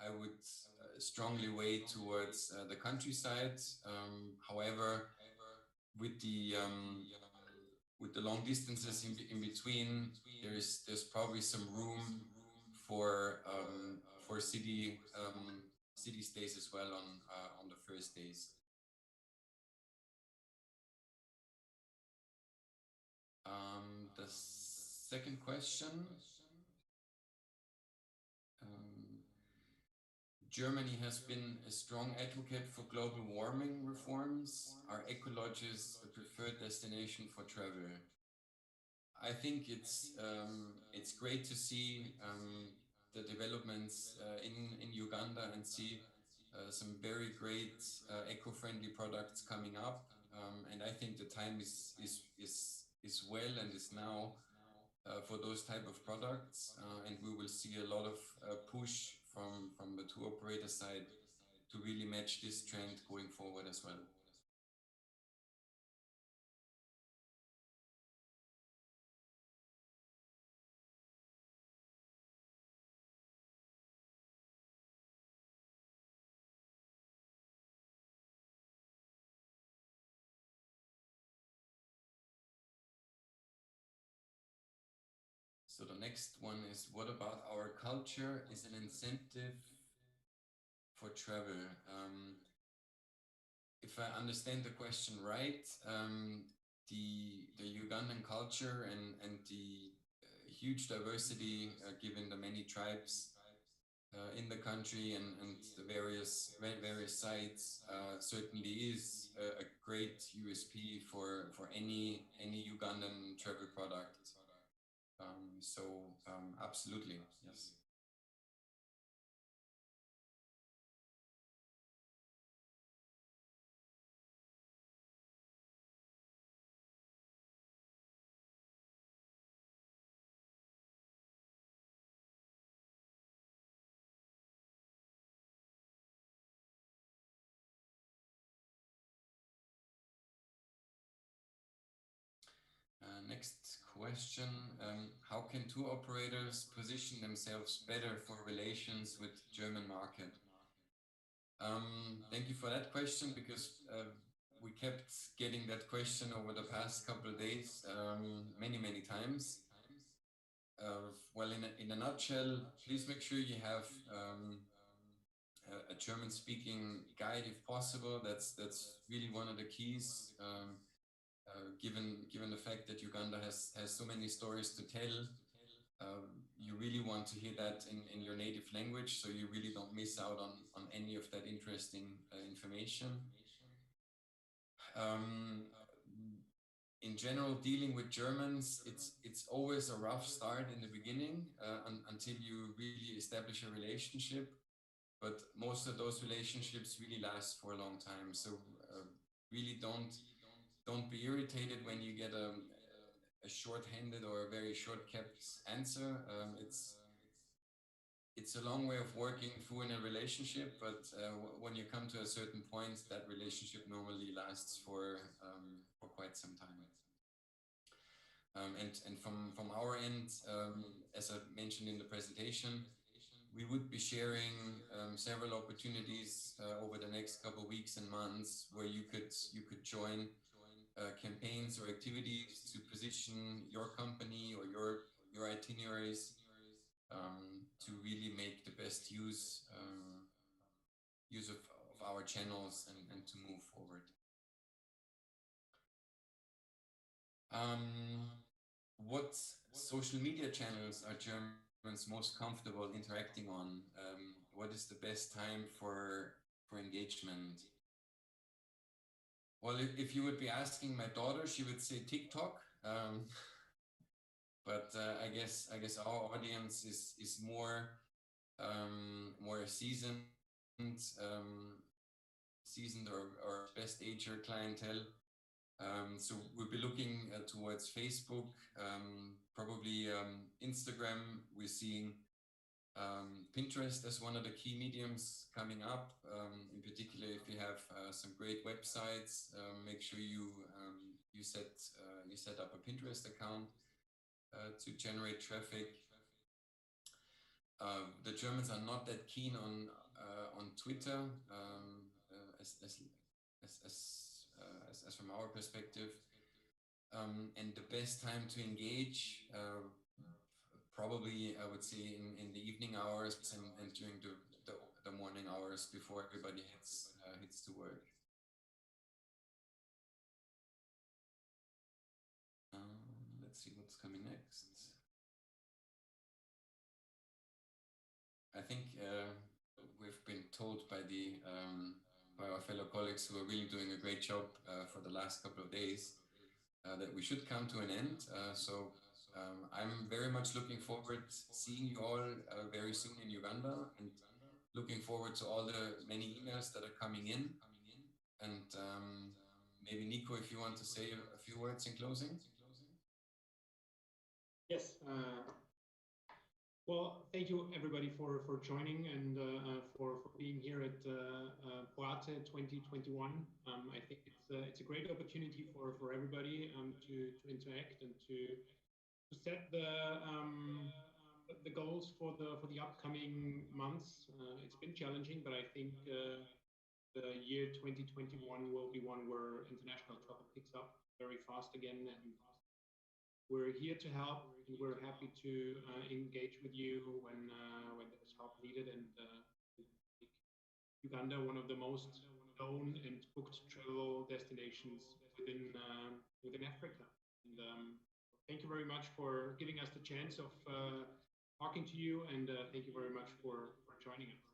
I would strongly weigh towards the countryside. However, with the long distances in between, there's probably some room for city stays as well on the first days. The second question. Germany has been a strong advocate for global warming reforms. Are eco-lodges a preferred destination for travel? I think it's great to see the developments in Uganda and see some very great eco-friendly products coming up. And I think the time is well and is now for those type of products, and we will see a lot of push from the tour operator side to really match this trend going forward as well. So the next one is, what about our culture is an incentive for travel? If I understand the question right, the Ugandan culture and the huge diversity given the many tribes in the country and the various sites certainly is a great USP for any Ugandan travel product. Absolutely, yes. Next question, how can tour operators position themselves better for relations with German market? Thank you for that question, because we kept getting that question over the past couple of days, many times. Well, in a nutshell, please make sure you have a German-speaking guide if possible. That's really one of the keys. Given the fact that Uganda has so many stories to tell, you really want to hear that in your native language, so you really don't miss out on any of that interesting information. In general, dealing with Germans, it's always a rough start in the beginning until you really establish a relationship, but most of those relationships really last for a long time. So really don't be irritated when you get a short-handed or a very short-kept answer. It's a long way of working through in a relationship, but when you come to a certain point, that relationship normally lasts for quite some time. And from our end, as I mentioned in the presentation, we would be sharing several opportunities over the next couple of weeks and months where you could join campaigns or activities to position your company or your itineraries to really make the best use of our channels and to move forward. What social media channels are Germans most comfortable interacting on? What is the best time for engagement? Well, if you would be asking my daughter, she would say TikTok. But I guess our audience is more seasoned or best ager clientele. So we'll be looking towards Facebook, probably Instagram. We're seeing Pinterest as one of the key mediums coming up. In particular, if you have some great websites, make sure you set up a Pinterest account to generate traffic. The Germans are not that keen on Twitter, as from our perspective. And the best time to engage, probably I would say in the evening hours and during the morning hours before everybody hits to work. Let's see what's coming next? I think we've been told by by our fellow colleagues who are really doing a great job for the last couple of days that we should come to an end. I'm very much looking forward seeing you all very soon in Uganda, and looking forward to all the many emails that are coming in. And maybe Nico, if you want to say a few words in closing. Yes. Well, thank you everybody for joining and for being here at POATE 2021. I think it's a great opportunity for everybody to interact and to set the goals for the upcoming months. It's been challenging, but I think the year 2021 will be one where international travel picks up very fast again, and we're here to help, and we're happy to engage with you when there's help needed. And Uganda, one of the most known and booked travel destinations within Africa. And thank you very much for giving us the chance of talking to you, and thank you very much for joining us.